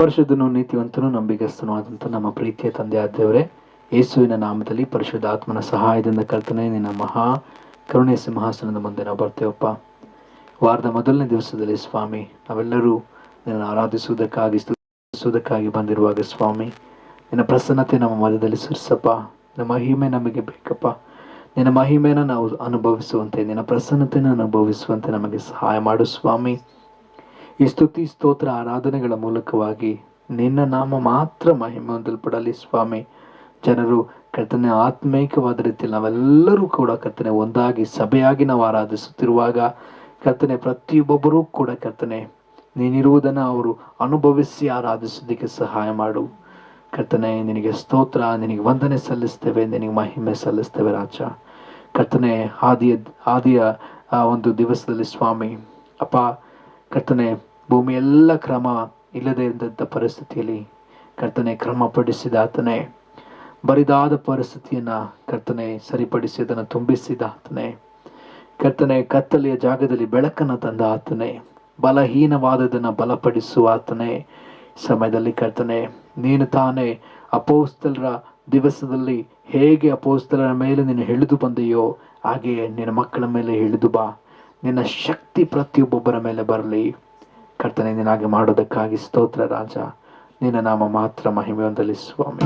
ಪರಿಶುದ್ಧನು ನೀತಿವಂತನು ನಂಬಿಗಸ್ತನು ಆದಂಥ ನಮ್ಮ ಪ್ರೀತಿಯ ತಂದೆಯಾದ ದೇವರೇ, ಯೇಸುವಿನ ನಾಮದಲ್ಲಿ ಪರಿಶುದ್ಧಾತ್ಮನ ಸಹಾಯದಿಂದ ಕರ್ತನೆ ನಿನ್ನ ಮಹಾ ಕರುಣೆ ಸಿಂಹಾಸನದ ಮುಂದೆ ನಾವು ಬರ್ತೇವಪ್ಪ. ವಾರದ ಮೊದಲನೇ ದಿವಸದಲ್ಲಿ ಸ್ವಾಮಿ, ನಾವೆಲ್ಲರೂ ನಿನ್ನನ್ನು ಆರಾಧಿಸುವುದಕ್ಕಾಗಿ ಸ್ತುತಿಸುವುದಕ್ಕಾಗಿ ಬಂದಿರುವಾಗ ಸ್ವಾಮಿ, ನಿನ್ನ ಪ್ರಸನ್ನತೆ ನಮ್ಮ ಮಧ್ಯದಲ್ಲಿ ಸುರಿಸಪ್ಪ. ನಿನ್ನ ಮಹಿಮೆ ನಮಗೆ ಬೇಕಪ್ಪ. ನಿನ್ನ ಮಹಿಮೆಯನ್ನು ನಾವು ಅನುಭವಿಸುವಂತೆ, ನಿನ್ನ ಪ್ರಸನ್ನತೆಯನ್ನು ಅನುಭವಿಸುವಂತೆ ನಮಗೆ ಸಹಾಯ ಮಾಡು ಸ್ವಾಮಿ. ಈ ಸ್ತುತಿ ಸ್ತೋತ್ರ ಆರಾಧನೆಗಳ ಮೂಲಕವಾಗಿ ನಿನ್ನ ನಾಮ ಮಾತ್ರ ಮಹಿಮೆ ಹೊಂದಲ್ಪಡಲಿ ಸ್ವಾಮಿ. ಜನರು ಕರ್ತನೆ ಆತ್ಮೀಕವಾದ ರೀತಿಯಲ್ಲಿ ನಾವೆಲ್ಲರೂ ಕೂಡ ಕರ್ತನೆ ಒಂದಾಗಿ ಸಭೆಯಾಗಿ ನಾವು ಆರಾಧಿಸುತ್ತಿರುವಾಗ ಕರ್ತನೆ ಪ್ರತಿಯೊಬ್ಬೊಬ್ಬರೂ ಕೂಡ ಕರ್ತನೆ ನೀನಿರುವುದನ್ನು ಅವರು ಅನುಭವಿಸಿ ಆರಾಧಿಸೋದಕ್ಕೆ ಸಹಾಯ ಮಾಡು ಕರ್ತನೆ. ನಿನಗೆ ಸ್ತೋತ್ರ, ನಿನಗೆ ವಂದನೆ ಸಲ್ಲಿಸ್ತೇವೆ, ನಿನಗೆ ಮಹಿಮೆ ಸಲ್ಲಿಸ್ತೇವೆ ರಾಜ. ಕರ್ತನೆ ಆದಿಯ ಒಂದು ದಿವಸದಲ್ಲಿ ಸ್ವಾಮಿ ಅಪ್ಪ ಕರ್ತನೆ, ಭೂಮಿ ಎಲ್ಲ ಕ್ರಮ ಇಲ್ಲದೆ ಇದ್ದಂಥ ಪರಿಸ್ಥಿತಿಯಲ್ಲಿ ಕರ್ತನೆ ಕ್ರಮಪಡಿಸಿದ ಆತನೇ, ಬರಿದಾದ ಪರಿಸ್ಥಿತಿಯನ್ನು ಕರ್ತನೆ ಸರಿಪಡಿಸಿ ಅದನ್ನು ತುಂಬಿಸಿದ ಆತನೇ, ಕರ್ತನೆ ಕತ್ತಲೆಯ ಜಾಗದಲ್ಲಿ ಬೆಳಕನ್ನು ತಂದ ಆತನೇ, ಬಲಹೀನವಾದದನ್ನು ಬಲಪಡಿಸುವ ಆತನೇ. ಸಮಯದಲ್ಲಿ ಕರ್ತನೆ ನೀನು ತಾನೇ ಅಪೊಸ್ತಲರ ದಿವಸದಲ್ಲಿ ಹೇಗೆ ಅಪೊಸ್ತಲರ ಮೇಲೆ ನೀನು ಇಳಿದು ಬಂದೆಯೋ ಹಾಗೆಯೇ ನಿನ್ನ ಮಕ್ಕಳ ಮೇಲೆ ಇಳಿದು ಬಾ. ನಿನ್ನ ಶಕ್ತಿ ಪ್ರತಿಯೊಬ್ಬೊಬ್ಬರ ಮೇಲೆ ಬರಲಿ ಕರ್ತನೆ. ನಿನ್ನಾಗೆ ಮಾಡೋದಕ್ಕಾಗಿ ಸ್ತೋತ್ರ ರಾಜ. ನಿನ್ನ ನಾಮ ಮಾತ್ರ ಮಹಿಮೆ ಹೊಂದಲಿ ಸ್ವಾಮಿ.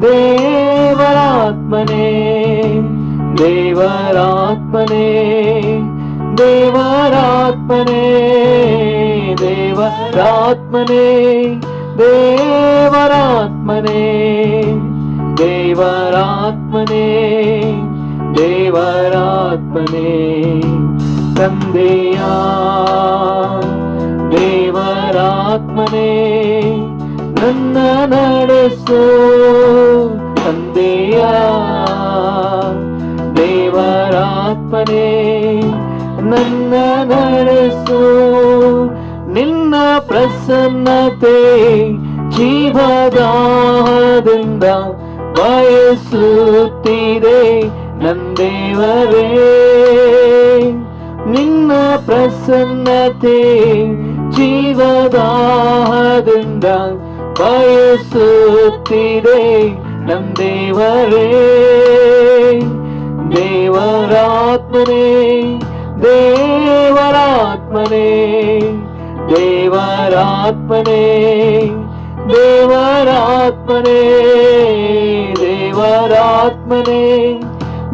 ದೇವರಾತ್ಮನೇ ದೇವರಾತ್ಮನೇ ದೇವರಾತ್ಮನೇ ದೇವರಾತ್ಮನೇ ದೇವರಾತ್ಮನೇ ದೇವರಾತ್ಮನೇ ದೇವರಾತ್ಮನೇ ತಂದೆಯ ದೇವರಾತ್ಮನೇ ನನ್ನ ನಡೆಸು ತಂದೆಯ ದೇವರಾತ್ಮನೇ ನನ್ನ ನಡೆಸು. ನಿನ್ನ ಪ್ರಸನ್ನತೆ ಜೀವದಾಹದಿಂದ ಬಯಸುತ್ತಿದೆ ನನ್ನ ದೇವರೇ. ನಿನ್ನ ಪ್ರಸನ್ನತೆ ಜೀವದಾಹದಿಂದ ಬಯಸುತ್ತಿದೆ ನಮ್ಮ ದೇವರೇ. ದೇವರಾತ್ಮನೇ ದೇವರಾತ್ಮನೇ ದೇವರಾತ್ಮನೇ ದೇವರಾತ್ಮನೇ ದೇವರಾತ್ಮನೇ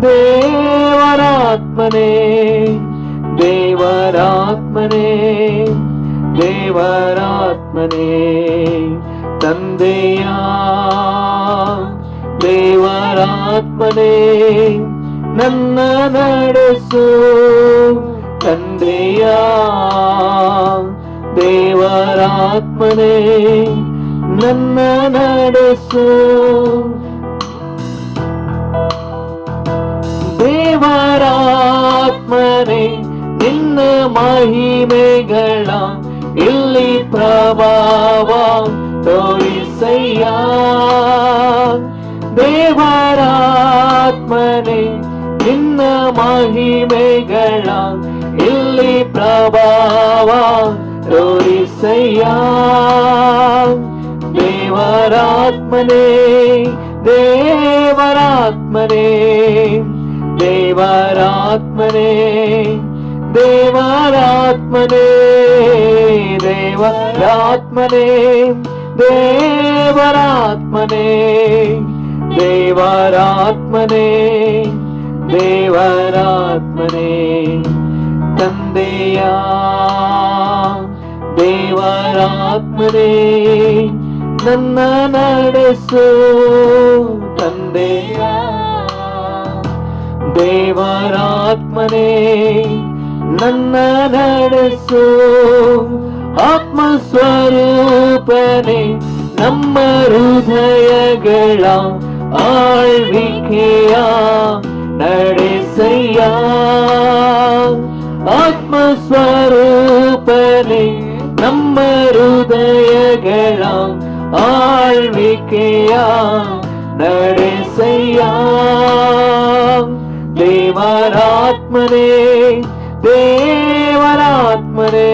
ದೇವರಾತ್ಮನೇ ದೇವರಾತ್ಮನೇ ದೇವರಾತ್ಮನೇ ತಂದೆಯ ದೇವರಾತ್ಮನೇ ನನ್ನ ನಡೆಸು ತಂದೆಯ ದೇವರಾತ್ಮನೇ ನನ್ನ ನಡೆಸು. ದೇವರಾತ್ಮನೇ ನಿನ್ನ ಮಹಿಮೆಗಳ ಇಲ್ಲಿ ಪ್ರಭಾವ ತೋರಿಸಯ್ಯ. ದೇವರಾತ್ಮನೇ ನಿನ್ನ ಮಹಿಮೆಗಳ ಇಲ್ಲಿ ಪ್ರಭಾವ ತೋರಿಸಯ್ಯ. ದೇವರಾತ್ಮನೇ ದೇವರಾತ್ಮನೇ ದೇವರಾತ್ಮನೇ ದೇವರಾತ್ಮನೇ ದೇವರಾತ್ಮನೇ ದೇವರಾತ್ಮನೇ ದೇವರಾತ್ಮನೇ ದೇವರಾತ್ಮನೇ ತಂದೆಯ ದೇವರಾತ್ಮನೇ ನನ್ನ ನಡೆಸು ತಂದೆಯ ದೇವರಾತ್ಮನೇ ನನ್ನ ನಡೆಸು. ಆತ್ಮಸ್ವರೂಪನೆ ನಮ್ಮ ಹೃದಯಗಳ ಆಳ್ವಿಕೆಯ ನಡೆಸಯ್ಯ. ಆತ್ಮಸ್ವರೂಪನೆ ನಮ್ಮ ಹೃದಯಗಳ ಆಳ್ವಿಕೆಯ ನಡೆಸಯ್ಯ. ದೇವರಾತ್ಮನೇ ದೇವರಾತ್ಮನೇ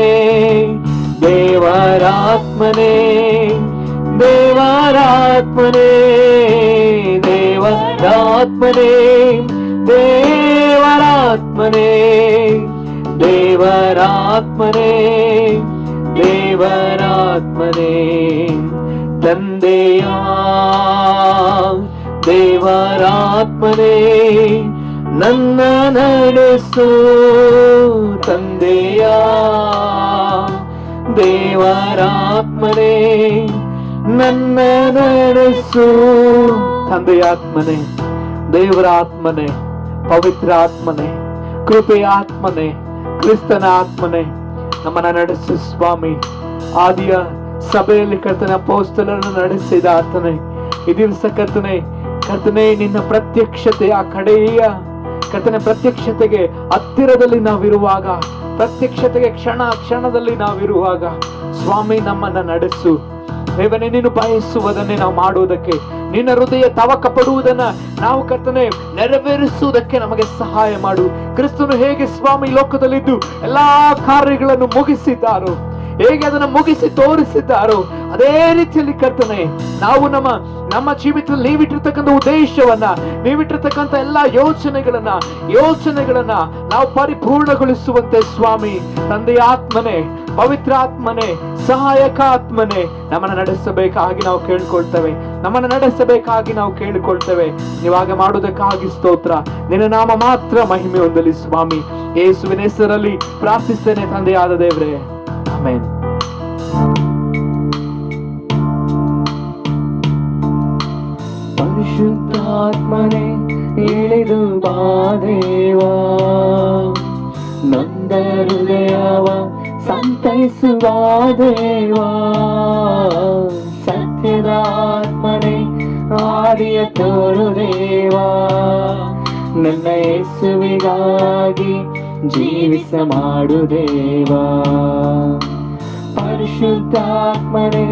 ದೇವರಾತ್ಮನೇ ದೇವರಾತ್ಮನೇ ದೇವರಾತ್ಮನೇ ದೇವರಾತ್ಮನೇ ದೇವರಾತ್ಮನೇ ದೇವರಾತ್ಮನೇ ತಂದೆಯ ದೇವರಾತ್ಮನೇ ನನ್ನ ನಡೆಸು. ತಂದೆಯ ದೇವರಾತ್ಮನೇ ನನ್ನ ನಡೆಸು. ತಂದೆಯ ಆತ್ಮನೇ, ದೇವರ ಆತ್ಮನೇ, ಪವಿತ್ರ ಆತ್ಮನೇ, ಕೃಪೆಯ ಆತ್ಮನೇ, ಕ್ರಿಸ್ತನ ಆತ್ಮನೇ ನಮ್ಮನ್ನ ನಡೆಸು ಸ್ವಾಮಿ. ಆದಿಯ ಸಭೆಯಲ್ಲಿ ಕರ್ತನ ಅಪೊಸ್ತಲರನ್ನು ನಡೆಸಿದ ಆತನೇ, ಈ ದಿವಸ ಕರ್ತನೆ ನಿನ್ನ ಪ್ರತ್ಯಕ್ಷತೆಯ ಕಡೆಯ ಕರ್ತನ ಪ್ರತ್ಯಕ್ಷತೆಗೆ ಹತ್ತಿರದಲ್ಲಿ ನಾವಿರುವಾಗ, ಪ್ರತ್ಯಕ್ಷತೆಗೆ ಕ್ಷಣ ಕ್ಷಣದಲ್ಲಿ ನಾವಿರುವಾಗ ಸ್ವಾಮಿ ನಮ್ಮನ್ನ ನಡೆಸು. ದೇವನೇ, ನೀನು ಬಯಸುವುದನ್ನೇ ನಾವು ಮಾಡುವುದಕ್ಕೆ, ನಿನ್ನ ಹೃದಯ ತವಕ ಪಡುವುದನ್ನ ನಾವು ಕರ್ತನೆ ನೆರವೇರಿಸುವುದಕ್ಕೆ ನಮಗೆ ಸಹಾಯ ಮಾಡು. ಕ್ರಿಸ್ತನು ಹೇಗೆ ಸ್ವಾಮಿ ಲೋಕದಲ್ಲಿದ್ದು ಎಲ್ಲಾ ಕಾರ್ಯಗಳನ್ನು ಮುಗಿಸಿದ್ದಾರೋ, ಹೇಗೆ ಅದನ್ನು ಮುಗಿಸಿ ತೋರಿಸಿದ್ದಾರೋ, ಅದೇ ರೀತಿಯಲ್ಲಿ ಕರ್ತನೆ ನಾವು ನಮ್ಮ ಜೀವಿತದಲ್ಲಿ ನೀವಿಟ್ಟಿರ್ತಕ್ಕಂಥ ಉದ್ದೇಶವನ್ನ, ನೀವಿಟ್ಟಿರ್ತಕ್ಕಂಥ ಎಲ್ಲಾ ಯೋಚನೆಗಳನ್ನ ನಾವು ಪರಿಪೂರ್ಣಗೊಳಿಸುವಂತೆ ಸ್ವಾಮಿ ತಂದೆಯ ಆತ್ಮನೆ, ಪವಿತ್ರ ಆತ್ಮನೆ, ಸಹಾಯಕ ಆತ್ಮನೆ ನಮ್ಮನ್ನ ನಡೆಸಬೇಕಾಗಿ ನಾವು ಕೇಳಿಕೊಳ್ತೇವೆ. ನೀವಾಗ ಮಾಡುವುದಕ್ಕಾಗಿ ಸ್ತೋತ್ರ. ನಿನ್ನ ನಾಮ ಮಾತ್ರ ಮಹಿಮೆ ಹೊಂದಲಿ ಸ್ವಾಮಿ. ಯೇಸುವಿನ ಹೆಸರಲ್ಲಿ ಪ್ರಾರ್ಥಿಸ್ತೇನೆ ತಂದೆಯಾದ ದೇವರೇ, ಆಮೆನ್. ಪರಿಶುದ್ಧಾತ್ಮನೆ ಇಳಿದು ಬಾ ದೇವಾ, ನೊಂದ ಹೃದಯವ ಸಂತೈಸುವ ದೇವಾ. ಸತ್ಯದ ಆತ್ಮನೆ ಆದಿಯ ತೋರು ದೇವಾ, ನನ್ನ ಯೇಸುವಿಗಾಗಿ ಜೀವಿಸ ಮಾಡು ದೇವಾ. ಪರಿಶುದ್ಧಾತ್ಮನೇ,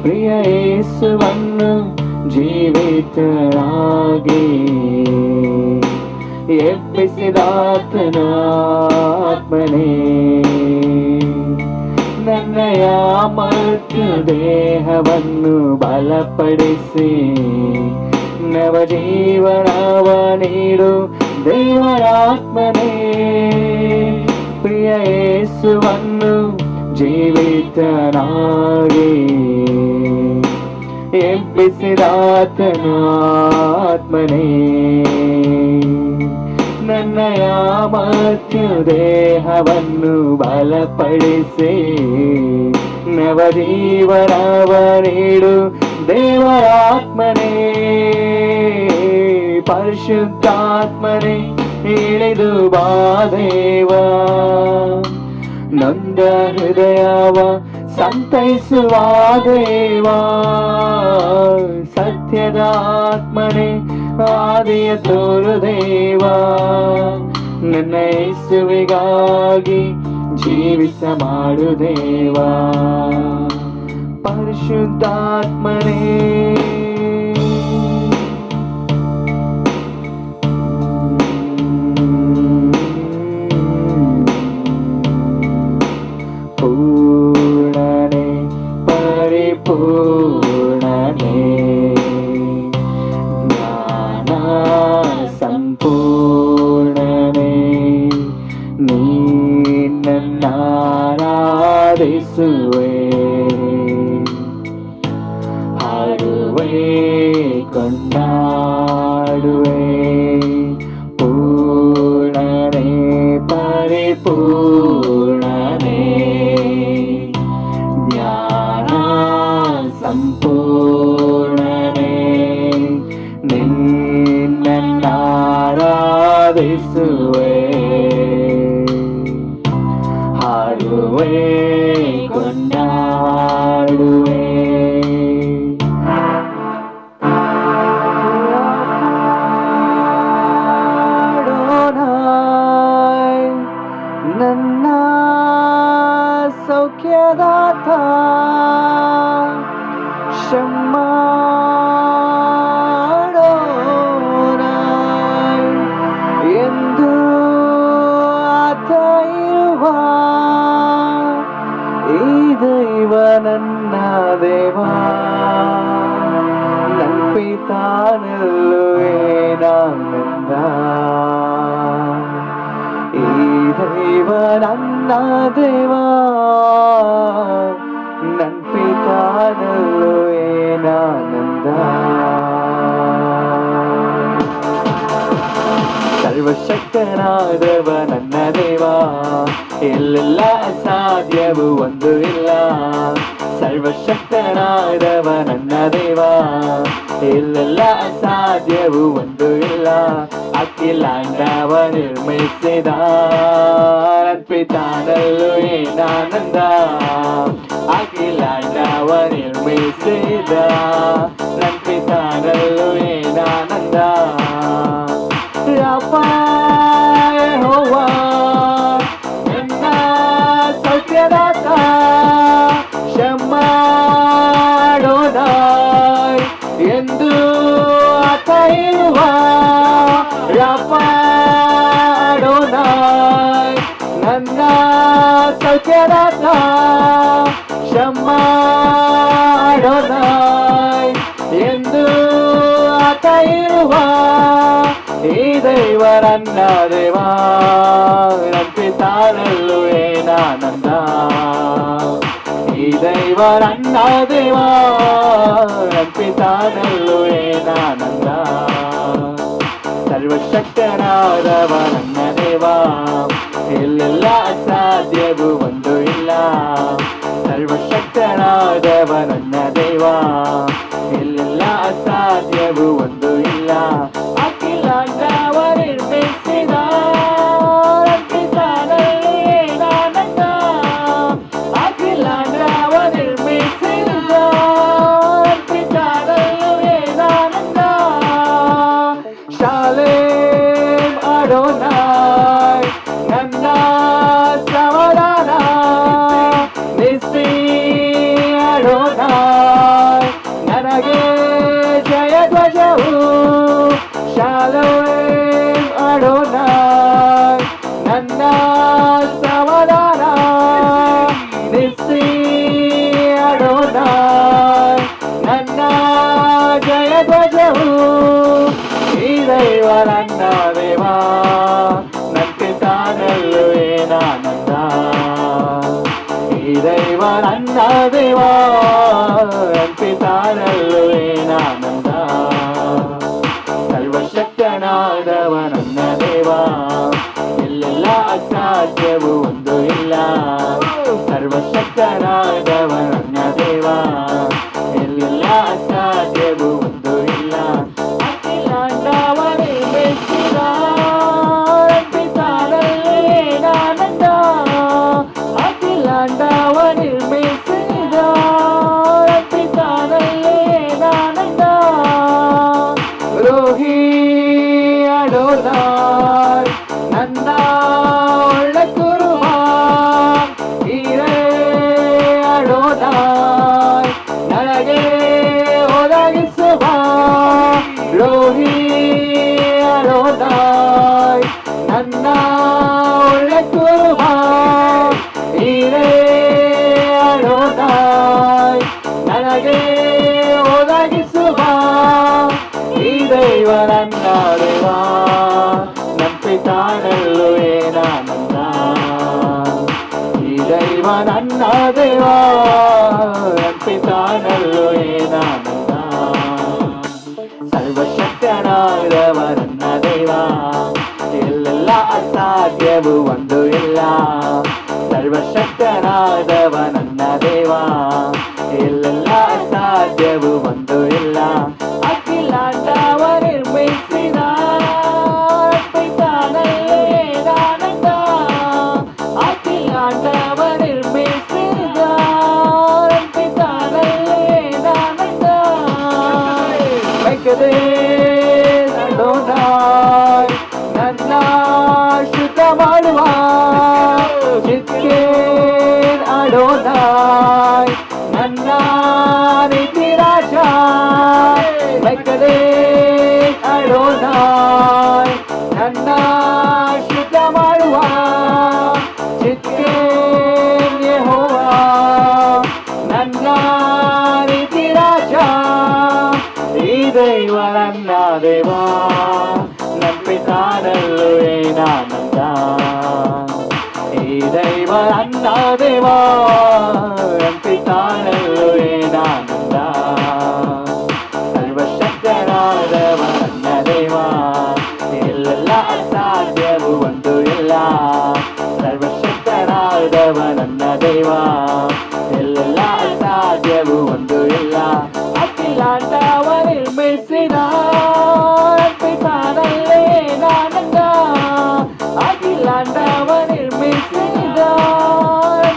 ಪ್ರಿಯ ಯೇಸುವನ್ನು ಜೀವಿತರಾಗಿ ಎಬ್ಬಿಸಿದಾತನ ಆತ್ಮನೇ, ನನ್ನಯ ಮರ್ತ್ಯ ದೇಹವನ್ನು ಬಲಪಡಿಸಿ ನವಜೀವನವ ನೀಡು ದೇವರಾತ್ಮನೇ. ಪ್ರಿಯ ಯೇಸುವನ್ನು ಜೀವಿತನಾಗಿ ಎಬ್ಬಿಸಿದಾತನ ಆತ್ಮನೇ, ನನ್ನಯ ಮರ್ತ್ಯ ದೇಹವನ್ನು ಬಲಪಡಿಸಿ ನವಜೀವನವ ನೀಡು ದೇವರಾತ್ಮನೇ. ಪರಿಶುದ್ಧಾತ್ಮನೇ ಇಳಿದು ಬಾ ದೇವಾ, ನೊಂದ ಹೃದಯವ ಸಂತೈಸುವ ದೇವಾ. ಸತ್ಯದ ಆತ್ಮನೇ ಆದಿಯ ತೋರು ದೇವಾ, ನನ್ನ ಯೇಸುವಿಗಾಗಿ ಜೀವಿಸ ಮಾಡು ದೇವಾ. ಪರಿಶುದ್ಧಾತ್ಮನೇ, ಪೂರ್ಣನೆ ಪರಿಪೂರ್ಣನೆ, ಜ್ಞಾನ ಸಂಪೂರ್ಣನೆ, ನೀನನ್ನಾರಾಧಿಸುವೆ, ಹಾಡುವೆ ಕೊಂಡಾಡುವೆ. ಪೂರ್ಣನೆ ಪರಿಪೂರ್ಣನೆ, ಜ್ಞಾನ ಸಂಪೂರ್ಣನೆ, ನಿನ್ನನ್ನಾರಾಧಿಸುವೆ, ಸತ್ಯದಾತ ಶಮ್ಮಾಡೋಣ ಎಂದು ಆತ ಇರುವ ಈ ದೈವ ನನ್ನ ದೇವ ನಂಬಿತಾನಲ್ಲುವೇನಾನಂದ ಈ ದೈವ ನನ್ನ ದೇವ ನಂಬಿತಾನಲ್ಲುವೇನಾನಂದ ಸರ್ವಶಕ್ತನಾದವ ನನ್ನ ದೇವ ಎಲ್ಲೆಲ್ಲ ಅಸಾಧ್ಯವೂ ಒಂದು ಇಲ್ಲ ಸರ್ವಶಕ್ತನಾದವ ನನ್ನ ದೇವ ಎಲ್ಲೆಲ್ಲ ಅಸಾಧ್ಯವೂ ಒಂದು ಇಲ್ಲ ಅಖಿಲಾಂಡವ ನಿರ್ಮಿಸಿದ ಪಿತಾನಲ್ಲೂ ಏನಾನಂದ ಅಖಿಲಾಂಡವ ನಿರ್ಮಿಸಿದ ನನ್ನ ಪಿತಾನಲ್ಲೂ ಏನಾನಂದ ಯೆಹೋವಾ ನನ್ನ ಸತ್ಯದಾತ ಶಮ್ಮಾಡೋಣ ಎಂದು ಆತ ಇರುವ ರಾಪಾಡೋಣ ನನ್ನ ಸತ್ಯದಾತ ಶಮ್ಮಾಡೋಣ ಎಂದು ಆತ ಇರುವ ಈ ದೈವ ನನ್ನ ದೇವ ನಂಬಿತಾನಲ್ಲೂ ಏನಾನಂದ ಈ ದೈವ ನನ್ನ ದೇವ ನಂಬಿತಾನಲ್ಲೂ ಏನಾನಂದ ಸರ್ವಶಕ್ತನಾದವ ನನ್ನ ದೇವ ಎಲ್ಲೆಲ್ಲ ಅಸಾಧ್ಯವೂ ಒಂದು ಇಲ್ಲ ಸರ್ವಶಕ್ತನಾದವ ನನ್ನ ದೇವ ಎಲ್ಲೆಲ್ಲ ಅಸಾಧ್ಯವೂ ಒಂದು ಇಲ್ಲ ಅಖಿಲಾಂಡವ ನಿರ್ಮಿಸಿದ ಪಿತಾನಲ್ಲೂ ಏನಾನಂದ ಅಖಿಲಾಂಡವ ನಿರ್ಮಿಸಿದ ಪಿತಾನಲ್ಲೂ ಏನಾನಂದ ಶಾಲೇಮ್ ಅಡೋನಾಯ್ ನನ್ನ ಸಮಾಧಾನ ನಿಸ್ಸಿ ಅಡೋನಾಯ್ ನನಗೆ ಜಯ ಧ್ವಜವು ಶಾಲೇಮ್ ಅಡೋನಾಯ್ ನನ್ನ ಸಮಾಧಾನ ನಿಸ್ಸಿ ಅಡೋನಾಯ್ ನನ್ನ ಜಯ ಧ್ವಜವು ಈ ದೈವ ನನ್ನ ದೇವ ನಂಬಿತಾನಲ್ಲೂ ಏನಾನಂದ ಈ ದೈವ ನನ್ನ ದೇವ ನಂಬಿತಾನಲ್ಲೂ ಏನಾನಂದ ಸರ್ವಶಕ್ತನಾದವ ನನ್ನ ದೇವ ಎಲ್ಲೆಲ್ಲ ಅಸಾಧ್ಯವೂ ಒಂದು ಇಲ್ಲ ಸರ್ವಶಕ್ತನಾದವ ನನ್ನ ದೇವ ಎಲ್ಲೆಲ್ಲ ಅಸಾಧ್ಯವೂ ಒಂದು ಇಲ್ಲ ಅಖಿಲಾಂಡವ ನಿರ್ಮಿಸಿದ ಪಿತಾನಲ್ಲೂ ಏನಾನಂದ ಅಖಿಲಾಂಡವ ನಿರ್ಮಿಸಿದ ಪಿತಾನಲ್ಲೂ ಏನಾನಂದ ರೋಹಿ ಅಡೋನಾಯ್ ನನ್ನ ಒಳ್ಳೆ ಕುರುಬ ಹೀರೇ ಅಡೋನಾಯ್ ನನಗೆ ಒದಗಿಸುವ ರೋಹಿ ಅಡೋನಾಯ್ ನನ್ನ ಒಳ್ಳೆ ಕುರುಬ ಹೀರೇ ಅಡೋನಾಯ್ ನನಗೆ ಒದಗಿಸುವ ಈ ದೈವ ನನ್ನ ದೇವ ನಂಬಿತಾನಲ್ಲೂ ಏನಾನಂದ ಈ ದೈವ ನನ್ನ ದೇವ ನಂಬಿತಾನಲ್ಲೂ ಏನಾನಂದ ಸರ್ವಶಕ್ತನಾದವ ನನ್ನ ದೇವ ಎಲ್ಲೆಲ್ಲ ಅಸಾಧ್ಯವೂ ಒಂದು ಇಲ್ಲ ಸರ್ವಶಕ್ತನಾದವ ನನ್ನ ದೇವ ಎಲ್ಲೆಲ್ಲ ಅಸಾಧ್ಯವೂ ಒಂದು ಇಲ್ಲ ಅಖಿಲಾಂಡವ ನಿರ್ಮಿಸಿದ ಪಿತಾನಲ್ಲೂ ಏನಾನಂದ ಅಖಿಲಾಂಡವ ನಿರ್ಮಿಸಿದ ಪಿತಾನಲ್ಲೂ ಏನಾನಂದ ಬೈಕದೇ ಅಡೋನಾಯ್ ನನ್ನ ಶುದ್ಧ ಮಾಡುವ ಚಿತ್ಕೇನ್ ಅಡೋನಾಯ್ ನನ್ನ ನೀತಿ ರಾಜ ಬೆಕ್ಕಲೇ ಅಡೋನಾಯ್ ನನ್ನ ಶುದ್ಧ ಮಾಡುವ ಚಿತ್ಕೆ ಯೆಹೋವ ನನ್ನ ನೀತಿ ರಾಜ ಈ ದೈವ ನನ್ನ ದೇವ ನಂಬಿತಾನಲ್ಲೂ ಏನಾನಂದ ಈ ದೈವ ನನ್ನ ದೇವ ನಂಬಿತಾನಲ್ಲೂ ಏನಾನಂದ ಸರ್ವಶಕ್ತನಾದವ ನನ್ನ ದೇವ ಎಲ್ಲ ಅಸಾಧ್ಯವು ಒಂದು ಇಲ್ಲ ಸರ್ವಶಕ್ತನಾದವ ನನ್ನ ದೇವ ಎಲ್ಲ ಅಸಾಧ್ಯವು ಒಂದು ಇಲ್ಲ ಅಖಿಲಾಂಡವ ನಿರ್ಮಿಸಿದ ಪಿತಾನಲ್ಲೇ ನಾನಂದ ಅಖಿಲಾಂಡವ ನಿರ್ಮಿಸಿದ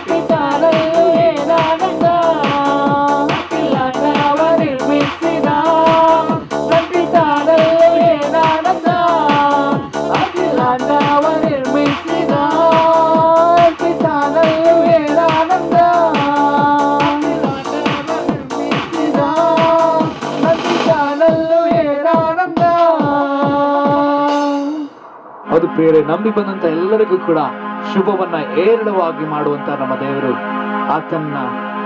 ಪಿತಾನಲ್ಲೇ ನಾನಂದ ಅಖಿಲಾಂಡವ ನಿರ್ಮಿಸಿದ ಪಿತಾನಲ್ಲೇ ನಾನಂದ ಅಖಿಲಾಂಡವ ನಿರ್ಮಿಸಿದ ಪಿತಾನಲ್ಲೇ ನಾನಂದ ಅದು ಪ್ರಿಯರೇ, ನಂಬಿ ಬಂದಂತ ಎಲ್ಲರಿಗೂ ಕೂಡ ಶುಭವನ್ನ ಏರಳವಾಗಿ ಮಾಡುವಂತ ನಮ್ಮ ದೇವರು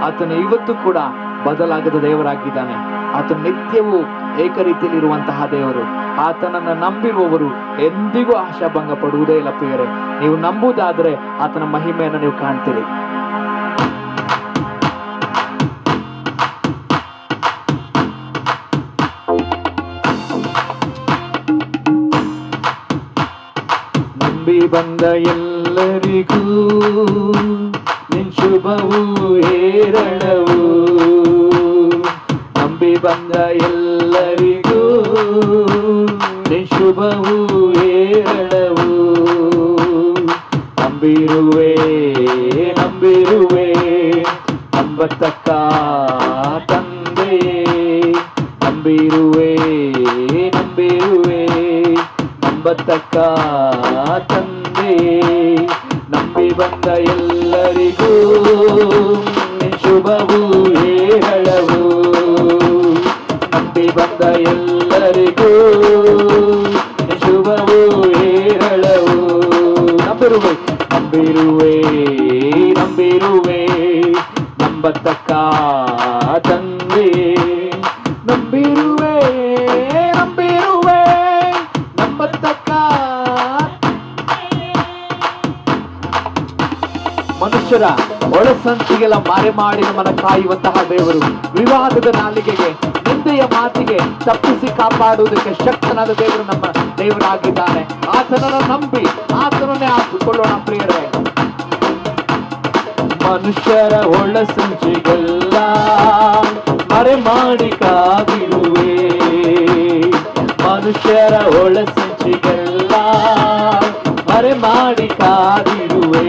ಆತನ ಇವತ್ತು ಕೂಡ ಬದಲಾಗದ ದೇವರಾಗಿದ್ದಾನೆ. ಆತನ ನಿತ್ಯವೂ ಏಕರೀತಿಯಲ್ಲಿ ಇರುವಂತಹ ದೇವರು. ಆತನನ್ನ ನಂಬಿರುವವರು ಎಂದಿಗೂ ಆಶಾಭಂಗ ಪಡುವುದೇ ಇಲ್ಲ ಪ್ರಿಯರೇ. ನೀವು ನಂಬುವುದಾದ್ರೆ ಆತನ ಮಹಿಮೆಯನ್ನು ನೀವು ಕಾಣ್ತೀರಿ. ನಂಬಿ ಬಂದ ಎಲ್ಲರಿಗೂ ನಿನ್ ಶುಭವು ಹೇರಳವು. ನಂಬಿ ಬಂದ ಎಲ್ಲರಿಗೂ ನಿನ್ ಶುಭವು ಹೇರಳವು. ನಂಬಿರುವೆ ನಂಬತಕ್ಕ ತಂದೆಯೇ. ನಂಬಿರುವೆ ನಂಬತಕ್ಕ ತಂದೆಯೇ. ನಂಬಿ ಬಂದ ಎಲ್ಲರಿಗೂ ಶುಭವು ಹೇರಳವು. ನಂಬಿ ಬಂದ ಎಲ್ಲರಿಗೂ ಶುಭವು ಹೇರಳವು. ನಂಬಿರುವೆ ನಂಬತಕ್ಕ ತಂದೆಯೇ. ನಂಬಿರುವೆ ನಂಬತಕ್ಕ. ಮನುಷ್ಯರ ಒಳಸಂಚಿಗೆಲ್ಲ ಮಾರೆ ಮಾಡಿ ನಮ್ಮನ್ನ ಕಾಯುವಂತಹ ದೇವರು, ವಿವಾದದ ನಾಲಿಗೆಗೆ ನಿಂದೆಯ ಮಾತಿಗೆ ತಪ್ಪಿಸಿ ಕಾಪಾಡುವುದಕ್ಕೆ ಶಕ್ತನಾದ ದೇವರು ನಮ್ಮ ದೇವರಾಗಿದ್ದಾನೆ. ಆತನನ್ನು ನಂಬಿ ಆತನನ್ನೇ ಹಾಕಿಕೊಳ್ಳೋಣ ಪ್ರಿಯರೇ. ಮನುಷ್ಯರ ಒಳಸಂಚಿಗೆಲ್ಲ ಮರೆ ಮಾಡಿ ಕಾದಿರುವೆ. ಮನುಷ್ಯರ ಒಳಸಂಚಿಗೆಲ್ಲ ಮರೆ ಮಾಡಿ ಕಾದಿರುವೆ.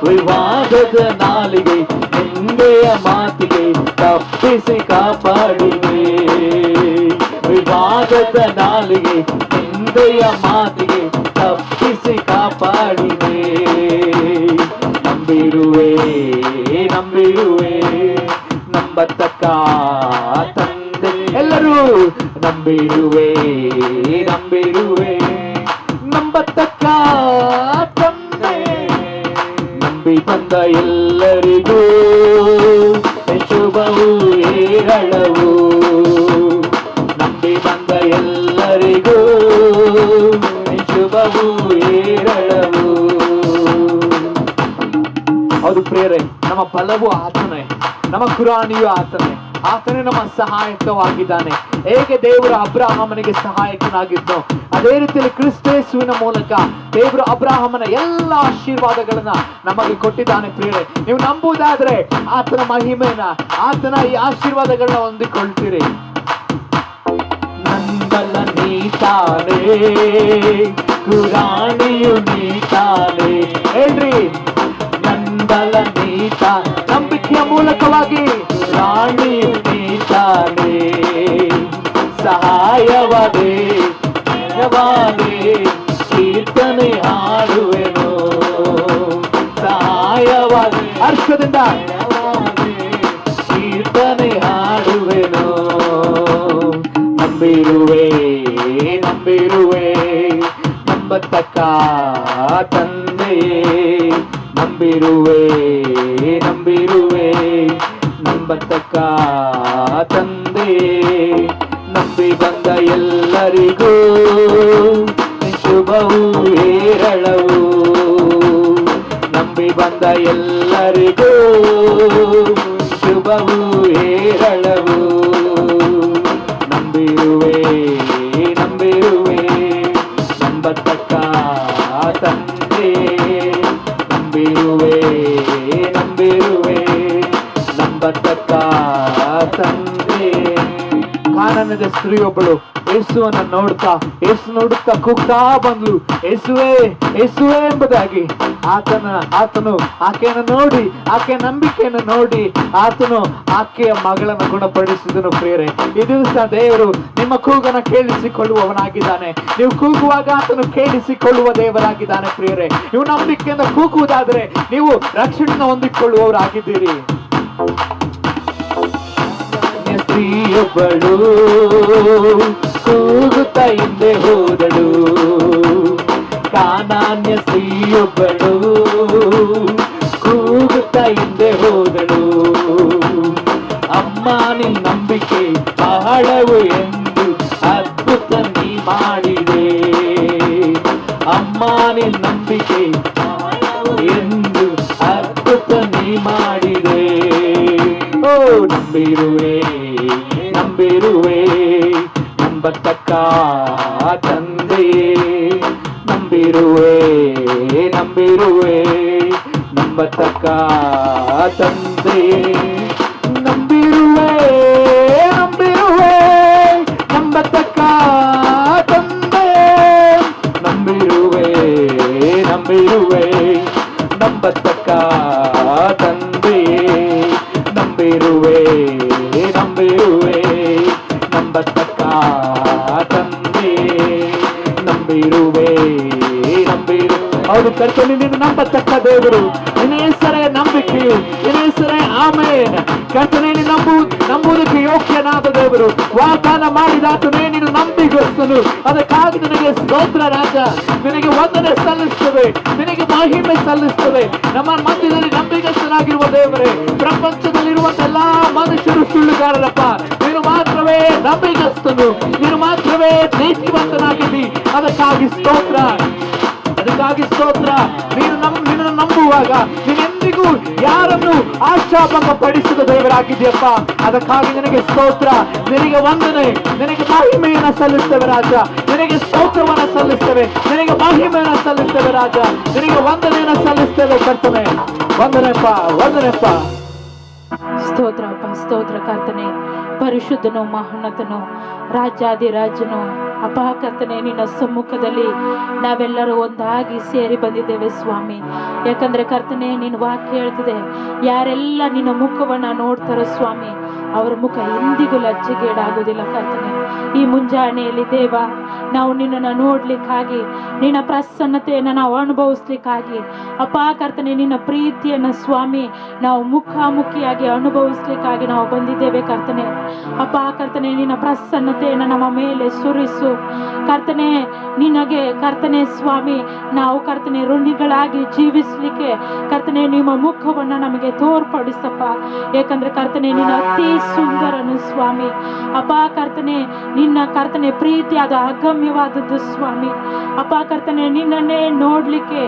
ವಿವಾದದ ನಾಲಿಗೆ ನಿಂದೆಯ ಮಾತಿಗೆ ತಪ್ಪಿಸಿ ಕಾಪಾಡಿವೆ. ವಿವಾದದ ನಾಲಿಗೆ ನಿಂದೆಯ ಮಾತಿಗೆ ತಪ್ಪಿಸಿ ಕಾಪಾಡಿವೆ. ನಂಬಿರುವೆ ನಂಬತಕ್ಕ ತಂದೆ. ಎಲ್ಲರೂ ನಂಬಿರುವೆ ನಂಬತಕ್ಕ ತಂದೆ. ನಂಬಿ ಬಂದ ಎಲ್ಲರಿಗೂ ಶುಭವು ಹೇರಳವು. ನಂಬಿ ಬಂದ ಎಲ್ಲರಿಗೂ ಶುಭವು ಹೇರಳವು. ಹೌದು ಪ್ರಿಯರೇ, ನಮ್ಮ ಬಲವು ಆತನೇ, ನಮ್ಮ ಕುರಾಣಿಯು ಆತನೇ ನಮ್ಮ ಸಹಾಯಕವಾಗಿದ್ದಾನೆ. ಹೇಗೆ ದೇವರು ಅಬ್ರಹಾಮನಿಗೆ ಸಹಾಯಕನಾಗಿದ್ದೋ ಅದೇ ರೀತಿಯಲ್ಲಿ ಕ್ರಿಸ್ತೇಸುವಿನ ಮೂಲಕ ದೇವರು ಅಬ್ರಹಾಮನ ಎಲ್ಲ ಆಶೀರ್ವಾದಗಳನ್ನ ನಮಗೆ ಕೊಟ್ಟಿದ್ದಾನೆ ಪ್ರಿಯರೇ. ನೀವು ನಂಬುವುದಾದ್ರೆ ಆತನ ಮಹಿಮೆನ, ಆತನ ಈ ಆಶೀರ್ವಾದಗಳನ್ನ ಹೊಂದಿಕೊಳ್ತೀರಿ. ನಂಬಲ ನೀತಾನೆ, ಕುರಾಣಿಯು ನೀತಾನೆ. ಹೇಳ್ರಿ, ನಂಬಲ ನೀತ, ನಂಬಿಕೆಯ ಮೂಲಕವಾಗಿ ರಾಣಿಯು ನೀತಾನೆ. ಸಹಾಯವಾದೆ ಕೀರ್ತನೆ ಹಾಡುವೆನು. ಸಹಾಯವಾದೆ ಹರ್ಷದಿಂದ ಕೀರ್ತನೆ ಹಾಡುವೆನು. ನಂಬಿರುವೆ ನಂಬಿರುವೆ ನಂಬತಕ್ಕ ತಂದೆಯೇ, ನಂಬಿರುವೆ ನಂಬಿರುವೆ ನಂಬತಕ್ಕ ತಂದೆಯೇ. ನಂಬಿ ಬಂದ ಎಲ್ಲರಿಗೂ ಶುಭವು ಹೇರಳವು. ನಂಬಿ ಬಂದ ಎಲ್ಲರಿಗೂ ಶುಭವು ಹೇರಳವು. ನಂಬಿರುವೆ ನಂಬಿರುವೆ ನಂಬತಕ್ಕ ತಂದೆ. ನಂಬಿರುವೆ ನಂಬಿರುವೆ ನಂಬತಕ್ಕ ತಂದೆ. ಕಾನಾನ್ಯದ ಸ್ತ್ರೀಯೊಬ್ಬಳು ಯೇಸುವನ್ನ ನೋಡುತ್ತಾ ಕೂಗ್ತಾ ಬಂದ್ಲು, ಯೇಸುವೆ ಯೇಸುವೆ ಎಂಬುದಾಗಿ. ಆತನು ಆಕೆಯನ್ನು ನೋಡಿ, ಆಕೆಯ ನಂಬಿಕೆಯನ್ನು ನೋಡಿ ಆತನು ಆಕೆಯ ಮಗಳನ್ನು ಗುಣಪಡಿಸಿದನು. ಪ್ರಿಯರೇ, ಈ ದಿವಸ ದೇವರು ನಿಮ್ಮ ಕೂಗನ್ನು ಕೇಳಿಸಿಕೊಳ್ಳುವವನಾಗಿದ್ದಾನೆ. ನೀವು ಕೂಗುವಾಗ ಆತನು ಕೇಳಿಸಿಕೊಳ್ಳುವ ದೇವರಾಗಿದ್ದಾನೆ. ಪ್ರಿಯರೇ, ನೀವು ನಂಬಿಕೆಯಿಂದ ಕೂಗುವುದಾದರೆ ನೀವು ರಕ್ಷಣೆಯನ್ನು ಹೊಂದಿಕೊಳ್ಳುವವರಾಗಿದ್ದೀರಿ. ಸ್ತ್ರೀಯೊಬ್ಬಳು ಕೂಗುತ್ತಾ ಹಿಂದೆ ಹೋದಳು. ಕಾನಾನ್ಯ ಸ್ತ್ರೀಯೊಬ್ಬಳು ಕೂಗುತ್ತಾ ಹಿಂದೆ ಹೋದಳು. ಅಮ್ಮ ನಿನ್ನ ನಂಬಿಕೆ ಬಹಳವು ಎಂದು ಅದ್ಭುತ ನೀ ಮಾಡಿದೆ. ಅಮ್ಮ ನಿನ್ನ ನಂಬಿಕೆ ಎಂದು ಅದ್ಭುತ ನೀ ಮಾಡಿದೆ. ಓ ನಂಬಿರುವೆ ನಂಬಿರುವೆ ನಂಬತಕ್ಕ ತಂದೆಯೇ. ನಂಬಿರುವೆ ನಂಬಿರುವೆ ನಂಬತಕ್ಕ ತಂದೆಯೇ. ನಂಬಿರುವೆ ನಂಬಿರುವೆ ನಂಬತಕ್ಕ ತಂದೆಯೇ. ನಂಬಿರುವೆ ನಂಬಿರುವೆ ನಂಬತಕ್ಕ ತಂದೆಯೇ. ನಂಬಿರುವೆ ನಂಬಿರುವೆ ನಂಬತಕ್ಕ ತಂದೆಯೇ. ನಂಬಿರುವೆ ನಂಬಿರು. ಹೌದು ಕರ್ತನೇ, ನೀನು ನಂಬತಕ್ಕ ದೇವರು. ನಿನ್ನ ಹೆಸರೇ ನಂಬಿಕೆಯು, ನಿನ್ನ ಹೆಸರೇ ಆಮೆನ್. ಕರ್ತನೇ, ನೀನು ನಂಬುವುದಕ್ಕೆ ಯೋಗ್ಯನಾದ ದೇವರು. ವಾಗ್ದಾನ ಮಾಡಿದಾತನೇ ನೀನು ನಂಬಿಗಸ್ತನು. ಅದಕ್ಕಾಗಿ ನಿನಗೆ ಸ್ತೋತ್ರ ರಾಜ. ನಿನಗೆ ವಂದನೆ ಸಲ್ಲಿಸ್ತವೆ, ನಿನಗೆ ಮಹಿಮೆ ಸಲ್ಲಿಸ್ತವೆ. ನಮ್ಮ ಮಧ್ಯದಲ್ಲಿ ನಂಬಿಗಸ್ತನಾಗಿರುವ ದೇವರೇ, ಪ್ರಪಂಚದಲ್ಲಿರುವಂತೆಲ್ಲ ಮನುಷ್ಯರು ಸುಳ್ಳುಗಾರರಪ್ಪ. ನೀನು ಮಾತ್ರವೇ ನಂಬಿಗಸ್ತನು, ನೀನು ಮಾತ್ರವೇ ನೀತಿವಂತನಾಗಿದ್ದಿ. ಅದಕ್ಕಾಗಿ ಸ್ತೋತ್ರ, ಅದಕ್ಕಾಗಿ ಸ್ತೋತ್ರ. ನಿನ್ನನ್ನು ನಂಬುವಾಗ ನೀನೆಂದಿಗೂ ಯಾರನ್ನು ಆಶಾಭಂಗ ಪಡಿಸಿದ ದೇವರಾಗಿದೆಯಪ್ಪ. ಅದಕ್ಕಾಗಿ ನಿನಗೆ ಸ್ತೋತ್ರ, ನಿನಗೆ ವಂದನೆ, ನಿನಗೆ ಮಹಿಮೆಯನ್ನು ಸಲ್ಲಿಸ್ತೇವೆ ರಾಜ. ನಿನಗೆ ಸ್ತೋತ್ರವನ್ನು ಸಲ್ಲಿಸ್ತೇವೆ, ನಿನಗೆ ಮಹಿಮೆಯನ್ನು ಸಲ್ಲಿಸ್ತೇವೆ ರಾಜ. ನಿನಗೆ ವಂದನೆಯನ್ನು ಸಲ್ಲಿಸ್ತೇವೆ ಕರ್ತನೆ. ವಂದನೆಪ್ಪ ವಂದನೆಪ್ಪ. ಸ್ತೋತ್ರಪ್ಪ, ಸ್ತೋತ್ರ ಕರ್ತನೆ. ಪರಿಶುದ್ಧನು, ಮಹೋನ್ನತನು, ರಾಜಾದಿರಾಜನು ಅಪ್ಪ ಕರ್ತನೆ, ನಿನ್ನ ಸಮ್ಮುಖದಲ್ಲಿ ನಾವೆಲ್ಲರೂ ಒಂದಾಗಿ ಸೇರಿ ಬಂದಿದ್ದೇವೆ ಸ್ವಾಮಿ. ಯಾಕಂದ್ರೆ ಕರ್ತನೆ, ನಿನ್ನ ವಾಕ್ಯ ಹೇಳ್ತಿದೆ, ಯಾರೆಲ್ಲ ನಿನ್ನ ಮುಖವನ್ನ ನೋಡ್ತಾರೋ ಸ್ವಾಮಿ, ಅವರ ಮುಖ ಎಂದಿಗೂ ಲಜ್ಜೆಗೇಡಾಗುವುದಿಲ್ಲ ಕರ್ತನೆ. ಈ ಮುಂಜಾನೆಯಲ್ಲಿ ದೇವ, ನಾವು ನಿನ್ನನ್ನು ನೋಡ್ಲಿಕ್ಕಾಗಿ, ನಿನ್ನ ಪ್ರಸನ್ನತೆಯನ್ನು ನಾವು ಅನುಭವಿಸ್ಲಿಕ್ಕಾಗಿ ಅಪ್ಪ ಕರ್ತನೆ, ನಿನ್ನ ಪ್ರೀತಿಯನ್ನು ಸ್ವಾಮಿ ನಾವು ಮುಖಾಮುಖಿಯಾಗಿ ಅನುಭವಿಸ್ಲಿಕ್ಕಾಗಿ ನಾವು ಬಂದಿದ್ದೇವೆ ಕರ್ತನೆ. ಅಪ್ಪ ಕರ್ತನೆ, ನಿನ್ನ ಪ್ರಸನ್ನತೆಯನ್ನು ನಮ್ಮ ಮೇಲೆ ಸುರಿಸು ಕರ್ತನೆ. ನಿನಗೆ ಕರ್ತನೆ ಸ್ವಾಮಿ, ನಾವು ಕರ್ತನೆ ಋಣಿಗಳಾಗಿ ಜೀವಿಸ್ಲಿಕ್ಕೆ ಕರ್ತನೆ ನಿಮ್ಮ ಮುಖವನ್ನು ನಮಗೆ ತೋರ್ಪಡಿಸಪ್ಪ. ಯಾಕಂದ್ರೆ ಕರ್ತನೆ, ನಿನ್ನ ಅತಿ ಸುಂದರನು ಸ್ವಾಮಿ. ಅಪ್ಪ ಕರ್ತನೆ, ನಿನ್ನ ಕರ್ತನೆ ಪ್ರೀತಿಯಾದ ಅಗಮ್ಯವಾದದ್ದು ಸ್ವಾಮಿ. ಅಪ್ಪ ಕರ್ತನೆ, ನಿನ್ನನ್ನೇ ನೋಡ್ಲಿಕ್ಕೆ,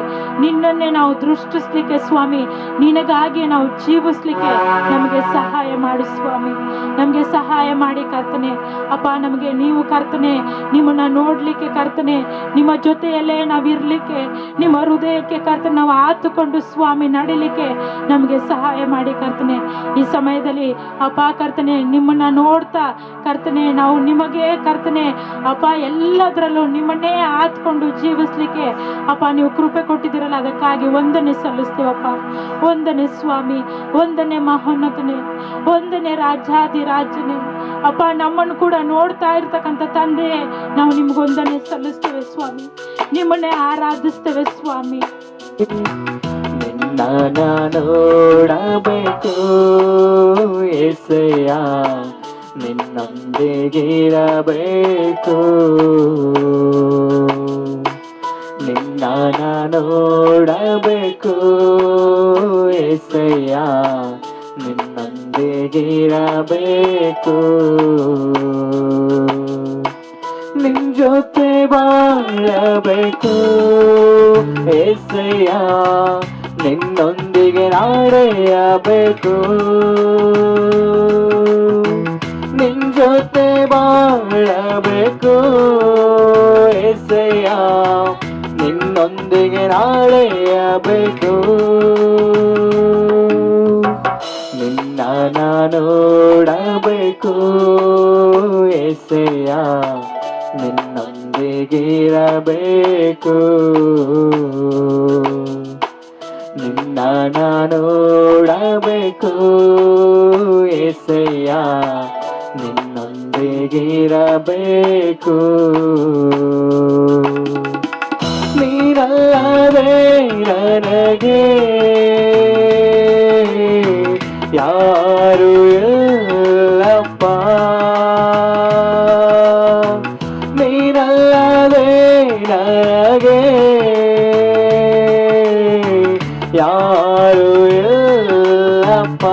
ನಿನ್ನನ್ನೇ ನಾವು ದೃಷ್ಟಿಸ್ಲಿಕ್ಕೆ ಸ್ವಾಮಿ, ನಿನಗಾಗಿ ನಾವು ಜೀವಿಸ್ಲಿಕ್ಕೆ ನಮಗೆ ಸಹಾಯ ಮಾಡಿ ಸ್ವಾಮಿ. ನಮಗೆ ಸಹಾಯ ಮಾಡಿ ಕರ್ತನೆ. ಅಪ್ಪ ನಮಗೆ ನೀವು ಕರ್ತನೆ ನಿಮ್ಮನ್ನ ನೋಡ್ಲಿಕ್ಕೆ ಕರ್ತನೆ, ನಿಮ್ಮ ಜೊತೆಯಲ್ಲೇ ನಾವಿರ್ಲಿಕ್ಕೆ, ನಿಮ್ಮ ಹೃದಯಕ್ಕೆ ಕರ್ತನೆ ನಾವು ಆತುಕೊಂಡು ಸ್ವಾಮಿ ನಡಿಲಿಕ್ಕೆ ನಮಗೆ ಸಹಾಯ ಮಾಡಿ ಕರ್ತನೆ. ಈ ಸಮಯದಲ್ಲಿ ಅಪ್ಪ ಕರ್ತನೆ, ನಿಮ್ಮನ್ನ ನೋಡ್ತಾ ಕರ್ತನೆ ನಾವು ನಿಮಗೆ ಕರ್ತನೆ ಅಪ್ಪ ಎಲ್ಲದರಲ್ಲೂ ನಿಮ್ಮನ್ನೇ ಆತ್ಕೊಂಡು ಜೀವಿಸ್ಲಿಕ್ಕೆ ಅಪ್ಪ ನೀವು ಕೃಪೆ ಕೊಟ್ಟಿದ್ದೀರಲ್ಲ, ಅದಕ್ಕಾಗಿ ವಂದನೆ ಸಲ್ಲಿಸ್ತೇವಪ್ಪ. ವಂದನೆ ಸ್ವಾಮಿ, ವಂದನೆ ಮಹೋನ್ನತನೆ, ವಂದನೆ ರಾಜಾದಿರಾಜನೇ. ಅಪ್ಪ ನಮ್ಮನ್ನು ಕೂಡ ನೋಡ್ತಾ ಇರ್ತಕ್ಕಂಥ ತಂದೆ, ನಾವು ನಿಮ್ಗೆ ವಂದನೆ ಸಲ್ಲಿಸ್ತೇವೆ ಸ್ವಾಮಿ, ನಿಮ್ಮನ್ನೇ ಆರಾಧಿಸ್ತೇವೆ ಸ್ವಾಮಿ. ನಿನ್ನ ನಿನ್ನ ನೋಡಬೇಕು ಏಸಯ್ಯ, ನಿನ್ನೊಂದಿಗಿರಬೇಕು. ನಿನ್ನ ನೋಡಬೇಕು ಏಸಯ್ಯ, ನಿನ್ನೊಂದಿಗಿರಬೇಕು. ನಿನ್ ಜೊತೆ ಬಾಳಬೇಕು ಏಸಯ್ಯ, ನಿನ್ನೊಂದಿಗೆ ನಡೆಯಬೇಕು. ನಿನ್ ಜೊತೆ ಬಾಳಬೇಕು ಏಸಯ್ಯ, ನಿನ್ನೊಂದಿಗೆ ನಡೆಯಬೇಕು. ನಿನ್ನ ನೋಡಬೇಕು ಏಸಯ್ಯ, ನಿನ್ನೊಂದಿಗಿರಬೇಕು. ನಿನ್ನ ನೋಡಬೇಕು ಏಸಯ್ಯ, ನಿನ್ನೊಂದಿಗಿರಬೇಕು. ನೀನಲ್ಲದೆ ನನಗೆ ಯಾರು ಇಲ್ಲಪ್ಪ, ನೀನಲ್ಲದೆ ನನಗೆ ಯಾರು ಇಲ್ಲಪ್ಪ.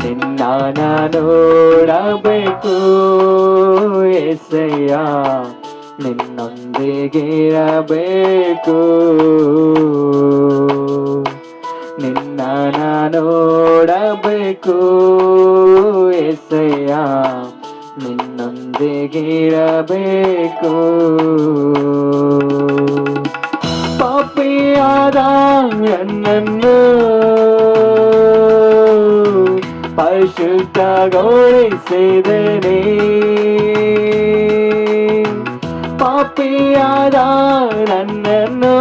ನಿನ್ನ ನೋಡಬೇಕು ಏಸಯ್ಯ, ನಿನ್ನೊಂದಿಗಿರಬೇಕು. ನಿನ್ನ ನೋಡಬೇಕು ಏಸಯ್ಯ, ನಿನ್ನೊಂದಿಗಿರಬೇಕು. ಪಾಪಿಯಾದ ನನ್ನನ್ನು ಪರಿಶುದ್ಧಗೊಳಿಸಿದೆನೆ, ಪಾಪಿಯಾದ ನನ್ನನ್ನು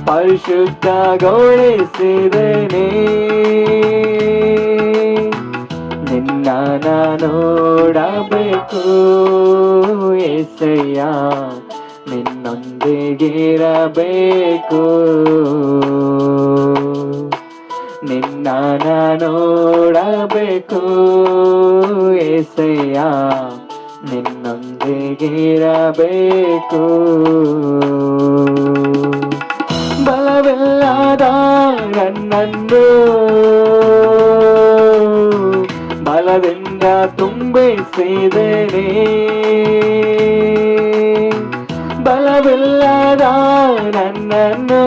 ಪರಿಶುದ್ಧಗೊಳಿಸಿದೆನೆ. ನಿನ್ನ ನೋಡಬೇಕು ಏಸಯ್ಯ, ನಿನ್ನೊಂದಿಗಿರಬೇಕು. ನಿನ್ನ ನೋಡಬೇಕು ಏಸಯ್ಯ, ನಿನ್ನೊಂದಿಗಿರಬೇಕು. ಬಲವಿಲ್ಲದ ನನ್ನನ್ನು ಬಲದಿಂದ ತುಂಬಿಸಿದೆನೆ, ಬಲವಿಲ್ಲದ ನನ್ನನ್ನು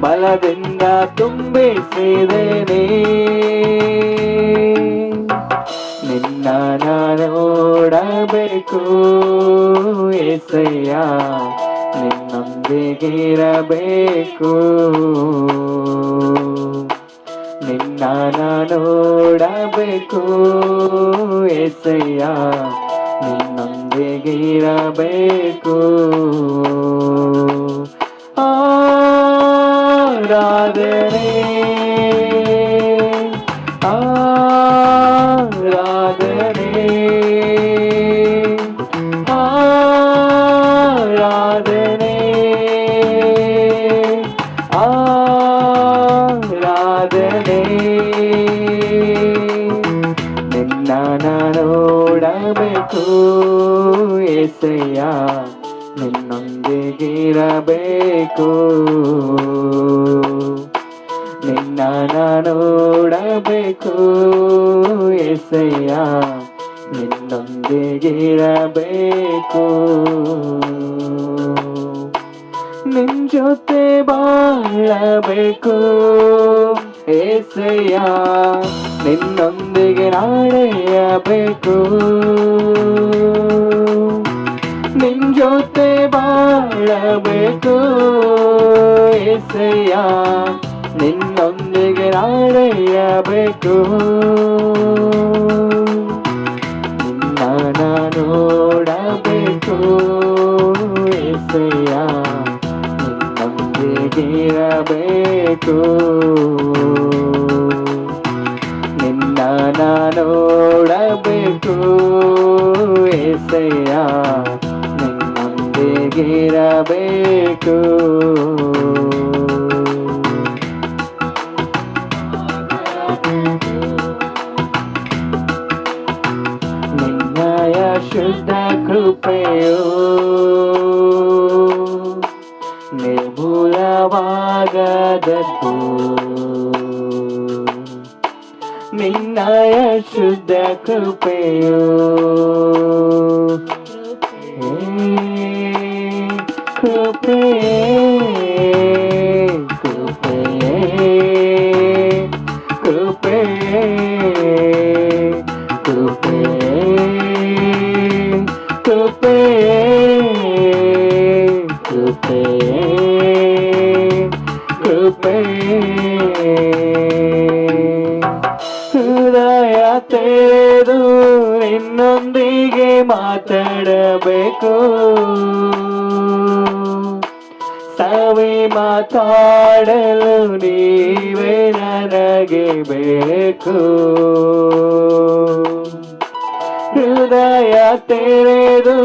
ಬಲದಿಂದ ತುಂಬಿಸಿದೆನೆ. ನಿನ್ನ ನೋಡಬೇಕು ಏಸಯ್ಯ, ನಿನ್ನೊಂದಿಗಿರಬೇಕು. ನಿನ್ನ ನೋಡಬೇಕು ಏಸಯ್ಯ, ನಿನ್ನೊಂದಿಗಿರಬೇಕು. ಆರಾಧನೆ ಆರಾಧನೆ ಆರಾಧನೆ ಆರಾಧನೆ. ನಿನ್ನ ನೋಡಬೇಕು ಏಸಯ್ಯ, ನಿನ್ನೊಂದಿಗಿರಬೇಕು. ನಿನ್ನ ನೋಡಬೇಕು ಏಸಯ್ಯ, ನಿನ್ನೊಂದಿಗಿರಬೇಕು. ನಿನ್ ಜೊತೆ ಬಾಳಬೇಕು ಏಸಯ್ಯ, ನಿನ್ನೊಂದಿಗೆ ನಡೆಯಬೇಕು. ನಿನ್ ಜೊತೆ ಬಾಳಬೇಕು ಏಸಯ್ಯ, ನಿನ್ನೊಂದಿಗೆ ನಡೆಯಬೇಕು. ನಿನ್ನ ನೋಡಬೇಕು ಏಸಯ್ಯ, ನಿನ್ನೊಂದಿಗಿರಬೇಕು. ನಿನ್ನ ನೋಡಬೇಕು ಏಸಯ್ಯ, ನಮ್ಮೊಂದಿಗಿರಬೇಕು. ನಿನ್ನಯ ಶುದ್ಧ ಕೃಪೆಯು ನಿರ್ಮೂಲವಾಗದದ್ದು. ನಿನ್ನಯ ಶುದ್ಧ ಕೃಪೆಯು ಕೃಪೆಯೇ ಕೃಪೆಯೇ ಹೃದಯ ತೆರೆದು ನಿನ್ನೊಂದಿಗೆ ಮಾತಾಡಬೇಕು. ಸವಿ ಮಾತಾಡಲು ನೀವೇ ನನಗೆ ಬೇಕು. ಹೃದಯ ತೆರೆದು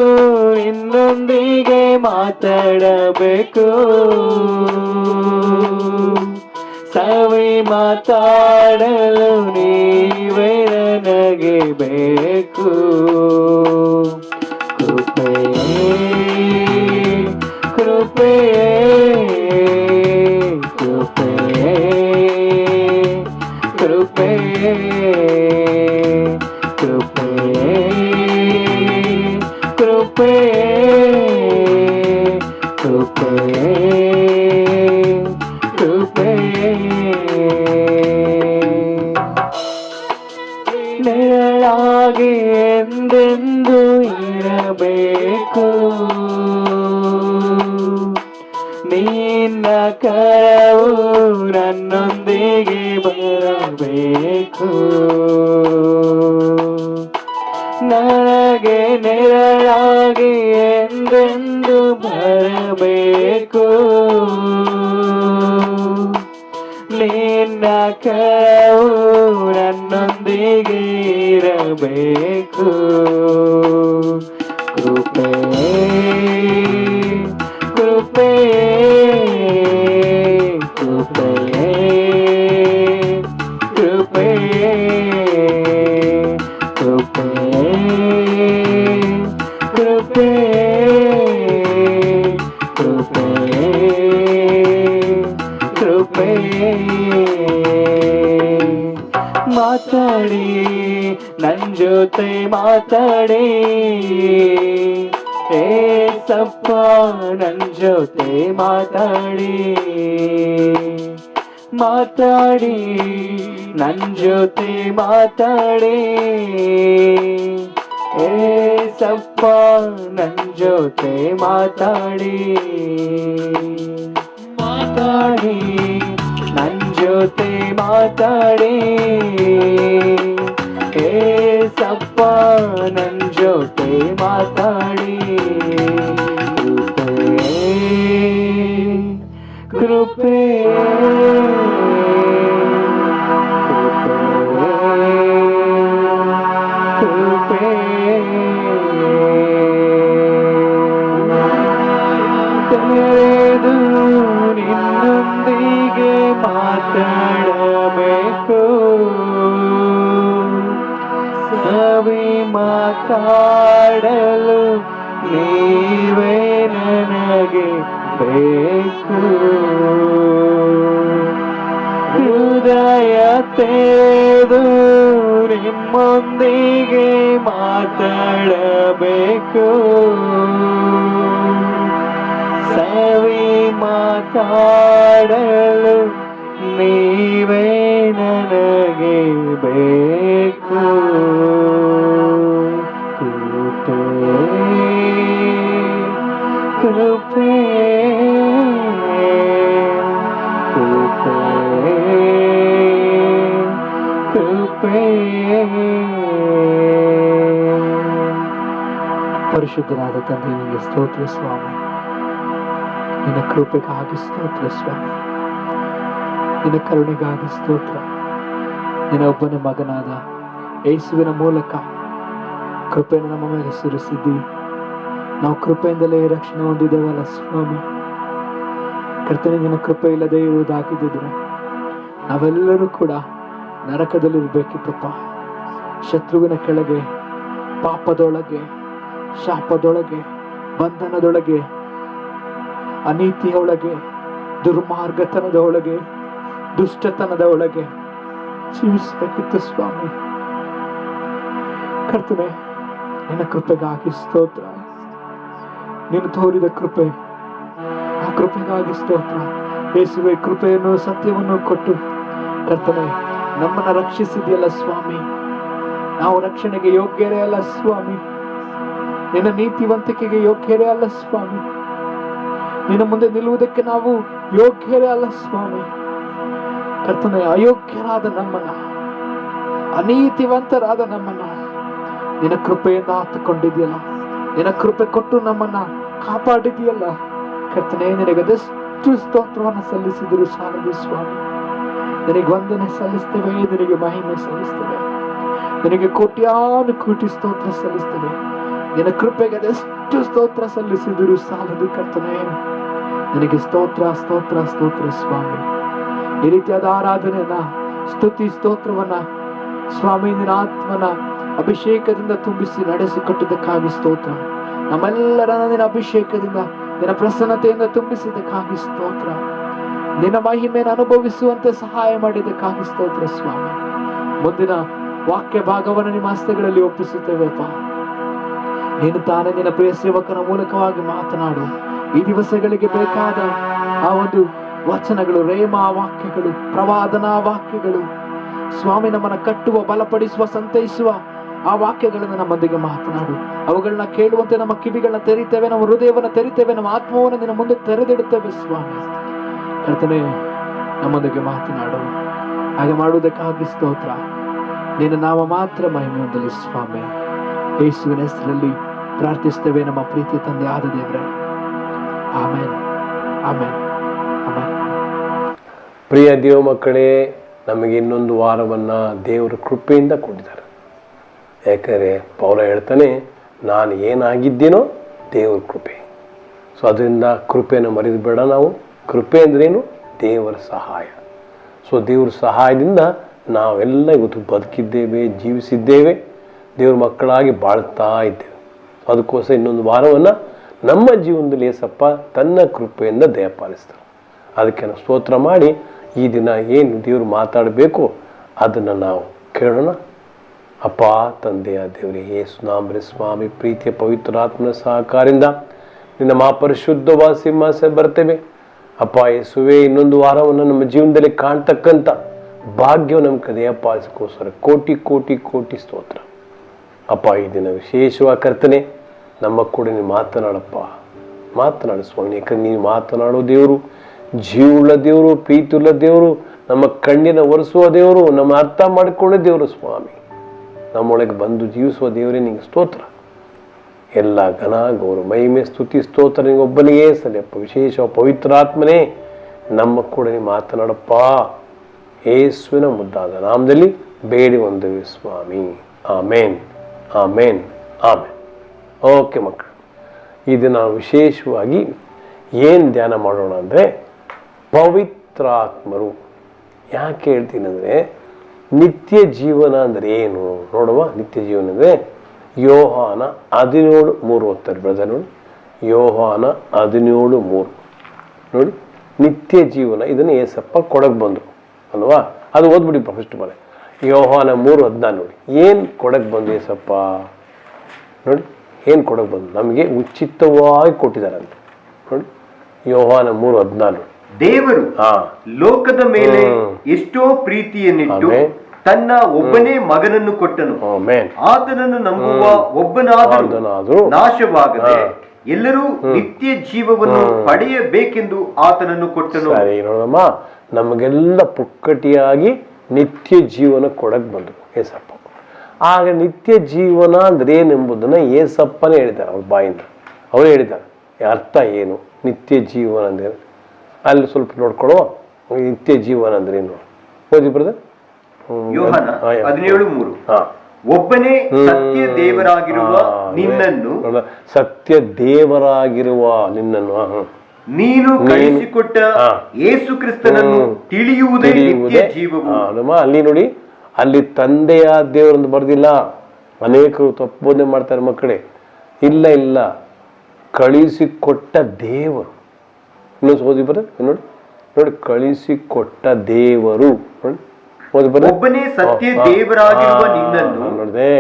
ನಿನ್ನೊಂದಿಗೆ ಮಾತಾಡಬೇಕು. ಸವಿ ಮಾತಾಡಲು ನೀವೇ ನನಗೆ ಬೇಕು. ಕೃಪೆಯೇ ಕೃಪೆಯೇ ಕೃಪೆಯೇ ಕೃಪೆಯೇ ಕೃಪೆಯೇ ಕೃಪೆಯೇ ಕೃಪೆಯೇ ನೆರಳಾಗಿ ಎಂದೆಂದು ಇರಬೇಕು. ನಿನ್ನ ಕರವು ನನ್ನೊಂದಿಗೆ ಬರಬೇಕು. ನನಗೆ ನೆರಳಾಗಿ ಎಂದೆಂದು ಬರಬೇಕು. ನಿನ್ನ ಕರವು ನನ್ನೊಂದಿಗೆ ಇರಬೇಕು. ಕೃಪೆಯೇ ಕೃಪೆಯೇ ಕೃಪೆಯೇ ಕೃಪೆಯೇ ಕೃಪೆಯೇ ಕೃಪೆಯೇ ಮಾತಾಡಿ ನನ್ ಜೊತೆ ಮಾತಾಡಿ ಏಸಪ್ಪ ನನ್ ಜೊತೆ ಮಾತಾಡಿ ಮಾತಾಡಿ ನನ್ ಜೊತೆ ಮಾತಾಡಿ ಏಸಪ್ಪ ನನ್ ಜೊತೆ ಮಾತಾಡಿ ಮಾತಾಡಿ ನನ್ ಜೊತೆ ಮಾತಾಡಿ ಏಸಪ್ಪ ನನ್ ಜೊತೆ ಮಾತಾಡಿ ಕೃಪೆಯೇ ತೆರೆದು ನಿನ್ನೊಂದಿಗೆ ಮಾತಾಡಬೇಕು. ಸವಿ ಮಾತಾಡಲು ನೀವೇ ನನಗೆ ಬೇಕು. ಹೃದಯ ತೆರೆದು ನಿಮ್ಮೊಂದಿಗೆ ಮಾತಾಡಬೇಕು. ಸವಿ ಮಾತಾಡಲು ನೀವೇ ನನಗೆ ಬೇಕು. ಕೃಪೆಯೇ ಪರಿಶುದ್ಧನಾದ ತಂದೆ, ನಿನಗೆ ಸ್ತೋತ್ರ ಸ್ವಾಮಿ. ನಿನ್ನ ಕೃಪೆಗಾಗಿ ಸ್ತೋತ್ರ ಸ್ವಾಮಿ. ನಿನ್ನ ಕರುಣೆಗಾಗಿ ಸ್ತೋತ್ರ. ನಿನ್ನ ಒಬ್ಬನೇ ಮಗನಾದ ಯೇಸುವಿನ ಮೂಲಕ ಕೃಪೆಯನ್ನು ನಮ್ಮ ಮೇಲೆ ಸುರಿಸಿದ್ದಿ. ನಾವು ಕೃಪೆಯಿಂದಲೇ ರಕ್ಷಣೆ ಹೊಂದಿದ್ದೇವಲ್ಲ ಸ್ವಾಮಿ. ಕರ್ತನೆ, ನಿನ್ನ ಕೃಪೆ ಇಲ್ಲದೆ ಇರುವುದಾಗಿದ್ದರೆ ನಾವೆಲ್ಲರೂ ಕೂಡ ನರಕದಲ್ಲಿ ಇರ್ಬೇಕಿತ್ತಪ್ಪ. ಶತ್ರುವಿನ ಕೆಳಗೆ, ಪಾಪದೊಳಗೆ, ಶಾಪದೊಳಗೆ, ಬಂಧನದೊಳಗೆ, ಅನೀತಿಯ ಒಳಗೆ, ದುರ್ಮಾರ್ಗತನದ ಒಳಗೆ, ದುಷ್ಟತನದ ಒಳಗೆ ಜೀವಿಸಬೇಕಿತ್ತು ಸ್ವಾಮಿ. ಕರ್ತನೆ, ನಿನ್ನ ಕೃಪೆಗಾಗಿ ಸ್ತೋತ್ರ. ನೀನು ತೋರಿದ ಕೃಪೆ, ಆ ಕೃಪೆಗಾಗಿ ಸ್ತೋತ್ರ. ಯೇಸುವೆ, ಕೃಪೆಯನ್ನು ಸತ್ಯವನ್ನು ಕೊಟ್ಟು ಕರ್ತನೆ ನಮ್ಮನ್ನ ರಕ್ಷಿಸಿದೆಯಲ್ಲ ಸ್ವಾಮಿ. ನಾವು ರಕ್ಷಣೆಗೆ ಯೋಗ್ಯರೇ ಅಲ್ಲ ಸ್ವಾಮಿ. ನಿನ್ನ ನೀತಿವಂತಿಕೆಗೆ ಯೋಗ್ಯರೇ ಅಲ್ಲ ಸ್ವಾಮಿ. ನಿನ್ನ ಮುಂದೆ ನಿಲ್ಲುವುದಕ್ಕೆ ನಾವು ಯೋಗ್ಯರೇ ಅಲ್ಲ ಸ್ವಾಮಿ. ಕರ್ತನೆ, ಅಯೋಗ್ಯರಾದ ನಮ್ಮನ್ನ, ಅನೀತಿವಂತರಾದ ನಮ್ಮನ್ನ ನಿನ್ನ ಕೃಪೆಯಿಂದ ಹತ್ತುಕೊಂಡಿದೆಯಲ್ಲ. ನಿನ್ನ ಕೃಪೆ ಕೊಟ್ಟು ನಮ್ಮನ್ನ ಕಾಪಾಡಿದೆಯಲ್ಲ ಕರ್ತನೆ. ನಿನಗದೆಷ್ಟು ಸ್ತೋತ್ರವನ್ನು ಸಲ್ಲಿಸಿದರು ಸಾಲದು ಸ್ವಾಮಿ. ನಿನಗೆ ವಂದನೆ ಸಲ್ಲಿಸ್ತೇವೆ, ನಿನಗೆ ಮಹಿಮೆ ಸಲ್ಲಿಸ್ತೇವೆ, ನಿನಗೆ ಕೋಟ್ಯಾನು ಕೋಟಿ ಸ್ತೋತ್ರ ಸಲ್ಲಿಸ್ತೇವೆ. ನಿನ್ನ ಕೃಪೆಗೆ ಅದೆಷ್ಟು ಸ್ತೋತ್ರ ಸಲ್ಲಿಸಿದರು ಸಾಲದು ಕರ್ತನೆ. ನಿನಗೆ ಸ್ತೋತ್ರ ಸ್ತೋತ್ರ ಸ್ತೋತ್ರ ಸ್ವಾಮಿ. ಈ ರೀತಿಯಾದ ಆರಾಧನೆಯನ್ನ, ಸ್ತುತಿ ಸ್ತೋತ್ರವನ್ನ ಸ್ವಾಮಿ ನಿನ್ನ ಆತ್ಮನ ಅಭಿಷೇಕದಿಂದ ತುಂಬಿಸಿ ನಡೆಸಿಕೊಟ್ಟದಕ್ಕಾಗಿ ಸ್ತೋತ್ರ. ನಮ್ಮೆಲ್ಲರನ್ನ ನಿನ್ನ ಅಭಿಷೇಕದಿಂದ, ನಿನ್ನ ಪ್ರಸನ್ನತೆಯಿಂದ ತುಂಬಿಸಿದ್ದಕ್ಕಾಗಿ ಸ್ತೋತ್ರ. ನಿನ್ನ ಮಹಿಮೆಯನ್ನು ಅನುಭವಿಸುವಂತೆ ಸಹಾಯ ಮಾಡಿದ್ದಕ್ಕಾಗಿ ಸ್ತೋತ್ರ ಸ್ವಾಮಿ. ಮುಂದಿನ ವಾಕ್ಯ ಭಾಗವನ್ನು ನಿಮ್ಮ ಹಸ್ತಗಳಲ್ಲಿ ಒಪ್ಪಿಸುತ್ತೇವೆಪ್ಪ. ನೀನು ತಾನೇ ನಿನ್ನ ಪ್ರಿಯ ಸೇವಕನ ಮೂಲಕವಾಗಿ ಮಾತನಾಡು. ಈ ದಿವಸಗಳಿಗೆ ಬೇಕಾದ ಆ ಒಂದು ವಚನಗಳು, ರೇಮಾ ವಾಕ್ಯಗಳು, ಪ್ರವಾದನಾ ವಾಕ್ಯಗಳು ಸ್ವಾಮಿ, ನಮ್ಮನ್ನ ಕಟ್ಟುವ, ಬಲಪಡಿಸುವ, ಸಂತೈಸುವ ಆ ವಾಕ್ಯಗಳನ್ನು ನಮ್ಮೊಂದಿಗೆ ಮಾತನಾಡು. ಅವುಗಳನ್ನ ಕೇಳುವಂತೆ ನಮ್ಮ ಕಿವಿಗಳನ್ನ ತೆರಿತೇವೆ, ನಮ್ಮ ಹೃದಯವನ್ನು ತೆರಿತೇವೆ, ನಮ್ಮ ಆತ್ಮವನ್ನು ನಿನ್ನ ಮುಂದೆ ತೆರೆದಿಡುತ್ತೇವೆ ಸ್ವಾಮಿ. ಕರ್ತನೆ, ನಮ್ಮೊಂದಿಗೆ ಮಾತನಾಡು. ಹಾಗೆ ಮಾಡುವುದಕ್ಕಾಗಿ ಸ್ತೋತ್ರ. ನಿನ್ನ ನಾಮ ಮಾತ್ರ ಮಹಿಮೆ ಹೊಂದಲಿ ಸ್ವಾಮಿ. ಯೇಸುವಿನ ಹೆಸರಲ್ಲಿ ಪ್ರಾರ್ಥಿಸ್ತೇವೆ ನಮ್ಮ ಪ್ರೀತಿ ತಂದೆ ಆದ ದೇವರೇ. ಆಮೇನ್, ಆಮೇನ್, ಆಮೇನ್. ಪ್ರಿಯ ದೇವ ಮಕ್ಕಳೇ, ನಮಗೆ ಇನ್ನೊಂದು ವಾರವನ್ನು ದೇವರ ಕೃಪೆಯಿಂದ ಕೊಟ್ಟಿದ್ದಾರೆ. ಯಾಕಂದರೆ ಪೌಲ ಹೇಳ್ತಾನೆ, ನಾನು ಏನಾಗಿದ್ದೀನೋ ದೇವರ ಕೃಪೆ. ಸೊ ಅದರಿಂದ ಕೃಪೆಯನ್ನು ಮರೆದು ಬೇಡ ನಾವು. ಕೃಪೆ ಅಂದ್ರೇನು? ದೇವರ ಸಹಾಯ. ಸೊ ದೇವರ ಸಹಾಯದಿಂದ ನಾವೆಲ್ಲ ಇವತ್ತು ಬದುಕಿದ್ದೇವೆ, ಜೀವಿಸಿದ್ದೇವೆ, ದೇವ್ರ ಮಕ್ಕಳಾಗಿ ಬಾಳ್ತಾ ಇದ್ದೇವೆ. ಅದಕ್ಕೋಸ್ಕರ ಇನ್ನೊಂದು ವಾರವನ್ನು ನಮ್ಮ ಜೀವನದಲ್ಲಿ ಏಸಪ್ಪ ತನ್ನ ಕೃಪೆಯಿಂದ ದಯಪಾಲಿಸ್ತಾರೆ. ಅದಕ್ಕೆ ನಾವು ಸ್ತೋತ್ರ ಮಾಡಿ ಈ ದಿನ ಏನು ದೇವರು ಮಾತಾಡಬೇಕು ಅದನ್ನು ನಾವು ಕೇಳೋಣ. ಅಪ್ಪ ತಂದೆಯ ದೇವರೇ, ಯೇಸು ನಾಮದಲ್ಲಿ ಸ್ವಾಮಿ ಪ್ರೀತಿಯ ಪವಿತ್ರ ಆತ್ಮನ ಸಹಕಾರದಿಂದ ನಿನ್ನ ಮಹಾಪರಿಶುದ್ಧವಾದ ಸಿಂಹಾಸನ ಬರ್ತೇವೆ. ಅಪ್ಪ ಯೇಸುವೆ, ಇನ್ನೊಂದು ವಾರವನ್ನು ನಮ್ಮ ಜೀವನದಲ್ಲಿ ಕಾಣ್ತಕ್ಕಂಥ ಭಾಗ್ಯವು ನಮ್ಗೆ ದಯಪಾಲಿಸೋಸ್ಕರ ಕೋಟಿ ಕೋಟಿ ಕೋಟಿ ಸ್ತೋತ್ರ. ಅಪ್ಪ ಈ ದಿನ ವಿಶೇಷವಾಗಿ ಕರ್ತನೆ ನಮ್ಮ ಕೂಡ ನೀನು ಮಾತನಾಡಪ್ಪ, ಮಾತನಾಡು ಸ್ವಾಮಿ. ಯಾಕಂದ್ರೆ ನೀನು ಮಾತನಾಡೋ ದೇವರು, ಜೀವುಳ್ಳ ದೇವರು, ಪ್ರೀತಿಯುಳ್ಳ ದೇವರು, ನಮ್ಮ ಕಣ್ಣಿನ ಒರೆಸುವ ದೇವರು, ನಮ್ಮ ಅರ್ಥ ಮಾಡಿಕೊಳ್ಳೋ ದೇವರು ಸ್ವಾಮಿ. ನಮ್ಮೊಳಗೆ ಬಂದು ಜೀವಿಸುವ ದೇವರೇ ನಿಂಗೆ ಸ್ತೋತ್ರ. ಎಲ್ಲ ಘನ ಗೌರವ ಮಹಿಮೆ ಸ್ತುತಿ ಸ್ತೋತ್ರ ನಿಂಗೊಬ್ಬನಿಗೆ ಸರಿಯಪ್ಪ. ವಿಶೇಷ ಪವಿತ್ರಾತ್ಮನೇ ನಮ್ಮ ಕೂಡ ನೀವು ಮಾತನಾಡಪ್ಪ. ಯೇಸುವಿನ ಮುದ್ದಾದ ನಾಮದಲ್ಲಿ ಬೇಡಿ ಹೊಂದಿವೆ ಸ್ವಾಮಿ. ಆಮೇನ್, ಆಮೇನ್, ಆಮೇನ್. ಓಕೆ ಮಕ್ಕಳು, ಇದು ನಾವು ವಿಶೇಷವಾಗಿ ಏನು ಧ್ಯಾನ ಮಾಡೋಣ ಅಂದರೆ ಪವಿತ್ರಾತ್ಮರು. ಯಾಕೆ ಹೇಳ್ತೀನಿ ಅಂದರೆ ನಿತ್ಯ ಜೀವನ ಅಂದರೆ ಏನು ನೋಡುವ. ನಿತ್ಯ ಜೀವನ ಅಂದರೆ ಯೋಹಾನ 17:3 ಓದ್ತಾರೆ ಬ್ರದರ್ ನೋಡಿ. ಯೋಹಾನ 17:3 ನೋಡಿ. ನಿತ್ಯ ಜೀವನ ಇದನ್ನು ಏಸಪ್ಪ ಕೊಡಕ್ಕೆ ಬಂದರು ಅಲ್ವಾ? ಅದು ಓದ್ಬಿಡಿ ಫಸ್ಟ್ ಬರ. ಯೋಹಾನ 3:14 ನೋಡಿ. ಏನು ಕೊಡಕ್ಕೆ ಬಂದು ಏಸಪ್ಪ ನೋಡಿ, ಏನು ಕೊಡಕ್ಕೆ ಬಂದು ನಮಗೆ ಉಚಿತವಾಗಿ ಕೊಟ್ಟಿದ್ದಾರಂತೆ ನೋಡಿ. ಯೋಹಾನ 3:14 ದೇವರು ಲೋಕದ ಮೇಲೆ ಎಷ್ಟೋ ಪ್ರೀತಿಯನ್ನಿಟ್ಟು ತನ್ನ ಒಬ್ಬನೇ ಮಗನನ್ನು ಕೊಟ್ಟನು. ಆತನನ್ನು ನಂಬುವ ಒಬ್ಬನಾದರೂ ನಾಶವಾಗದೆ ಎಲ್ಲರೂ ನಿತ್ಯ ಜೀವವನ್ನು ಪಡೆಯಬೇಕೆಂದು ಆತನನ್ನು ಕೊಟ್ಟನು. ಸರಿ ನೋಡಮ್ಮ, ನಮಗೆಲ್ಲ ಪುಕ್ಕಟಿಯಾಗಿ ನಿತ್ಯ ಜೀವನ ಕೊಡಕ್ ಬಂದರು ಏಸಪ್ಪ. ಆಗ ನಿತ್ಯ ಜೀವನ ಅಂದ್ರೆ ಏನೆಂಬುದನ್ನ ಏಸಪ್ಪನೇ ಹೇಳಿದ್ದಾರೆ ಅವ್ರ ಬಾಯಿಂದ. ಅವರೇ ಹೇಳಿದ್ದಾರೆ ಅರ್ಥ ಏನು ನಿತ್ಯ ಜೀವನ ಅಂದ್ರೆ. ಅಲ್ಲಿ ಸ್ವಲ್ಪ ನೋಡ್ಕೊಳ್ಳೋ ನಿತ್ಯ ಜೀವನ ಅಂದ್ರೆ ಏನು ಓದಿ ಬ್ರದರ್. ಯೋಹಾನ 17:3 ಒಬ್ಬನೇ ಸತ್ಯ ದೇವರಾಗಿರುವ ನಿನ್ನನ್ನು, ಸತ್ಯ ದೇವರಾಗಿರುವ ನಿನ್ನನ್ನು, ನೀನು ಕಳಿಸಿಕೊಟ್ಟ ಯೇಸು ಕ್ರಿಸ್ತನನ್ನು ತಿಳಿಯುವುದೇ ನಿತ್ಯ ಜೀವವು. ಅಲ್ಲಿ ನೋಡಿ, ಅಲ್ಲಿ ತಂದೆಯ ದೇವರಂತ ಬರ್ದಿಲ್ಲ. ಅನೇಕರು ತಪ್ಪೋದನೆ ಮಾಡ್ತಾರೆ ಮಕ್ಕಳೇ. ಇಲ್ಲ ಇಲ್ಲ, ಕಳಿಸಿಕೊಟ್ಟ ದೇವರು. ಇನ್ನೊಂದು ಓದಿ ಬರ ನೋಡಿ ನೋಡಿ, ಕಳಿಸಿಕೊಟ್ಟ ದೇವರು ನೋಡಿ, ಓದಿ ಬರ. ಒಬ್ಬನೇ ಸತ್ಯ ದೇವರಾಗಿರುವ ನಿನ್ನನ್ನು. ನೋಡಿದೆ,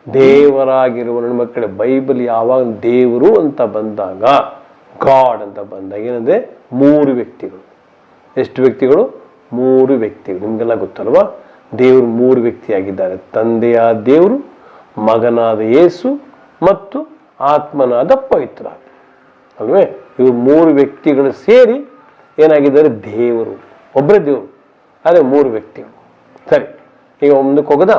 ದೇವರಾಗಿರುವ ನನ್ನ ಮಕ್ಕಳೇ. ಬೈಬಲ್ ಯಾವಾಗ ದೇವರು ಅಂತ ಬಂದಾಗ, ಗಾಡ್ ಅಂತ ಬಂದಾಗ ಏನಂದ್ರೆ 3 ವ್ಯಕ್ತಿಗಳು. ಎಷ್ಟು ವ್ಯಕ್ತಿಗಳು? 3 ವ್ಯಕ್ತಿಗಳು. ನಿಮ್ಗೆಲ್ಲ ಗೊತ್ತಲ್ವಾ? ದೇವರು 3 ವ್ಯಕ್ತಿಯಾಗಿದ್ದಾರೆ. ತಂದೆಯ ದೇವರು, ಮಗನಾದ ಯೇಸು ಮತ್ತು ಆತ್ಮನಾದ ಪವಿತ್ರ ಅಲ್ವೇ? ಇವು 3 ವ್ಯಕ್ತಿಗಳು ಸೇರಿ ಏನಾಗಿದ್ದಾರೆ? ದೇವರು. ಒಬ್ಬರೇ ದೇವರು, ಅದೇ 3 ವ್ಯಕ್ತಿಗಳು. ಸರಿ, ಈಗ ಮುಂದಕ್ಕೆ ಹೋಗೋದಾ?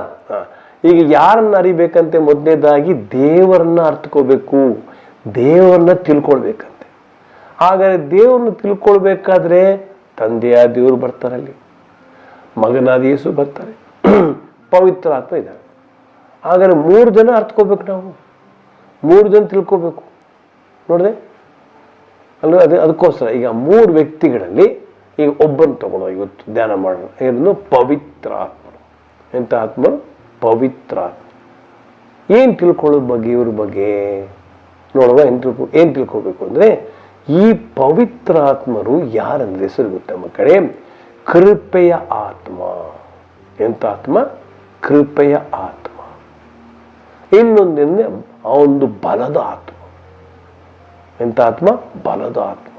ಈಗ ಯಾರನ್ನ ಅರಿಬೇಕಂತೆ? ಮೊದಲನೇದಾಗಿ ದೇವರನ್ನ ಅರ್ಥಕೋಬೇಕು, ದೇವರನ್ನ ತಿಳ್ಕೊಳ್ಬೇಕಂತೆ. ಹಾಗಾದ್ರೆ ದೇವರನ್ನ ತಿಳ್ಕೊಳ್ಬೇಕಾದ್ರೆ ತಂದೆಯ ದೇವರು ಬರ್ತಾರೆ, ಅಲ್ಲಿ ಮಗನಾದ ಯೇಸು ಬರ್ತಾರೆ, ಪವಿತ್ರ ಆತ್ಮ ಇದ್ದಾರೆ. ಹಾಗಾದ್ರೆ 3 ಜನ ಅರ್ಥಕೋಬೇಕು, ನಾವು 3 ಜನ ತಿಳ್ಕೋಬೇಕು. ನೋಡಿದೆ ಅಲ್ವ? ಅದಕ್ಕೋಸ್ಕರ ಈಗ 3 ವ್ಯಕ್ತಿಗಳಲ್ಲಿ ಈಗ ಒಬ್ಬನ್ನು ತಗೊಳ್ಳೋ, ಇವತ್ತು ಧ್ಯಾನ ಮಾಡೋಣ. ಏನು? ಪವಿತ್ರ ಆತ್ಮರು. ಎಂಥ ಆತ್ಮರು? ಪವಿತ್ರ ಆತ್ಮ. ಏನು ತಿಳ್ಕೊಳ್ಳೋದ್ರ ಬಗ್ಗೆ, ಇವ್ರ ಬಗ್ಗೆ ನೋಡುವ. ಏನು ತಿಳ್ಕೊಬೇಕು ಅಂದರೆ, ಈ ಪವಿತ್ರ ಆತ್ಮರು ಯಾರಂದ್ರೆ ಹೆಸರು ಗೊತ್ತಾ ಮಕ್ಕಳೇ? ಕೃಪೆಯ ಆತ್ಮ. ಎಂಥ ಆತ್ಮ? ಕೃಪೆಯ ಆತ್ಮ. ಇನ್ನೊಂದೆಂದ್ರೆ ಆ ಒಂದು ಬಲದ ಆತ್ಮ. ಎಂಥ ಆತ್ಮ? ಬಲದ ಆತ್ಮ.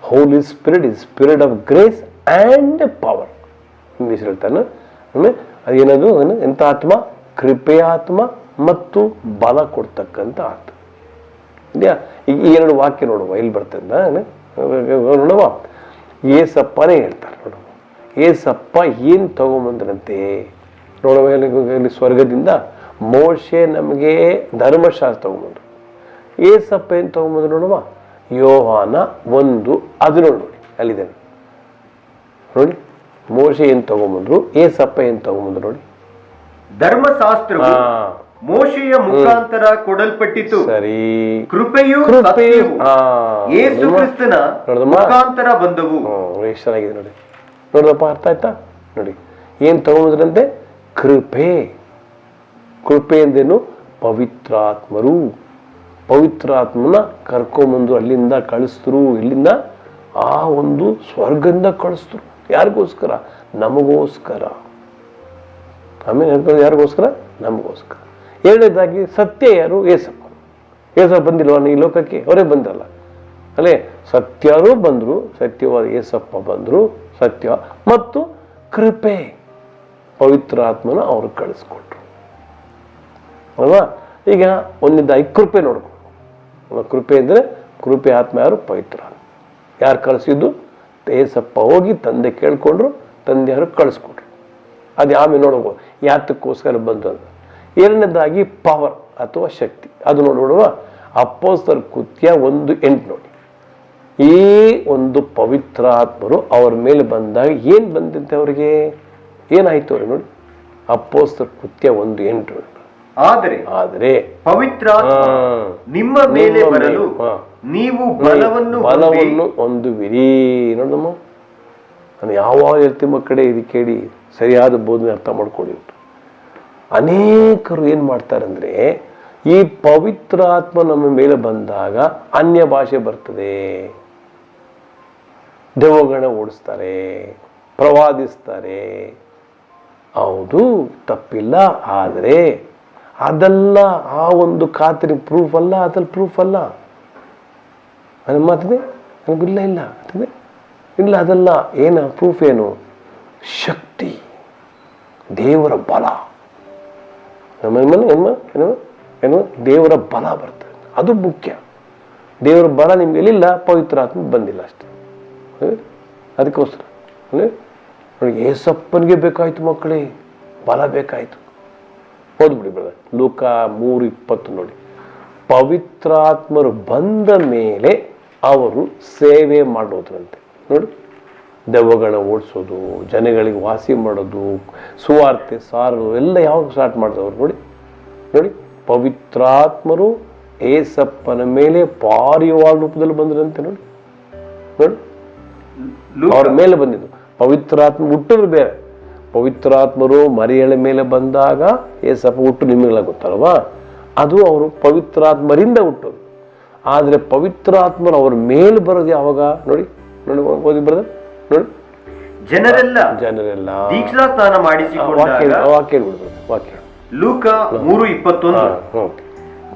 Holy Spirit is spirit of grace and power. English ಹೇಳ್ತಾನೆ. ಅದೇನದು? ಎಂಥ ಆತ್ಮ? ಕೃಪೆಯ ಆತ್ಮ ಮತ್ತು ಬಲ ಕೊಡ್ತಕ್ಕಂಥ ಆತ್ಮ. ಇದೆಯಾ? ಈಗ ಈ 2 ವಾಕ್ಯ ನೋಡುವ, ಎಲ್ಲಿ ಬರ್ತದೆ ನೋಡುವ. ಏಸಪ್ಪನೇ ಹೇಳ್ತಾರೆ ನೋಡುವ. ಏಸಪ್ಪ ಏನು ತಗೊಂಬಂದ್ರಂತೆ ನೋಡುವ. ಇಲ್ಲಿ ಸ್ವರ್ಗದಿಂದ ಮೋಶೆ ನಮಗೆ ಧರ್ಮಶಾಸ್ತ್ರ ತಗೊಂಬಂದ್ರು. ಏಸಪ್ಪ ಏನು ತಗೊಂಬಂದ್ರು ನೋಡುವ. ಯೋಹಾನ 1:17 ನೋಡಿ, ಅಲ್ಲಿದ್ದೇನೆ ನೋಡಿ. ಮೋಶೆ ಏನು ತಗೊಂಬಂದ್ರು, ಏಸಪ್ಪ ಏನು ತಗೊಂಬಂದ್ರು ನೋಡಿ. ಧರ್ಮಶಾಸ್ತ್ರವು ಮೋಶೆಯ ಮುಖಾಂತರ ಕೊಡಲ್ಪಟ್ಟಿತು. ಸರಿ. ಕೃಪೆಯು ಯೇಸು ಕ್ರಿಸ್ತನ ಮುಖಾಂತರ ಬಂದವು. ಎಷ್ಟು ಚೆನ್ನಾಗಿದೆ ನೋಡಿ. ನೋಡಿದಪ್ಪ, ಅರ್ಥ ಆಯ್ತಾ? ನೋಡಿ ಏನ್ ತಗೊಂಡ್ರಂತೆ? ಕೃಪೆ. ಕೃಪೆ ಎಂದೇನು? ಪವಿತ್ರಾತ್ಮರು. ಪವಿತ್ರಾತ್ಮನ ಕರ್ಕೊಂಬಂದು ಅಲ್ಲಿಂದ ಕಳಿಸ್ತರು. ಇಲ್ಲಿಂದ ಆ ಒಂದು ಸ್ವರ್ಗದಿಂದ ಕಳಿಸ್ತರು. ಯಾರಿಗೋಸ್ಕರ? ನಮಗೋಸ್ಕರ. ಆಮೇಲೆ ಯಾರಿಗೋಸ್ಕರ? ನಮಗೋಸ್ಕರ. ಎರಡನೇದಾಗಿ ಸತ್ಯ ಯಾರು? ಏಸಪ್ಪ. ಏಸಪ್ಪ ಬಂದಿಲ್ವ ಈ ಲೋಕಕ್ಕೆ? ಅವರೇ ಬಂದಲ್ಲ ಅಲ್ಲೇ. ಸತ್ಯರು ಬಂದ್ರು, ಸತ್ಯವಾದ ಏಸಪ್ಪ ಬಂದ್ರು, ಸತ್ಯ ಮತ್ತು ಕೃಪೆ, ಪವಿತ್ರ ಆತ್ಮನ ಅವ್ರು ಕಳಿಸ್ಕೊಟ್ರು ಅಲ್ವಾ? ಈಗ ಒಂದನೇದಾಗಿ ಕೃಪೆ ನೋಡ್ಕೊಂಡು. ಕೃಪೆ ಅಂದ್ರೆ ಕೃಪೆ ಆತ್ಮ ಯಾರು? ಪವಿತ್ರ ಆತ್ಮ. ಯಾರು ಕಳಿಸಿದ್ದು? ಏಸಪ್ಪ ಹೋಗಿ ತಂದೆ ಕೇಳ್ಕೊಂಡ್ರು, ತಂದೆ ಯಾರು ಕಳಿಸ್ಕೊಟ್ರು. ಅದು ಆಮೇಲೆ ನೋಡ್ಬೋದು ಯಾತಕ್ಕೋಸ್ಕರ ಬಂದು ಅಂತ. ಎರಡನೇದಾಗಿ ಪವರ್ ಅಥವಾ ಶಕ್ತಿ, ಅದು ನೋಡುವ. ಅಪೊಸ್ತಲರ ಕೃತ್ಯ 1:8 ನೋಡಿ. ಈ ಒಂದು ಪವಿತ್ರ ಆತ್ಮರು ಅವ್ರ ಮೇಲೆ ಬಂದಾಗ ಏನ್ ಬಂದಂತೆ ಅವರಿಗೆ? ಏನಾಯ್ತು ಅವ್ರಿಗೆ ನೋಡಿ. ಅಪೊಸ್ತಲರ ಕೃತ್ಯ 1:8. ಆದರೆ ಪವಿತ್ರ ನಿಮ್ಮ ಮೇಲೆ ಬರಲು ನೀವು ಬಲವನ್ನು ಹೊಂದುವಿರಿ. ನೋಡಮ್ಮ, ನಾನು ಯಾವಾಗ ಹೇಳ್ತೀನಿ ಮಕ್ಕಳೇ, ಇದು ಕೇಳಿ ಸರಿಯಾದ ಬೋಧನೆ ಅರ್ಥ ಮಾಡ್ಕೊಳ್ಳಿ. ಅನೇಕರು ಏನ್ ಮಾಡ್ತಾರಂದ್ರೆ, ಈ ಪವಿತ್ರ ಆತ್ಮ ನಮ್ಮ ಮೇಲೆ ಬಂದಾಗ ಅನ್ಯ ಭಾಷೆ ಬರ್ತದೆ, ದೆವ್ವಗಳನ್ನ ಓಡಿಸ್ತಾರೆ, ಪ್ರವಾದಿಸ್ತಾರೆ. ಹೌದು, ತಪ್ಪಿಲ್ಲ. ಆದರೆ ಅದೆಲ್ಲ ಆ ಒಂದು ಖಾತ್ರಿ ಪ್ರೂಫ್ ಅಲ್ಲ, ಅದ್ರಲ್ಲಿ ಪ್ರೂಫ್ ಅಲ್ಲ. ನನ್ನ ಮಾತಿದೆ ನನಗಿಲ್ಲ, ಇಲ್ಲ ಅಂತಂದೆ ಇಲ್ಲ. ಅದೆಲ್ಲ ಏನು ಪ್ರೂಫ್? ಏನು? ಶಕ್ತಿ, ದೇವರ ಬಲ. ಏನು? ದೇವರ ಬಲ ಬರ್ತದೆ, ಅದು ಮುಖ್ಯ. ದೇವರ ಬಲ ನಿಮ್ಗೆ ಎಲ್ಲಿಲ್ಲ? ಪವಿತ್ರ ಆತ್ಮ ಬಂದಿಲ್ಲ ಅಷ್ಟೇ. ಅದಕ್ಕೋಸ್ಕರ ನೋಡಿ, ಏಸಪ್ಪನಿಗೆ ಬೇಕಾಯ್ತು ಮಕ್ಕಳೇ, ಬಲ ಬೇಕಾಯ್ತು. ಓದ್ಬಿಡಿ ಬ್ರದರ್, ಲೂಕ 3:20 ನೋಡಿ. ಪವಿತ್ರಾತ್ಮರು ಬಂದ ಮೇಲೆ ಅವರು ಸೇವೆ ಮಾಡೋದ್ರಂತೆ ನೋಡಿ. ದೆವ್ವಗಳನ್ನ ಓಡಿಸೋದು, ಜನಗಳಿಗೆ ವಾಸಿ ಮಾಡೋದು, ಸುವಾರ್ತೆ ಸಾರೋದು ಎಲ್ಲ ಯಾವಾಗ ಸ್ಟಾರ್ಟ್ ಮಾಡಿದವರು ನೋಡಿ ನೋಡಿ. ಪವಿತ್ರಾತ್ಮರು ಏಸಪ್ಪನ ಮೇಲೆ ಪಾರಿವಾಳ ರೂಪದಲ್ಲಿ ಬಂದ್ರಂತೆ ನೋಡಿ ನೋಡಿ. ಅವ್ರ ಮೇಲೆ ಬಂದಿದ್ದು ಪವಿತ್ರಾತ್ಮ ಹುಟ್ಟಿದ್ರು ಬೇರೆ. ಪವಿತ್ರಾತ್ಮರು ಮರಿಯಳ ಮೇಲೆ ಬಂದಾಗ ಏಸಪ್ಪ ಹುಟ್ಟು ನಿಮಗೆಲ್ಲ ಗೊತ್ತಲ್ವಾ, ಅದು ಅವರು ಪವಿತ್ರಾತ್ಮರಿಂದ ಹುಟ್ಟೋದು. ಆದರೆ ಪವಿತ್ರಾತ್ಮರು ಅವ್ರ ಮೇಲೆ ಬರೋದು ಯಾವಾಗ ನೋಡಿ ನೋಡಿ, ಓದಿ ಬರೋದು ನೋಡಿ. ಜನರೆಲ್ಲ ದೀಕ್ಷಾ ಸ್ನಾನ ಮಾಡಿಸಿಕೊಂಡಾಗ, ವಾಕ್ಯ ಲೂಕ 3:21,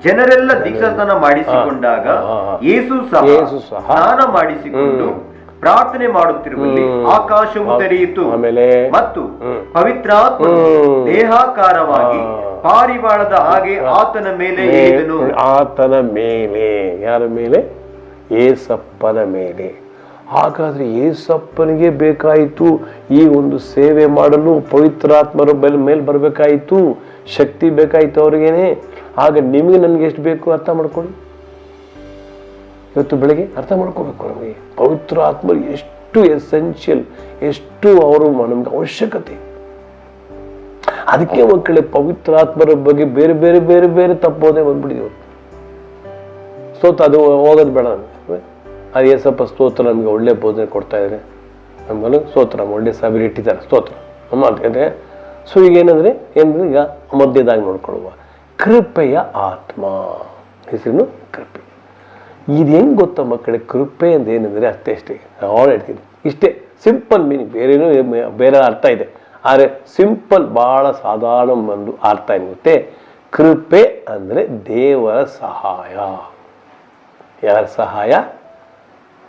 ಜನರೆಲ್ಲ ದೀಕ್ಷಾ ಸ್ನಾನ ಮಾಡಿಸಿಕೊಂಡಾಗ ಯೇಸು ಸಹ ಸ್ನಾನ ಮಾಡಿಸಿಕೊಂಡು ಪ್ರಾರ್ಥನೆ ಮಾಡುತ್ತಿರುವಲ್ಲಿ ಆಕಾಶವು ತೆರೆಯಿತು, ಮತ್ತು ಪವಿತ್ರಾತ್ಮ ದೇಹಾಕಾರವಾಗಿ ಪಾರಿವಾಳದ ಹಾಗೆ ಆತನ ಮೇಲೆ ಏರಿದನು. ಆತನ ಮೇಲೆ, ಯಾರ ಮೇಲೆ? ಏಸಪ್ಪನ ಮೇಲೆ. ಹಾಗಾದ್ರೆ ಏಸಪ್ಪನಿಗೆ ಬೇಕಾಯಿತು ಈ ಒಂದು ಸೇವೆ ಮಾಡಲು ಪವಿತ್ರಾತ್ಮರ ಮೇಲೆ ಬರಬೇಕಾಯಿತು, ಶಕ್ತಿ ಬೇಕಾಯಿತು ಅವ್ರಿಗೇನೆ. ಆಗ ನಿಮಗೆ ನನಗೆ ಎಷ್ಟು ಬೇಕು ಅರ್ಥ ಮಾಡ್ಕೊಳ್ಳಿ. ಇವತ್ತು ಬೆಳಗ್ಗೆ ಅರ್ಥ ಮಾಡ್ಕೋಬೇಕು ನಮಗೆ ಪವಿತ್ರ ಆತ್ಮ ಎಷ್ಟು ಎಸೆನ್ಷಿಯಲ್, ಎಷ್ಟು ಅವರು ನಮ್ಗೆ ಅವಶ್ಯಕತೆ. ಅದಕ್ಕೆ ಮಕ್ಕಳೇ ಪವಿತ್ರ ಆತ್ಮರ ಬಗ್ಗೆ ಬೇರೆ ಬೇರೆ ಬೇರೆ ಬೇರೆ ತಪ್ಪೋದೇ ಬಂದ್ಬಿಟ್ಟಿದೆ. ಸ್ತೋತ್ರ ಅದು ಹೋಗೋದು ಬೇಡ ನಮಗೆ. ಅದು ಏಸಪ್ಪ ಸ್ತೋತ್ರ ನಮಗೆ ಒಳ್ಳೆ ಬೋಧನೆ ಕೊಡ್ತಾ ಇದ್ದಾರೆ, ನಮ್ಗೆ ಸ್ತೋತ್ರ ಒಳ್ಳೆ ಸಭೆ ಇಟ್ಟಿದ್ದಾರೆ ಸ್ತೋತ್ರ ನಮ್ಮ ಅಂತಂದ್ರೆ. ಸೊ ಈಗ ಏನಂದ್ರೆ ಈಗ ಮಧ್ಯದಾಗ ನೋಡ್ಕೊಳ್ಳುವ ಕೃಪೆಯ ಆತ್ಮ, ಹೆಸರು ಕೃಪೆ. ಇದು ಹೆಂಗೆ ಗೊತ್ತಾ ಮಕ್ಕಳೇ? ಕೃಪೆ ಅಂತ ಏನಂದರೆ ಅಷ್ಟೇ ಅವ್ರು ಹೇಳ್ತೀನಿ, ಇಷ್ಟೇ ಸಿಂಪಲ್ ಮೀನಿಂಗ್, ಬೇರೇನೂ ಬೇರೆ ಅರ್ಥ ಇದೆ. ಆದರೆ ಸಿಂಪಲ್ ಭಾಳ ಸಾಧಾರಣ ಒಂದು ಅರ್ಥ ಏನಿರುತ್ತೆ. ಕೃಪೆ ಅಂದರೆ ದೇವರ ಸಹಾಯ. ಯಾರ ಸಹಾಯ?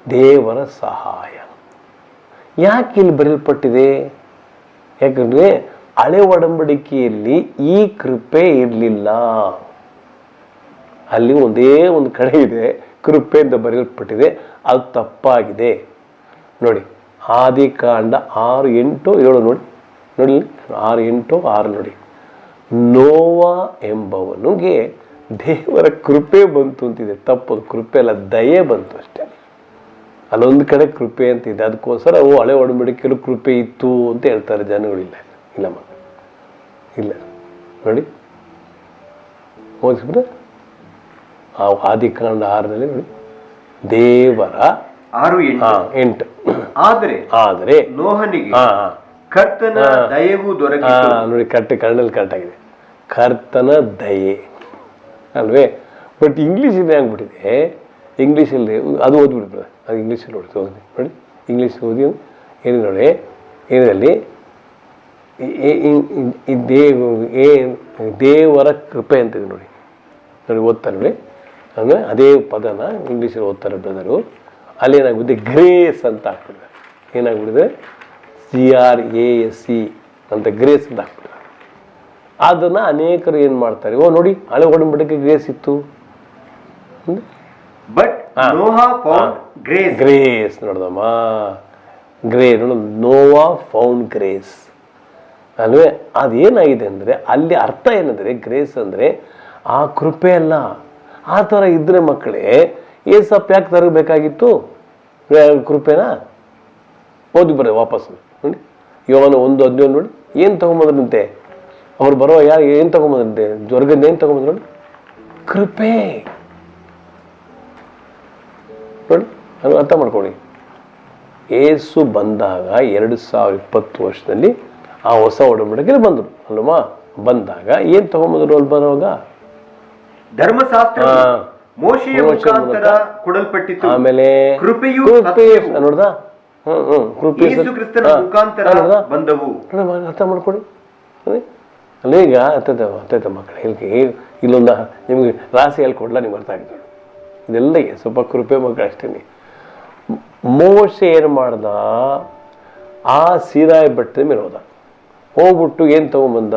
ದೇವರ ಸಹಾಯ. ಯಾಕೆ ಇಲ್ಲಿ ಬರೆಯಲ್ಪಟ್ಟಿದೆ? ಯಾಕಂದರೆ ಹಳೆ ಒಡಂಬಡಿಕೆಯಲ್ಲಿ ಈ ಕೃಪೆ ಇರಲಿಲ್ಲ. ಅಲ್ಲಿ ಒಂದೇ ಒಂದು ಕಡೆ ಇದೆ ಕೃಪೆ ಅಂತ ಬರೆಯಲ್ಪಟ್ಟಿದೆ, ಅದು ತಪ್ಪಾಗಿದೆ. ನೋಡಿ ಆದಿಕಾಂಡ 6, 8, 7 ನೋಡಿ ನೋಡಿ 6, 8, 6 ನೋಡಿ. ನೋವಾ ಎಂಬವನಿಗೆ ದೇವರ ಕೃಪೆ ಬಂತು ಅಂತಿದೆ. ತಪ್ಪದು, ಕೃಪೆ ಅಲ್ಲ, ದಯೆ ಬಂತು ಅಷ್ಟೇ. ಅಲ್ಲೊಂದು ಕಡೆ ಕೃಪೆ ಅಂತಿದೆ, ಅದಕ್ಕೋಸ್ಕರ ಅವು ಹಳೆ ಒಡಂಬಡಿಕೆಯಲ್ಲೂ ಕೃಪೆ ಇತ್ತು ಅಂತ ಹೇಳ್ತಾರೆ ಜನಗಳಿಲ್ಲ. ಇಲ್ಲ ಮಗ, ಇಲ್ಲ ನೋಡಿ ಓದಿಸ್ಬಿಟ್ರೆ ಆದಿಕಾಂಡ 6ರಲ್ಲಿ ನೋಡಿ, ದೇವರ 6:8 ಆದರೆ ನೋಹನಿಗೆ ಕರ್ತನ ದಯೆಯು ದೊರಕಿತು. ನೋಡಿ ಕರ್ನಲ್ಲಿ ಕರೆಕ್ಟ್ ಆಗಿದೆ, ಕರ್ತನ ದಯೆ ಅಲ್ವೇ. ಬಟ್ ಇಂಗ್ಲೀಷಲ್ಲಿ ಆಗ್ಬಿಟ್ಟಿದೆ, ಇಂಗ್ಲೀಷಲ್ಲಿ ಅದು ಓದ್ಬಿಡ್ತದೆ, ಅದು ಇಂಗ್ಲೀಷಲ್ಲಿ ಓದಿ ನೋಡಿ, ಇಂಗ್ಲೀಷ್ ಓದಿ ಏನು ನೋಡಿ, ಏನಲ್ಲಿ ದೇವರ ಕೃಪೆ ಅಂತಿದೆ ನೋಡಿ ನೋಡಿ ಓದ್ತಾರೆ ನೋಡಿ. ಅಂದರೆ ಅದೇ ಪದನ ಇಂಗ್ಲೀಷಲ್ಲಿ ಓದ್ತಾರೆ ಬ್ರದರು. ಅಲ್ಲಿ ಏನಾಗ್ಬಿಟ್ಟಿದೆ, ಗ್ರೇಸ್ ಅಂತ ಹಾಕ್ಬಿಟ್ಟಿದೆ. ಏನಾಗ್ಬಿಟ್ಟಿದೆ, CRASE ಅಂತ ಗ್ರೇಸ್ ಅಂತ ಹಾಕ್ಬಿಟ್ಟಿದೆ. ಅದನ್ನು ಅನೇಕರು ಏನು ಮಾಡ್ತಾರೆ, ಓ ನೋಡಿ ಹಳೆ ಒಡಂಬಡಿಕೆ ಗ್ರೇಸ್ ಇತ್ತು, ಗ್ರೇಸ್ ನೋಡ್ದಮ್ಮ, ನೋವಾ ಫೌಂಡ್ ಗ್ರೇಸ್ ಅಲ್ವೇ. ಅದೇನಾಗಿದೆ ಅಂದರೆ ಅಲ್ಲಿ ಅರ್ಥ ಏನಂದರೆ ಗ್ರೇಸ್ ಅಂದರೆ ಆ ಕೃಪೆ ಅಲ್ಲ. ಆ ಥರ ಇದ್ರೆ ಮಕ್ಕಳೇ ಏಸಪ್ಪ ಯಾಕೆ ತರಬೇಕಾಗಿತ್ತು ಕೃಪೆನ? ಓದಿ ಬರ್ರಿ ವಾಪಸ್ ನೋಡಿ, ಯೋಹಾನ 1:15 ನೋಡಿ. ಏನು ತಗೊಂಬಂದ್ರಂತೆ ಅವ್ರು ಬರೋ ಯಾರು? ಏನು ತಗೊಂಬಂದ್ರಂತೆ? ಸ್ವರ್ಗದ ಏನು ತಗೊಂಬಂದ್ರು ನೋಡಿ? ಕೃಪೆ ನೋಡಿ. ಅದು ಅರ್ಥ ಮಾಡ್ಕೊಳ್ಳಿ. ಏಸು ಬಂದಾಗ 2020 ವರ್ಷದಲ್ಲಿ ಆ ಹೊಸ ಒಡಂಬಡಿಕೆಯಲ್ಲಿ ಬಂದರು ಅಲ್ವಾ. ಬಂದಾಗ ಏನು ತಗೊಂಬಂದ್ರು ಅಲ್ಲಿ ಬರುವಾಗ? ಧರ್ಮಶಾಸ್ತ್ರ ಮೋಶೆಯ ಮುಖಾಂತರ ಕೊಡಲ್ಪಟ್ಟಿತು. ಆಮೇಲೆ ಕೃಪೆಯು ನೋಡ್ದ ಯೇಸು ಕ್ರಿಸ್ತನ ಮುಖಾಂತರ ಬಂದವು. ಅರ್ಥ ಮಾಡ್ಕೊಳ್ಳಿ. ಅಲ್ಲೇ ಈಗ ಅರ್ಥೈತ ಮಕ್ಕಳು ಹೇಳಿ ಇಲ್ಲೊಂದು ನಿಮ್ಗೆ ರಾಶಿ ಹೇಳ್ಕೊಡ್ಲ ನಿಮ್ಗೆ ಅರ್ಥ ಆಗಿದೆ. ಇದೆಲ್ಲ ಸ್ವಲ್ಪ ಕೃಪೆ ಮಕ್ಕಳು ಅಷ್ಟೇ. ಮೋಶೆ ಏನು ಮಾಡ್ದ? ಆ ಸೀನಾಯಿ ಬೆಟ್ಟದ ಮೇಲೆ ಹೋದ, ಹೋಗ್ಬಿಟ್ಟು ಏನು ತಗೊಂಬಂದ?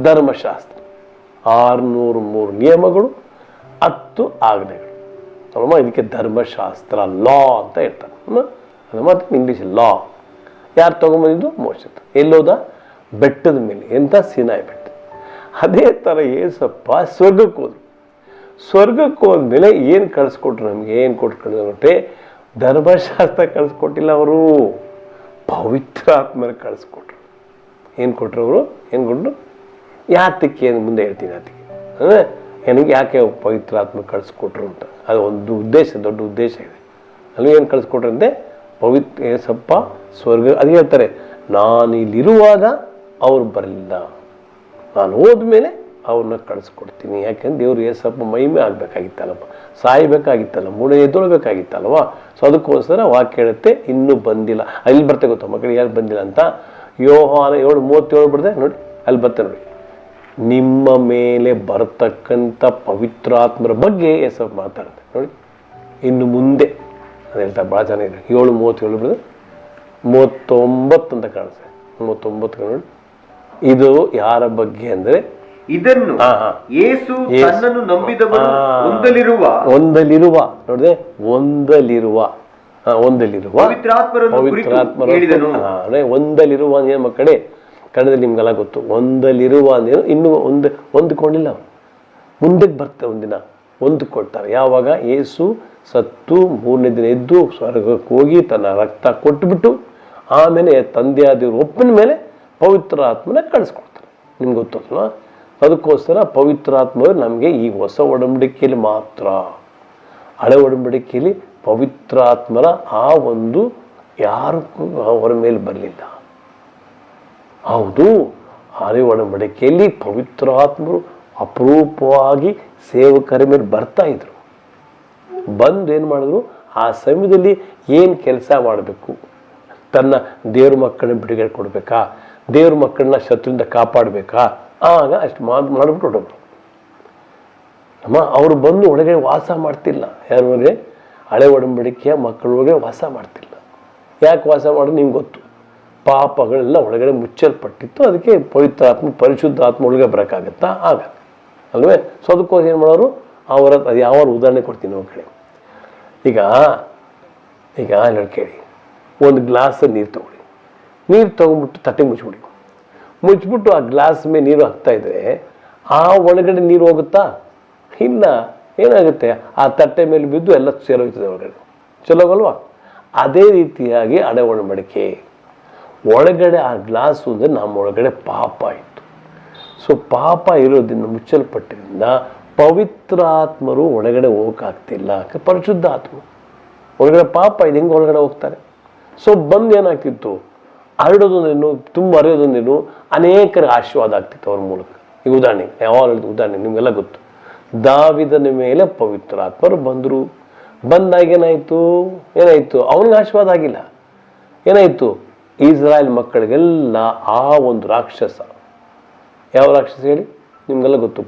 ಧರ್ಮಶಾಸ್ತ್ರ 603 ನಿಯಮಗಳು, 10 ಆಜ್ಞೆಗಳು ಅಲ್ವಾ. ಇದಕ್ಕೆ ಧರ್ಮಶಾಸ್ತ್ರ ಲಾ ಅಂತ ಹೇಳ್ತಾರೆ ಮತ್ತೆ ಇಂಗ್ಲೀಷ್ ಲಾ. ಯಾರು ತಗೊಂಬಂದಿದ್ದು? ಮೋಶೆ. ಎಲ್ಲೋದ? ಬೆಟ್ಟದ ಮೇಲೆ. ಎಂಥ? ಸೀನಾಯಿ ಬೆಟ್ಟ. ಅದೇ ಥರ ಏಸಪ್ಪ ಸ್ವರ್ಗಕ್ಕೆ ಹೋದ್ರು. ಸ್ವರ್ಗಕ್ಕೆ ಹೋದ್ಮೇಲೆ ಏನು ಕಳಿಸ್ಕೊಟ್ರು ನಮಗೆ? ಏನು ಕೊಟ್ರೆ ಧರ್ಮಶಾಸ್ತ್ರ ಕಳಿಸ್ಕೊಟ್ಟಿಲ್ಲ ಅವರು. ಪವಿತ್ರಾತ್ಮನ ಕಳಿಸ್ಕೊಟ್ರು. ಏನು ಕೊಟ್ಟರು ಅವರು? ಏನು ಕೊಟ್ಟರು? ಯಾತಕ್ಕೆ ಮುಂದೆ ಹೇಳ್ತೀನಿ. ಯಾತಕ್ಕೆ ಅಂದರೆ ನನಗೆ ಯಾಕೆ ಪವಿತ್ರಾತ್ಮ ಕಳಿಸ್ಕೊಟ್ರು ಅಂತ, ಅದು ಒಂದು ಉದ್ದೇಶ, ದೊಡ್ಡ ಉದ್ದೇಶ ಇದೆ. ಅಲ್ಲಿ ಏನು ಕಳಿಸ್ಕೊಟ್ರಂತೆ? ಏಸಪ್ಪ ಸ್ವರ್ಗ, ಅದು ಹೇಳ್ತಾರೆ, ನಾನು ಇಲ್ಲಿರುವಾಗ ಅವ್ರು ಬರಲಿಲ್ಲ, ನಾನು ಹೋದ್ಮೇಲೆ ಅವ್ರನ್ನ ಕಳಿಸ್ಕೊಡ್ತೀನಿ. ಯಾಕೆಂದ್ರೆ ದೇವ್ರು ಏಸಪ್ಪ ಮಹಿಮೆ ಆಗಬೇಕಾಗಿತ್ತಲ್ಲಪ್ಪ, ಸಾಯಬೇಕಾಗಿತ್ತಲ್ಲ, ಮೂಳೆ ಎದ್ದೊಳ್ಬೇಕಾಗಿತ್ತಲ್ವ. ಸೊ ಅದಕ್ಕೋಸ್ಕರ ವಾಕ್ಯ ಹೇಳುತ್ತೆ ಇನ್ನೂ ಬಂದಿಲ್ಲ. ಅಲ್ಲಿ ಬರ್ತೆ ಗೊತ್ತಾ ಮಕ್ಕಳಿಗೆ ಯಾರು ಬಂದಿಲ್ಲ ಅಂತ? ಯೋಹಾನ 7:37 ಬಿಡದೆ ನೋಡಿ, ಅಲ್ಲಿ ಬರ್ತೆ ನೋಡಿ. ನಿಮ್ಮ ಮೇಲೆ ಬರತಕ್ಕಂಥ ಪವಿತ್ರಾತ್ಮರ ಬಗ್ಗೆ ಏಸಪ್ಪ ಮಾತಾಡುತ್ತೆ ನೋಡಿ. ಇನ್ನು ಮುಂದೆ ಅದು ಹೇಳ್ತಾರೆ, ಭಾಳ ಚೆನ್ನಾಗಿದೆ. 7:37 ಬಿಡದೆ 39 ಅಂತ ಕಾಣಿಸ್ತದೆ. 39 ನೋಡಿ. ಇದು ಯಾರ ಬಗ್ಗೆ ಅಂದ್ರೆ, ಇದನ್ನು ಯೇಸು ತನ್ನನ್ನು ನಂಬಿದವರು ಹೊಂದಲಿರುವ ನೋಡಿದೆ, ಹೊಂದಲಿರುವ ಹೊಂದಲಿರುವ ಏನು ಮಕ್ಕಳೇ? ಕನ್ನಡದಲ್ಲಿ ನಿಮ್ಗೆಲ್ಲ ಗೊತ್ತು. ಹೊಂದಲಿರುವ ಅಂದೇನು, ಇನ್ನೂ ಹೊಂದಿಕೊಂಡಿಲ್ಲ, ಮುಂದಕ್ಕೆ ಬರ್ತಾರೆ, ಒಂದಿನ ಹೊಂದಿಕೊಳ್ತಾರೆ. ಯಾವಾಗ? ಯೇಸು ಸತ್ತು 3ನೇ ದಿನ ಎದ್ದು ಸ್ವರ್ಗಕ್ಕೆ ಹೋಗಿ ತನ್ನ ರಕ್ತ ಕೊಟ್ಟುಬಿಟ್ಟು ಆಮೇಲೆ ತಂದೆಯಾದವರು ಒಪ್ಪಿನ ಮೇಲೆ ಪವಿತ್ರ ಆತ್ಮನ ಕಳಿಸ್ಕೊಡ್ತಾರೆ. ನಿಮ್ಗೆ ಗೊತ್ತಲ್ವಾ? ಅದಕ್ಕೋಸ್ಕರ ಪವಿತ್ರಾತ್ಮರು ನಮಗೆ ಈ ಹೊಸ ಒಡಂಬಡಿಕೆಯಲ್ಲಿ ಮಾತ್ರ. ಹಳೆ ಒಡಂಬಡಿಕೆಯಲ್ಲಿ ಪವಿತ್ರಾತ್ಮರ ಆ ಒಂದು ಯಾರಿಗೂ ಅವರ ಮೇಲೆ ಬರಲಿಲ್ಲ. ಹೌದು, ಹಳೆ ಒಡಂಬಡಿಕೆಯಲ್ಲಿ ಪವಿತ್ರಾತ್ಮರು ಅಪರೂಪವಾಗಿ ಸೇವಕರ ಮೇಲೆ ಬರ್ತಾ ಇದ್ರು. ಬಂದು ಏನು ಮಾಡಿದ್ರು? ಆ ಸಮಯದಲ್ಲಿ ಏನು ಕೆಲಸ ಮಾಡಬೇಕು, ತನ್ನ ದೇವ್ರ ಮಕ್ಕಳನ್ನ ಬಿಡುಗಡೆ ಕೊಡಬೇಕಾ, ದೇವ್ರ ಮಕ್ಕಳನ್ನ ಶತ್ರುವಿಂದ ಕಾಪಾಡಬೇಕಾ, ಆಗ ಅಷ್ಟು ಮಾಡಿಬಿಟ್ಟು ಹೊರಟೋಗ್ರು. ಅವರು ಬಂದು ಒಳಗಡೆ ವಾಸ ಮಾಡ್ತಿಲ್ಲ. ಯಾರೊಳಗೆ? ಹಳೆ ಒಡಂಬಡಿಕೆಯ ಮಕ್ಕಳೊಳಗೆ ವಾಸ ಮಾಡ್ತಿಲ್ಲ. ಯಾಕೆ ವಾಸ ಮಾಡೋದು ನಿಮ್ಗೆ ಗೊತ್ತು. ಪಾಪಗಳೆಲ್ಲ ಒಳಗಡೆ ಮುಚ್ಚಲ್ಪಟ್ಟಿತ್ತು. ಅದಕ್ಕೆ ಪವಿತ್ರ ಆತ್ಮ, ಪರಿಶುದ್ಧ ಆತ್ಮ ಒಳಗೆ ಬರೋಕ್ಕಾಗತ್ತಾ? ಆಗಲ್ಲ ಅಲ್ವೇ? ಸೊ ಅದಕ್ಕೋಸ್ಕರ ಏನು ಮಾಡೋರು? ಅವರ ಅದು ಯಾವ ಉದಾಹರಣೆ ಕೊಡ್ತೀನಿ ನಮ್ಮ ಕಡೆ. ಈಗ ಹೇಳಿ ಕೇಳಿ, ಒಂದು ಗ್ಲಾಸ್ ನೀರು ತೊಗೊಳ್ಳಿ. ನೀರು ತೊಗೊಂಡ್ಬಿಟ್ಟು ತಟ್ಟೆ ಮುಚ್ಚಿಬಿಟ್ಟು ಆ ಗ್ಲಾಸ್ ಮೇಲೆ ನೀರು ಹಾಕ್ತಾ ಇದ್ರೆ ಆ ಒಳಗಡೆ ನೀರು ಹೋಗುತ್ತಾ? ಇಲ್ಲ. ಏನಾಗುತ್ತೆ? ಆ ತಟ್ಟೆ ಮೇಲೆ ಬಿದ್ದು ಎಲ್ಲ ಸೇರೋಗ್ತದೆ ಒಳಗಡೆ. ಚಲೋಗಲ್ವಾ? ಅದೇ ರೀತಿಯಾಗಿ ಹಳೆ ಒಡಂಬಡಿಕೆ ಒಳಗಡೆ ಆ ಗ್ಲಾಸು ಅಂದರೆ ನಮ್ಮ ಒಳಗಡೆ ಪಾಪ ಇತ್ತು. ಸೊ ಪಾಪ ಇರೋದ್ರಿಂದ, ಮುಚ್ಚಲ್ಪಟ್ಟಿದ್ದರಿಂದ ಪವಿತ್ರಾತ್ಮರು ಒಳಗಡೆ ಹೋಗೋಕ್ಕಾಗ್ತಿಲ್ಲ. ಪರಿಶುದ್ಧ ಆತ್ಮ ಒಳಗಡೆ ಪಾಪ ಇದೆ, ಹೆಂಗೆ ಒಳಗಡೆ ಹೋಗ್ತಾರೆ? ಸೊ ಬಂದು ಏನಾಗ್ತಿತ್ತು? ಹರಡೋದೊಂದೇನು, ತುಂಬ ಹರಿಯೋದೊಂದೇನು, ಅನೇಕರಿಗೆ ಆಶೀರ್ವಾದ ಆಗ್ತಿತ್ತು ಅವ್ರ ಮೂಲಕ. ಈಗ ಉದಾಹರಣೆ, ಯಾವ ಉದಾಹರಣೆ ನಿಮಗೆಲ್ಲ ಗೊತ್ತು. ದಾವಿದನ ಮೇಲೆ ಪವಿತ್ರಾತ್ಮರು ಬಂದರು. ಬಂದಾಗ ಏನಾಯಿತು? ಅವನಿಗೆ ಆಶೀರ್ವಾದ ಆಗಿಲ್ಲ. ಏನಾಯಿತು? ಇಸ್ರಾಯೇಲ್ ಮಕ್ಕಳಿಗೆಲ್ಲ ಆ ಒಂದು ರಾಕ್ಷಸ, ಯಾವ ರಾಕ್ಷಸ ಹೇಳಿ ನಿಮಗೆಲ್ಲ ಗೊತ್ತು?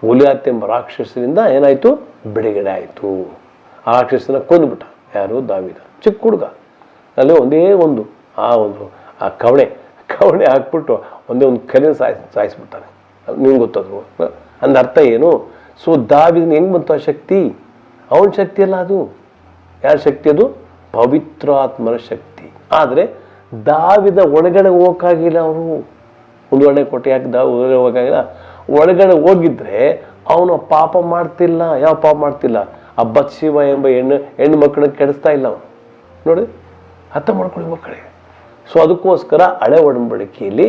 ಗೋಲಿಯಾತ್ ಎಂಬ ರಾಕ್ಷಸನಿಂದ ಏನಾಯಿತು? ಬಿಡುಗಡೆ ಆಯಿತು. ಆ ರಾಕ್ಷಸನ ಕೊಂದುಬಿಟ್ಟ. ಯಾರು? ದಾವಿದ. ಚಿಕ್ಕ ಹುಡುಗ. ಅಲ್ಲಿ ಒಂದೇ ಒಂದು ಆ ಕವಣೆ ಹಾಕ್ಬಿಟ್ಟು ಒಂದೇ ಒಂದು ಕಲೆ ಸಾಯಿಸ್ಬಿಡ್ತಾನೆ. ನಿಮ್ಗೆ ಗೊತ್ತದು. ಅಂದ ಅರ್ಥ ಏನು? ಸೊ ದಾವಿದನ ಹೆಂಗೆ ಬಂತು ಆ ಶಕ್ತಿ? ಅವನ ಶಕ್ತಿ ಅಲ್ಲ ಅದು. ಯಾರ ಶಕ್ತಿ ಅದು? ಪವಿತ್ರಾತ್ಮನ ಶಕ್ತಿ. ಆದರೆ ದಾವಿದ ಒಳಗಡೆ ಹೋಗೋಕ್ಕಾಗಿಲ್ಲ. ಅವರು ಒಂದು ಒಳ್ಳೆ ಕೊಟ್ಟೆ ಯಾಕೆ ಒಳಗಡೆ ಹೋಗೋಕ್ಕಾಗಿಲ್ಲ? ಒಳಗಡೆ ಹೋಗಿದ್ರೆ ಅವನು ಪಾಪ ಮಾಡ್ತಿಲ್ಲ. ಯಾವ ಪಾಪ ಮಾಡ್ತಿಲ್ಲ? ಆ ಬತ್ಶೆಬ ಎಂಬ ಹೆಣ್ಣು ಮಕ್ಕಳನ್ನ ಕೆಡಿಸ್ತಾ ಇಲ್ಲ ಅವನು. ನೋಡಿ, ಅರ್ಥ ಮಾಡ್ಕೊಳ್ಳಿ ಮಕ್ಕಳೇ. ಸೊ ಅದಕ್ಕೋಸ್ಕರ ಹಳೆ ಒಡಂಬಡಿಕೆಯಲ್ಲಿ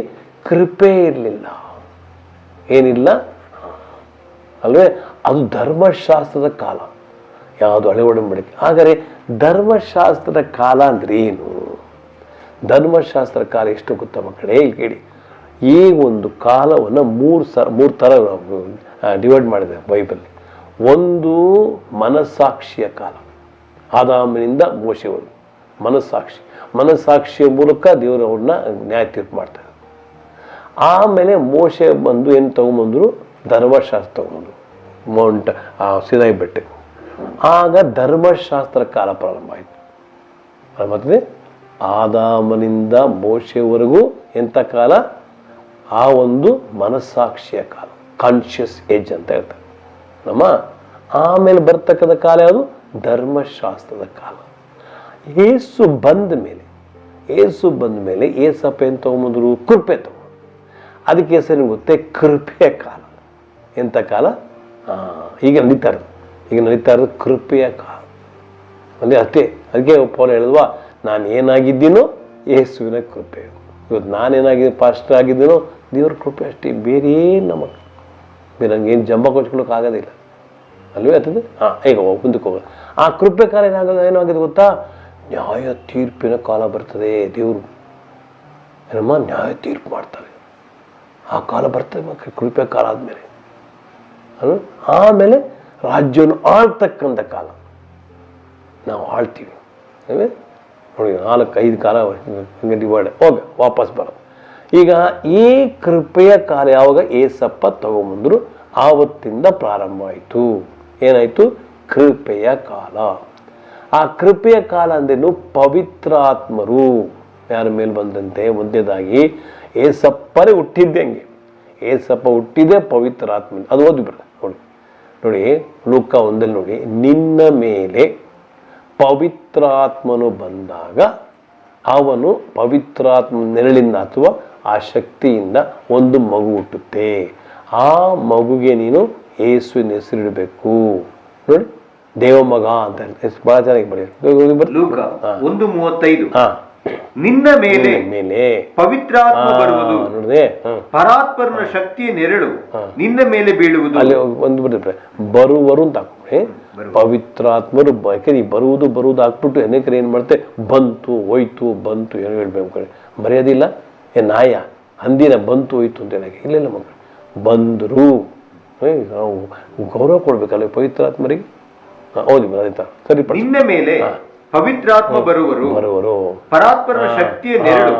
ಕೃಪೆ ಇರಲಿಲ್ಲ. ಏನಿಲ್ಲ ಅಲ್ವೇ? ಅದು ಧರ್ಮಶಾಸ್ತ್ರದ ಕಾಲ. ಯಾವುದು? ಹಳೆ ಒಡಂಬಡಿಕೆ. ಹಾಗಾದರೆ ಧರ್ಮಶಾಸ್ತ್ರದ ಕಾಲ ಅಂದ್ರೆ ಏನು? ಧರ್ಮಶಾಸ್ತ್ರ ಕಾಲ ಎಷ್ಟು ಗೊತ್ತಾ ಮಕ್ಕಳೇ? ಇಲ್ಲಿ ಕೇಳಿ. ಈ ಒಂದು ಕಾಲವನ್ನು ಮೂರು ಥರ ಡಿವೈಡ್ ಮಾಡಿದೆ ಬೈಬಲ್. ಒಂದು ಮನಸ್ಸಾಕ್ಷಿಯ ಕಾಲ, ಆದಾಮನಿಂದ ಮೋಶೆವರೆಗೂ ಮನಸ್ಸಾಕ್ಷಿಯ ಮೂಲಕ ದೇವರು ಅವ್ರನ್ನ ನ್ಯಾಯ ತೀರ್ಪು ಮಾಡ್ತಾರೆ. ಆಮೇಲೆ ಮೋಶೆ ಬಂದು ಏನು ತಗೊಂಬಂದ್ರು? ಧರ್ಮಶಾಸ್ತ್ರ ತಗೊಂಡ್ರು ಮೌಂಟ್ ಸಿನಾಯಿ ಬೆಟ್ಟಕ್ಕೆ. ಆಗ ಧರ್ಮಶಾಸ್ತ್ರ ಕಾಲ ಪ್ರಾರಂಭ ಆಯಿತು. ಮತ್ತೆ ಆದಾಮನಿಂದ ಮೋಶೆವರೆಗೂ ಎಂಥ ಕಾಲ? ಆ ಒಂದು ಮನಸ್ಸಾಕ್ಷಿಯ ಕಾಲ, ಕಾನ್ಷಿಯಸ್ ಏಜ್ ಅಂತ ಹೇಳ್ತಾರೆ ನಮ್ಮ. ಆಮೇಲೆ ಬರ್ತಕ್ಕಂಥ ಕಾಲ ಯಾವುದು? ಧರ್ಮಶಾಸ್ತ್ರದ ಕಾಲ. ಏಸು ಬಂದ ಮೇಲೆ ಏಸಪ್ಪ ಏನು ತಗೊಂಬಂದ್ರು? ಕೃಪೆ ತಗೊಂಡು. ಅದಕ್ಕೆ ಹೆಸರು ಗೊತ್ತೇ? ಕೃಪೆಯ ಕಾಲ. ಎಂಥ ಕಾಲ? ಈಗ ನಡೀತಾ ಇರೋದು ಕೃಪೆಯ ಕಾಲ. ಅಂದರೆ ಅಷ್ಟೇ. ಅದಕ್ಕೆ ಪೌಲ ಹೇಳಿದ್ವಾ, ನಾನು ಏನಾಗಿದ್ದೀನೋ ಯೇಸುವಿನ ಕೃಪೆ. ಇವತ್ತು ನಾನೇನಾಗಿದೆ ಪಾಸ್ಟರ್ ಆಗಿದ್ದೀನೋ ದೇವ್ರ ಕೃಪೆ ಅಷ್ಟೇ, ಬೇರೆ ನಮಗೆ ಬೇರೆ ನನಗೇನು ಜಂಬ ಕೊಚ್ಕೊಳ್ಳೋಕೆ ಆಗೋದಿಲ್ಲ ಅಲ್ವೇ ಆಗ್ತದೆ. ಈಗ ಮುಂದಕ್ಕೆ ಹೋಗೋದು. ಆ ಕೃಪೆ ಕಾಲ ಏನಾಗಿದೆ ಗೊತ್ತಾ? ನ್ಯಾಯ ತೀರ್ಪಿನ ಕಾಲ ಬರ್ತದೆ. ದೇವರು ಏನಮ್ಮ ನ್ಯಾಯ ತೀರ್ಪು ಮಾಡ್ತಾರೆ. ಆ ಕಾಲ ಬರ್ತದೆ ಮಕ್ಕಳು, ಕೃಪೆ ಕಾಲ ಆದಮೇಲೆ. ಆಮೇಲೆ ರಾಜ್ಯವನ್ನು ಆಳ್ತಕ್ಕಂಥ ಕಾಲ ನಾವು ಆಳ್ತೀವಿ. ನೋಡಿ 4-5 ಕಾಲ ಹಿಂಗೆ ಡಿವೈಡ್ ವಾಪಸ್ ಬರೋದು. ಈಗ ಈ ಕೃಪೆಯ ಕಾಲ ಯಾವಾಗ ಏಸಪ್ಪ ತಗೊಂಬಂದ್ರು ಆವತ್ತಿಂದ ಪ್ರಾರಂಭ ಆಯಿತು. ಏನಾಯಿತು? ಕೃಪೆಯ ಕಾಲ. ಆ ಕೃಪೆಯ ಕಾಲ ಅಂದ್ರೇನು? ಪವಿತ್ರಾತ್ಮರು ಯಾರ ಮೇಲೆ ಬಂದಂತೆ ಮೊದಲೇದಾಗಿ ಏಸಪ್ಪನೇ ಹುಟ್ಟಿದ್ದೆ. ಹಂಗೆ ಏಸಪ್ಪ ಹುಟ್ಟಿದೆ ಪವಿತ್ರಾತ್ಮ. ಅದು ಓದಿ ಬರ ನೋಡಿ ನೋಡಿ ಲೂಕ 1 ನೋಡಿ, ನಿನ್ನ ಮೇಲೆ ಪವಿತ್ರಾತ್ಮನು ಬಂದಾಗ ಅವನು ಪವಿತ್ರಾತ್ಮ ನೆರಳಿಂದ ಅಥವಾ ಆ ಶಕ್ತಿಯಿಂದ ಒಂದು ಮಗು ಹುಟ್ಟುತ್ತೆ. ಆ ಮಗುಗೆ ನೀನು ಯೇಸುವಿನ ಹೆಸರಿಡಬೇಕು. ನೋಡಿ ದೇವ ಮಗ ಅಂತ ಬಹಳ ಚೆನ್ನಾಗಿ ಬರೆಯುತ್ತೆ. ಲೂಕ 1:35 ನಿನ್ನ ಮೇಲೆ ಪವಿತ್ರಾತ್ಮ ಬರುವುದು, ಪರಾತ್ಪರನ ಶಕ್ತಿಯ ನೆರಳು ನಿನ್ನ ಮೇಲೆ ಬೀಳುವುದು. ಅಲ್ಲಿ ಒಂದು ಬರುತ್ತೆ ಬರುವರು ಅಂತ ಹಾಕ್ಬಿಡಿ, ಪವಿತ್ರಾತ್ಮರು. ಯಾಕಂದ್ರೆ ಬರುವುದು ಹಾಕ್ಬಿಟ್ಟು ಅನೇಕರು ಏನ್ ಮಾಡ್ತೆ ಬಂತು ಹೋಯ್ತು ಬಂತು ಏನು ಹೇಳ್ಬೇಕು ಮರ್ಯಾದಿಲ್ಲ. ನಾಯ ಹಂದಿನ ಬಂತು ಹೋಯ್ತು ಅಂತ ಹೇಳಕ್ಕೆ ಇಲ್ಲ ಮಕ್ಕಳು, ಬಂದರು. ನಾವು ಗೌರವ ಕೊಡ್ಬೇಕಲ್ಲ ಪವಿತ್ರಾತ್ಮರಿಗೆ. ಹೌದು ಆಯ್ತಾ ಸರಿ. ನಿನ್ನ ಮೇಲೆ ಪವಿತ್ರಾತ್ಮ ಬರುವರು, ಪರಾತ್ಪರನ ಶಕ್ತಿಯ ನೆರಳು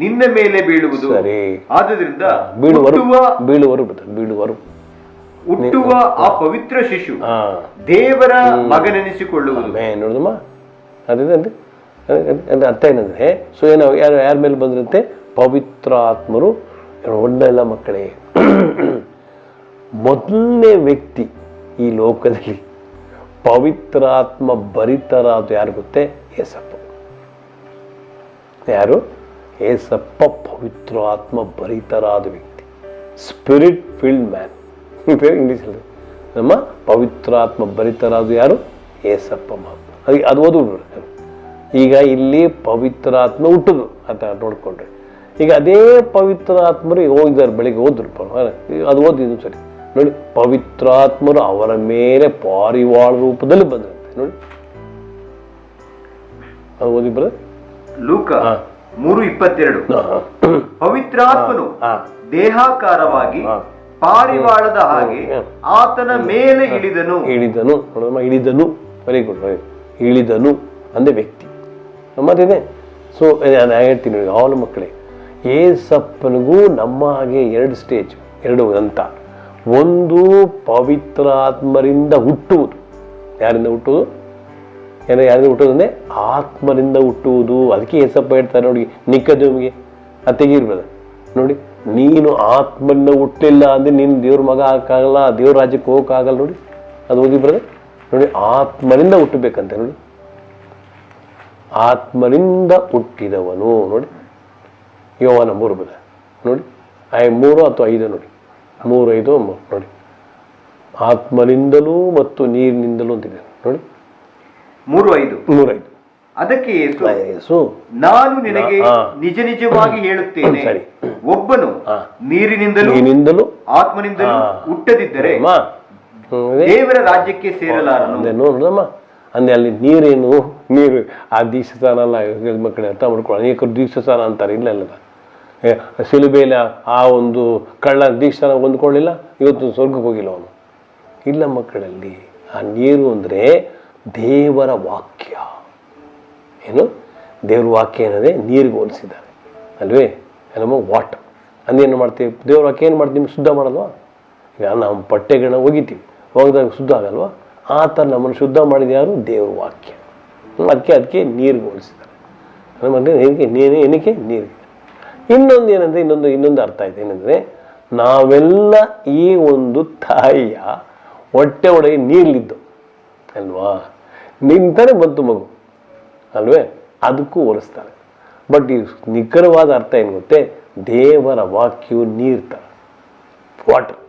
ನಿನ್ನ ಮೇಲೆ ಬೀಳುವುದು. ಸರಿ, ಆದ್ದರಿಂದ ಬೀಳುವರು ಹುಟ್ಟುವ ಆ ಪವಿತ್ರ ಶಿಶು ದೇವರ ಮಗನೆನಿಸಿಕೊಳ್ಳುವುದು. ನೋಡಿದಮ್ಮ ಅದೇ ಅರ್ಥ ಏನಂದ್ರೆ, ಸೊ ಏನೋ ಯಾರ ಮೇಲೆ ಬಂದ್ರಂತೆ? ಪವಿತ್ರಾತ್ಮರು. ಒಳ್ಳೆಲ್ಲ ಮಕ್ಕಳೇ, ಮೊದಲನೇ ವ್ಯಕ್ತಿ ಈ ಲೋಕದಲ್ಲಿ ಪವಿತ್ರಾತ್ಮ ಭರಿತರಾದ ಯಾರು ಗೊತ್ತೇ? ಏಸಪ್ಪ. ಯಾರು? ಏಸಪ್ಪ ಪವಿತ್ರಾತ್ಮ ಭರಿತರಾದ ವ್ಯಕ್ತಿ, ಸ್ಪಿರಿಟ್ ಫಿಲ್ಡ್ ಮ್ಯಾನ್. ಇಂಗ್ಲೀಷ್ ಅಲ್ಲಿ ನಮ್ಮ ಪವಿತ್ರಾತ್ಮ ಭರಿತರಾದ ಯಾರು? ಏಸಪ್ಪ. ಅದಕ್ಕೆ ಅದು ಓದು. ಈಗ ಇಲ್ಲಿ ಪವಿತ್ರಾತ್ಮ ಹುಟ್ಟುದು ಅಂತ ನೋಡ್ಕೊಂಡ್ರೆ, ಈಗ ಅದೇ ಪವಿತ್ರಾತ್ಮರು ಹೋಗಿದ್ದಾರೆ, ಬೆಳಿಗ್ಗೆ ಹೋದ್ರು. ಅದು ಓದಿದ್ದು ಸರಿ ನೋಡಿ. ಪವಿತ್ರಾತ್ಮರು ಅವರ ಮೇಲೆ ಪಾರಿವಾಳ ರೂಪದಲ್ಲಿ ಬಂದ್ರಂತೆ ನೋಡಿ. ಅದು ಓದಿ ಬರ ಲೂಕ 3:22 ಪವಿತ್ರಾತ್ಮನು ದೇಹಾಕಾರವಾಗಿ ಪಾರಿವಾಳದ ಹಾಗೆ ಆತನ ಮೇಲೆ ಇಳಿದನು. Very good. ಇಳಿದನು ಅಂದ್ರೆ ವ್ಯಕ್ತಿ ನಮ್ಮದೇನೆ. ಸೊ ನಾನು ಹೇಳ್ತೀನಿ ಯಾವಲ ಮಕ್ಕಳೇ, ಏಸಪ್ಪನಿಗೂ ನಮ್ಮ ಹಾಗೆ 2 ಸ್ಟೇಜ್, 2 ಹಂತ. ಒಂದು ಪವಿತ್ರಾತ್ಮರಿಂದ ಹುಟ್ಟುವುದು. ಯಾರಿಂದ ಹುಟ್ಟುವುದು? ಯಾರಿಂದ ಹುಟ್ಟುವುದು ಅಂದ್ರೆ ಆತ್ಮರಿಂದ ಹುಟ್ಟುವುದು. ಅದಕ್ಕೆ ಏಸಪ್ಪ ಹೇಳ್ತಾರೆ ನೋಡಿ ನಿಕೋದೇವನಿಗೆ, ಅದು ತೆಗೀರ್ಬೋದು ನೋಡಿ, ನೀನು ಆತ್ಮನ್ನ ಹುಟ್ಟಲಿಲ್ಲ ಅಂದ್ರೆ ನೀನು ದೇವ್ರ ಮಗ ಆಗಕ್ಕಾಗಲ್ಲ, ದೇವ್ರ ರಾಜ್ಯಕ್ಕೆ ಹೋಗಕ್ಕಾಗಲ್ಲ ನೋಡಿ. ಅದು ಓದಿ ಬರೋದು ನೋಡಿ, ಆತ್ಮರಿಂದ ಹುಟ್ಟಬೇಕಂತೆ ನೋಡಿ. ಆತ್ಮರಿಂದ ಹುಟ್ಟಿದವನು ನೋಡಿ. ಯೋವಾನ 3 ಬದ ನೋಡಿ, 3 ಅಥವಾ 5 ನೋಡಿ, 3:5 ನೋಡಿ. ಆತ್ಮನಿಂದಲೂ ಮತ್ತು ನೀರಿನಿಂದಲೂ ಅಂತಿದೆ ನೋಡಿ. 3:5 ಅದಕ್ಕೆ ಯೇಸು, ನಾನು ನಿನಗೆ ನಿಜ ನಿಜವಾಗಿ ಹೇಳುತ್ತೇನೆ, ಒಬ್ಬನು ನೀರಿನಿಂದಲೂ ಆತ್ಮನಿಂದಲೂ ಹುಟ್ಟದಿದ್ದರೆ ದೇವರ ರಾಜ್ಯಕ್ಕೆ ಸೇರಲಾರನು. ನೋಡಮ್ಮ ಅಂದ್ರೆ ಅಲ್ಲಿ ನೀರೇನು? ನೀರು ಆ ದೀಕ್ಷಾಸ್ನಾನ ಅಲ್ಲ ಮಕ್ಕಳೇ, ಅರ್ಥ ಮಾಡ್ಕೊಳ್ಳೋ. ಅನೇಕರು ದೀಕ್ಷಾಸ್ನಾನ ಅಂತಾರೆ. ಇಲ್ಲ ಸಿಲುಬೆಯಲ್ಲಿ ಆ ಒಂದು ಕಳ್ಳ ದೀಕ್ಷಾನ ಹೊಂದ್ಕೊಳ್ಳಿಲ್ಲ, ಇವತ್ತು ಸ್ವರ್ಗಕ್ಕೆ ಹೋಗಿಲ್ಲ ಅವನು. ಇಲ್ಲ ಮಕ್ಕಳಲ್ಲಿ ಆ ನೀರು ಅಂದರೆ ದೇವರ ವಾಕ್ಯ. ಏನು? ದೇವ್ರ ವಾಕ್ಯ ಏನಂದರೆ ನೀರಿಗೆ ಹೋಲಿಸಿದ್ದಾರೆ ಅಲ್ವೇ? ನಮ್ಮ ವಾಟರ್ ಅಂದೇನು ಮಾಡ್ತೀವಿ? ದೇವ್ರ ವಾಕ್ಯ ಏನು ಮಾಡ್ತೀವಿ? ಶುದ್ಧ ಮಾಡಲ್ವಾ? ಈಗ ನಾವು ಬಟ್ಟೆಗಳನ್ನ ಒಗಿತೀವಿ, ಹೋಗಿದಾಗ ಶುದ್ಧ ಆಗಲ್ವಾ? ಆ ಥರ ನಮ್ಮನ್ನು ಶುದ್ಧ ಮಾಡಿದ ಯಾರು? ದೇವ್ರ ವಾಕ್ಯ. ಅದಕ್ಕೆ ನೀರಿಗೆ ಹೋಲಿಸಿದ್ದಾರೆ. ಏನಕ್ಕೆ? ನೀರಿಗೆ. ಇನ್ನೊಂದು ಏನಂದರೆ ಇನ್ನೊಂದು ಅರ್ಥ ಇದೆ. ಏನಂದರೆ ನಾವೆಲ್ಲ ಈ ಒಂದು ತಾಯಿಯ ಹೊಟ್ಟೆ ಒಳಗೆ ನೀರ್ಲಿದ್ದು ಅಲ್ವಾ? ನಿಂತನೇ ಬಂತು ಮಗು ಅಲ್ವೇ? ಅದಕ್ಕೂ ಹೋಲಿಸ್ತಾರೆ. ಬಟ್ ಈ ನಿಖರವಾದ ಅರ್ಥ ಏನು ಗೊತ್ತೇ? ದೇವರ ವಾಕ್ಯವು ನೀರು ಥರ, ವಾಟರ್.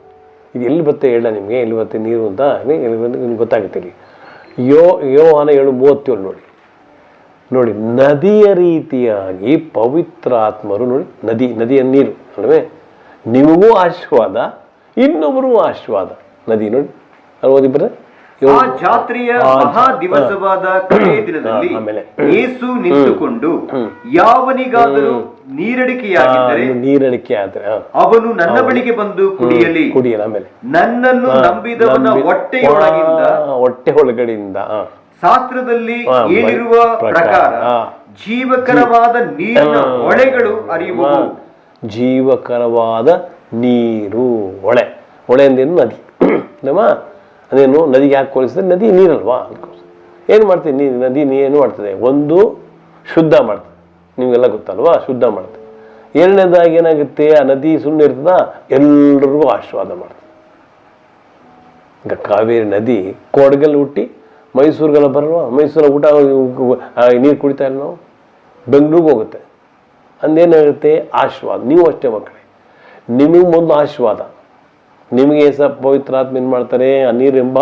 ಇದು ಎಲ್ಲಿ ಬರುತ್ತೆ ಹೇಳ ನಿಮಗೆ? ಎಲ್ಲಿ ಬರುತ್ತೆ ನೀರು ಅಂತ ನಿಮ್ಗೆ ಗೊತ್ತಾಗುತ್ತೆ. ಇಲ್ಲಿ ಯೋಹಾನ 7:37 ನೋಡಿ. ನೋಡಿ, ನದಿಯ ರೀತಿಯಾಗಿ ಪವಿತ್ರ ಆತ್ಮರು ನೋಡಿ, ನದಿಯ ನೀರು ಅಲ್ವೇ, ನಿಮಗೂ ಆಶೀರ್ವಾದ, ಇನ್ನೊಬ್ಬರಿಗೂ ಆಶೀರ್ವಾದ. ನದಿ ನೋಡಿ, ಅಲ್ಲಿ ಓದಿ ಬರ್ರೆ. ಆ ಜಾತ್ರೆಯ ಮಹಾ ದಿವಸವಾದ ಕಡೆಯ ದಿನದಲ್ಲಿ ಯೇಸು ನಿಂತುಕೊಂಡು ಯಾವನಿಗಾದರೂ ನೀರಡಿಕೆ ಆದ್ರೆ ಅವನು ನನ್ನ ಬಳಿಗೆ ಬಂದು ಕುಡಿಯಲಿ, ಆಮೇಲೆ ನನ್ನನ್ನು ನಂಬಿದವನ ಹೊಟ್ಟೆ ಒಳಗಡೆಯಿಂದ ಶಾಸ್ತ್ರದಲ್ಲಿ ಹೇಳಿರುವ ಪ್ರಕಾರ ಜೀವಕರವಾದ ನೀರಿನ ಹೊಳೆಗಳು ಹರಿಯುವವು. ಜೀವಕರವಾದ ನೀರು, ಹೊಳೆ ಅಂದೇನು ನದಿ ನಮ್ಮ ಅದೇನು ನದಿಗೆ ಯಾಕೆ ಹೋಲಿಸಿದ್ರೆ ನದಿ ನೀರಲ್ವಾ, ಏನು ಮಾಡ್ತೀವಿ ನದಿ ಏನು ಮಾಡ್ತದೆ, ಒಂದು ಶುದ್ಧ ಮಾಡ್ತದೆ, ನಿಮಗೆಲ್ಲ ಗೊತ್ತಲ್ವಾ, ಶುದ್ಧ ಮಾಡ್ತದೆ. ಎರಡನೇದಾಗಿ ಏನಾಗುತ್ತೆ, ಆ ನದಿ ಸುಮ್ಮನೆ ಇರ್ತದ, ಎಲ್ರಿಗೂ ಆಶೀರ್ವಾದ ಮಾಡ್ತದೆ. ಈಗ ಕಾವೇರಿ ನದಿ ಕೊಡಗಲ್ಲಿ ಹುಟ್ಟಿ ಮೈಸೂರಿಗೆಲ್ಲ ಬರಲ್ವಾ, ಮೈಸೂರ ಊಟ ನೀರು ಕುಡಿತಾ ಇಲ್ಲ ನಾವು, ಬೆಂಗಳೂರಿಗೆ ಹೋಗುತ್ತೆ, ಅಂದೇನಾಗುತ್ತೆ ಆಶೀರ್ವಾದ. ನೀವು ಅಷ್ಟೇ ಮಕ್ಕಳೇ, ನಿಮಗೆ ಒಂದು ಆಶೀರ್ವಾದ, ನಿಮಗೆ ಪವಿತ್ರ ಆತ್ಮ ಏನು ಮಾಡ್ತಾರೆ, ಆ ನೀರೆಂಬ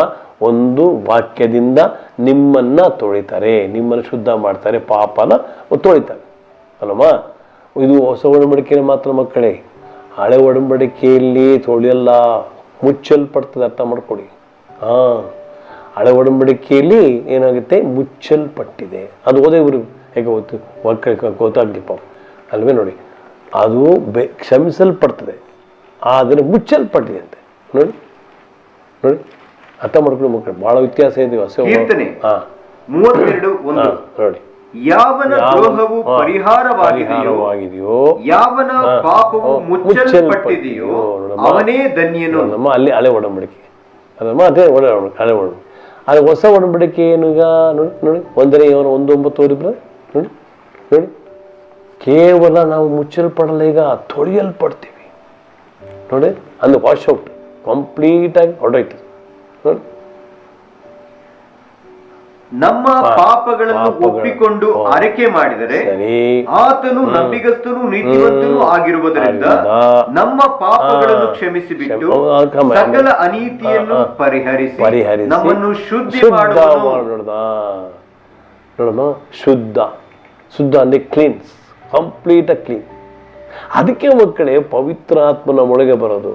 ಒಂದು ವಾಕ್ಯದಿಂದ ನಿಮ್ಮನ್ನ ತೊಳಿತಾರೆ, ನಿಮ್ಮನ್ನು ಶುದ್ಧ ಮಾಡ್ತಾರೆ, ಪಾಪನ ತೊಳಿತಾರೆ ಅಲ್ಲಮ್ಮ. ಇದು ಹೊಸ ಒಡಂಬಡಿಕೆಯಲ್ಲಿ ಮಾತ್ರ ಮಕ್ಕಳೇ, ಹಳೆ ಒಡಂಬಡಿಕೆಯಲ್ಲಿ ತೊಳೆಯಲ್ಲ, ಮುಚ್ಚಲ್ಪಡ್ತದೆ, ಅರ್ಥ ಮಾಡ್ಕೊಡಿ. ಹಳೆ ಒಡಂಬಡಿಕೆಯಲ್ಲಿ ಏನಾಗುತ್ತೆ, ಮುಚ್ಚಲ್ಪಟ್ಟಿದೆ. ಅದು ಓದೇ ಇವರು ಹೇಗೆ ಗೊತ್ತಾಗ್ಲಿಪ್ಪ ಅಲ್ವೇ. ನೋಡಿ, ಅದು ಕ್ಷಮಿಸಲ್ಪಡ್ತದೆ, ಆದರೆ ಮುಚ್ಚಲ್ಪಟ್ಟಿದೆ ಅಂತೆ. ನೋಡಿ ಅರ್ಥ ಮಾಡ್ಕೊಂಡು ಮಕ್ಕಳು, ಬಹಳ ವ್ಯತ್ಯಾಸ ಇದೆ. ನೋಡಿ, ಯಾವನ ದ್ರೋಹವು ಪರಿಹಾರವಾಗಿದೆಯೋ, ಯಾವನ ಪಾಪವು ಮುಚ್ಚಲ್ಪಟ್ಟಿದೆಯೋ ಅವನೇ ಧನ್ಯನು. ನಮ್ಮ ಅಲ್ಲಿ ಹಳೆ ಒಡಂಬಡಿಕೆ ಅದಮ್ಮ, ಅದೇ ಹಳೆ ಒಡಂಬಡಿಕೆ. ಅದು ಹೊಸ ಒಡಂಬಡಿಕೆ ಏನು ಈಗ ನೋಡಿ 1 Yohana 1:9 ಓದಿಬ್ರೆ. ನೋಡಿ ಕೇವಲ ನಾವು ಮುಚ್ಚಲ್ಪಡಲ್ಲ, ಈಗ ತೊಳೆಯಲ್ಪಡ್ತೀವಿ ನೋಡಿ. ಅಂದ್ರೆ ವಾಶ್ ಔಟ್ ಕಂಪ್ಲೀಟ್ ಆಗಿ ಹೊರಟೋಯ್ತು ನೋಡಿ. ನಮ್ಮ ಪಾಪಗಳನ್ನು ಒಪ್ಪಿಕೊಂಡು ಅರಿಕೆ ಮಾಡಿದರೆ ಆತನು ನಂಬಿಗಸ್ತನು ನೀತಿವಂತನೂ ಆಗಿರುವುದರಿಂದ ನಮ್ಮ ಪಾಪಗಳನ್ನು ಕ್ಷಮಿಸಿಬಿಟ್ಟು ಸಕಲ ಅನೀತಿಯನ್ನು ಪರಿಹರಿಸಿ ನಮ್ಮನ್ನು ಶುದ್ಧಿ ನೋಡೋಣ. ಶುದ್ಧ ಅಂದ್ರೆ ಕ್ಲೀನ್ಸ್, ಕಂಪ್ಲೀಟ್ ಕ್ಲೀನ್. ಅದಕ್ಕೆ ಮಕ್ಕಳೇ ಪವಿತ್ರ ಆತ್ಮನ ಒಳಗೆ ಬರೋದು.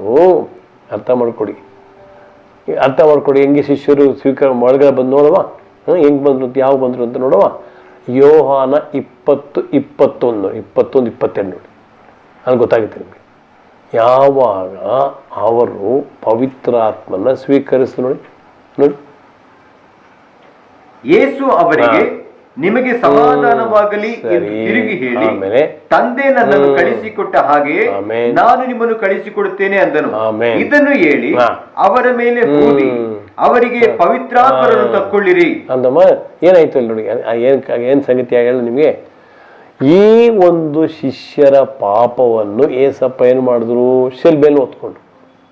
ಅರ್ಥ ಮಾಡ್ಕೊಡಿ ಹೆಂಗೆ ಶಿಷ್ಯರು ಸ್ವೀಕಾರ ಒಳಗಡೆ ಬಂದು ನೋಡುವ, ಹೆಂಗ್ ಬಂದ್ರು ಅಂತ, ಯಾವ ಬಂದ್ರು ಅಂತ ನೋಡುವ. ಯೋಹಾನ 20:21-22 ನೋಡಿ, ಅಲ್ಲಿ ಗೊತ್ತಾಗುತ್ತೆ ನಿಮಗೆ. ಯಾವಾಗ ಅವರು ಪವಿತ್ರ ಆತ್ಮನ ಸ್ವೀಕರಿಸಿದ್ರು ನೋಡಿ. ಯೇಸು ಅವರಿಗೆ, ನಿಮಗೆ ಸಮಾಧಾನವಾಗಲಿ ಎಂದು ತಿರುಗಿ ಹೇಳಿ, ತಂದೆ ನನ್ನನ್ನು ಕಳಿಸಿಕೊಟ್ಟ ಹಾಗೆಯೇ ನಾನು ನಿಮ್ಮನ್ನು ಕಳಿಸಿಕೊಡುತ್ತೇನೆ ಅಂದನು. ಇದನ್ನು ಹೇಳಿ ಅವರ ಮೇಲೆ ಊದಿ ಅವರಿಗೆ ಪವಿತ್ರಾತ್ಮರನ್ನು ತಕ್ಕೊಳ್ಳಿರಿ ಅಂದಮ್ಮ. ಏನಾಯ್ತು ಅಲ್ಲಿ ನೋಡಿ, ಏನ್ ಸಂಗತಿ ಹೇಳ ನಿಮಗೆ. ಈ ಒಂದು ಶಿಷ್ಯರ ಪಾಪವನ್ನು ಏಸಪ್ಪ ಏನು ಮಾಡಿದ್ರು, ಶಿಲ್ಬೆಯಲ್ಲಿ ಹೊತ್ಕೊಂಡ್ರು.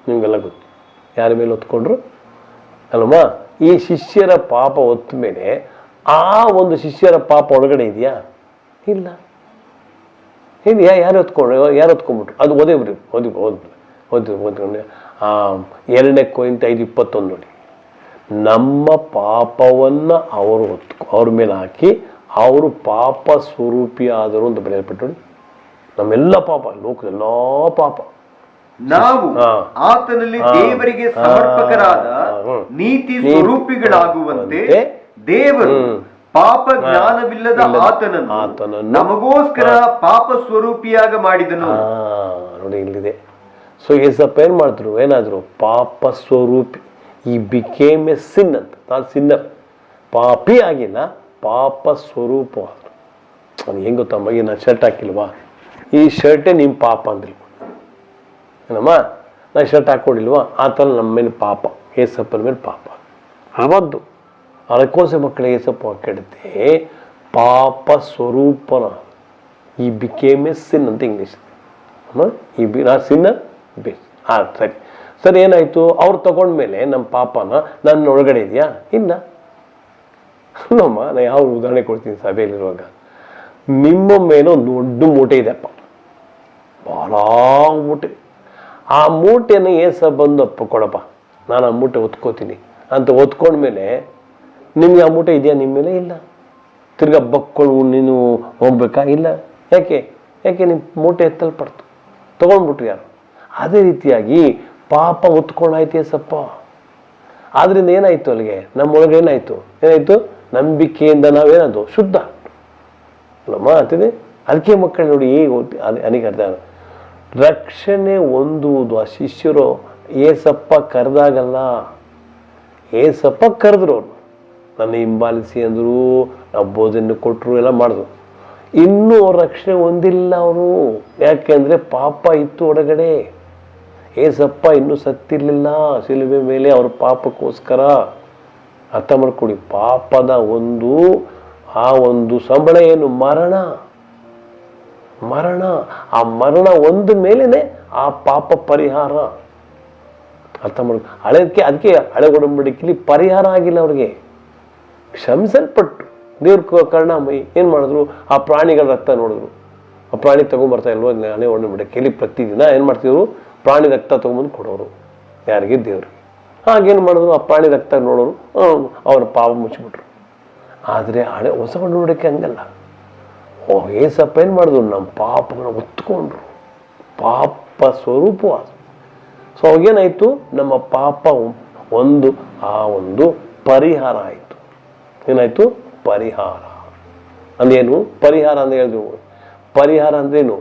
ನಿಮ್ಗೆಲ್ಲ ಗೊತ್ತು ಯಾರ ಮೇಲೆ ಹೊತ್ಕೊಂಡ್ರು ಅಲ್ಲಮ್ಮ. ಈ ಶಿಷ್ಯರ ಪಾಪ ಹೊತ್ತ ಮೇಲೆ ಆ ಒಂದು ಶಿಷ್ಯರ ಪಾಪ ಒಳಗಡೆ ಇದೆಯಾ? ಇಲ್ಲ. ಯಾರು ಹೊತ್ಕೊಂಡ್ಬಿಟ್ರು? ಅದು ಓದಿ 2 ಕೊರಿಂಥ 5:21 ನೋಡಿ. ನಮ್ಮ ಪಾಪವನ್ನ ಅವ್ರ ಮೇಲೆ ಹಾಕಿ ಅವರು ಪಾಪ ಸ್ವರೂಪಿ ಆದರು ಅಂತ ಬರೆಯಲ್ಪಟ್ಟು. ನಮ್ಮೆಲ್ಲ ಪಾಪ, ಲೋಕದ ಪಾಪ ನಾವು ಆತನಲ್ಲಿ ದೇವರಿಗೆ ಸಮರ್ಪಕರಾದ ನೀತಿ ಸ್ವರೂಪಿಗಳಾಗುವಂತೆ ದೇವರು ಪಾಪ ಜ್ಞಾನವಿಲ್ಲದ ಆತನನ್ನು ನಮಗೋಸ್ಕರ ಪಾಪ ಸ್ವರೂಪಿಯಾಗ ಮಾಡಿದನು. ನೋಡಿ ಇಲ್ಲಿದೆ. ಸೊ ಏಸಪ್ಪ ಏನ್ ಮಾಡಿದ್ರು, ಏನಾದ್ರು ಪಾಪ ಸ್ವರೂಪಿ. ಈ ಬಿಕೇಮ್ ಎ ಸಿನ್ ಅಂತ. ನಾನು ಸಿನ್ನರ್, ಪಾಪಿ ಆಗಿಲ್ಲ, ಪಾಪ ಸ್ವರೂಪ ಆದ್ರು. ಅದು ಹೆಂಗ್ ಗೊತ್ತಮ್ಮ, ನಾನು ಶರ್ಟ್ ಹಾಕಿಲ್ವಾ, ಈ ಶರ್ಟೇ ನಿಮ್ ಪಾಪ ಅಂದ್ರಿ ಏನಮ್ಮ. ನಾನು ಶರ್ಟ್ ಹಾಕೊಂಡಿಲ್ವಾ, ಆ ಥರ ನಮ್ಮ ಮೇಲೆ ಪಾಪ, ಏಸಪ್ಪನ ಮೇಲೆ ಪಾಪ ಅವದ್ದು. ಅದಕ್ಕೋಸ್ಕರ ಮಕ್ಕಳ ಏಸಪ್ಪ ಕೆಡುತ್ತೆ ಪಾಪ ಸ್ವರೂಪನ. ಈ ಬಿಕೇಮ್ ಎ ಸಿನ್ ಅಂತ ಇಂಗ್ಲೀಷ್. ನಾ ಸಿನ್ನರ್ ಬೇಸ್. ಸರಿ ಏನಾಯ್ತು, ಅವ್ರು ತಗೊಂಡ್ಮೇಲೆ ನಮ್ಮ ಪಾಪನ ನನ್ನ ಒಳಗಡೆ ಇದೆಯಾ? ಇಲ್ಲ. ನಮ್ಮ ನಾನು ಯಾವ ಉದಾಹರಣೆ ಕೊಡ್ತೀನಿ ಸಭೆಯಲ್ಲಿರುವಾಗ, ನಿಮ್ಮ ಮೇಲೆ ಒಂದು ದೊಡ್ಡ ಮೂಟೆ ಇದೆಪ್ಪ, ಬಹಳ ಮೂಟೆ. ಆ ಮೂಟೆನ ಏಸ ಬಂದು ಅಪ್ಪ ಕೊಡಪ್ಪ, ನಾನು ಆ ಮೂಟೆ ಹೊತ್ಕೋತೀನಿ ಅಂತ ಹೊತ್ಕೊಂಡ್ಮೇಲೆ ನಿಮ್ಗೆ ಆ ಮೂಟೆ ಇದೆಯಾ ನಿಮ್ಮ ಮೇಲೆ? ಇಲ್ಲ. ತಿರ್ಗಾ ಬಕ್ಕೊಂಡು ನೀನು ಹೋಗ್ಬೇಕಾ? ಇಲ್ಲ. ಯಾಕೆ ಯಾಕೆ ನಿಮ್ಮ ಮೂಟೆ ಎತ್ತಲ್ಪಡ್ತು, ತೊಗೊಂಡ್ಬಿಟ್ರು ಯಾರು. ಅದೇ ರೀತಿಯಾಗಿ ಪಾಪ ಹೊತ್ಕೊಂಡಾಯ್ತು ಏಸಪ್ಪ. ಆದ್ರಿಂದ ಏನಾಯ್ತು ಅಲ್ಲಿಗೆ? ನಮ್ಮೊಳಗೆ ಏನಾಯ್ತು? ನಂಬಿಕೆಯಿಂದ ನಾವೇನದು ಶುದ್ಧ ಅಲ್ಲಮ್ಮ ಅಂತಿದೆ. ಅದಕ್ಕೆ ಮಕ್ಕಳು ನೋಡಿ ಅನೇಕ ಅರ್ಥ ರಕ್ಷಣೆ ಹೊಂದುವುದು ಆ ಶಿಷ್ಯರು ಏಸಪ್ಪ ಕರೆದಾಗಲ್ಲ, ಏಸಪ್ಪ ಕರೆದ್ರು. ಅವರು ನನ್ನ ಹಿಂಬಾಲಿಸಿ ಅಂದರು, ನಾವು ಬೋಧನೆ ಕೊಟ್ಟರು, ಎಲ್ಲ ಮಾಡಿದ್ರು. ಇನ್ನೂ ಅವ್ರ ರಕ್ಷಣೆ ಹೊಂದಿಲ್ಲ ಅವರು. ಯಾಕೆಂದ್ರೆ ಪಾಪ ಇತ್ತು ಒಳಗಡೆ. ಏಸಪ್ಪ ಇನ್ನೂ ಸತ್ತಿರ್ಲಿಲ್ಲ ಶಿಲುಬೆ ಮೇಲೆ ಅವ್ರ ಪಾಪಕ್ಕೋಸ್ಕರ. ಅರ್ಥ ಮಾಡ್ಕೊಡಿ, ಪಾಪದ ಆ ಒಂದು ಸಂಬಳ ಏನು? ಮರಣ. ಆ ಮರಣ ಒಂದು ಮೇಲೇನೆ ಆ ಪಾಪ ಪರಿಹಾರ. ಅರ್ಥ ಮಾಡ್ಕೊ. ಅದಕ್ಕೆ ಹಳೆ ಒಡಂಬಡಿಕೆಯಲ್ಲಿ ಪರಿಹಾರ ಆಗಿಲ್ಲ ಅವ್ರಿಗೆ, ಕ್ಷಮಿಸಲ್ಪಟ್ಟು ದೇವ್ರ ಕರುಣಾಮಯಿ ಏನ್ ಮಾಡಿದ್ರು? ಆ ಪ್ರಾಣಿಗಳ ರಕ್ತ ನೋಡಿದ್ರು. ಆ ಪ್ರಾಣಿ ತಗೊಂಡ್ಬರ್ತಾ ಇಲ್ವೋ? ಹಳೆ ಒಡಂಬಡಿಕೆಯಲ್ಲಿ ಪ್ರತಿದಿನ ಏನ್ ಮಾಡ್ತಿದ್ರು? ಪ್ರಾಣಿ ರಕ್ತ ತಗೊಂಬಂದು ಕೊಡೋರು. ಯಾರಿಗೆ? ದೇವ್ರಿಗೆ. ಹಾಗೇನು ಮಾಡಿದ್ರು? ಆ ಪ್ರಾಣಿ ರಕ್ತ ನೋಡೋರು, ಅವ್ರ ಪಾಪ ಮುಚ್ಚಿಬಿಟ್ರು. ಆದರೆ ಹೊಸ ಒಡಂಬಡಿಕೆ ಹಂಗಲ್ಲ. ಏಸಪ್ಪ ಏನು ಮಾಡಿದ್ರು? ನಮ್ಮ ಪಾಪಗಳನ್ನ ಒತ್ಕೊಂಡ್ರು. ಪಾಪ ಸ್ವರೂಪವಾದ. ಸೊ ಅವಾಗೇನಾಯ್ತು? ನಮ್ಮ ಪಾಪ ಒಂದು ಪರಿಹಾರ ಆಯಿತು. ಏನಾಯ್ತು? ಪರಿಹಾರ ಅಂದ್ರೇನು? ಪರಿಹಾರ ಅಂತ ಹೇಳಿದ್ರು. ಪರಿಹಾರ ಅಂದ್ರೇನು?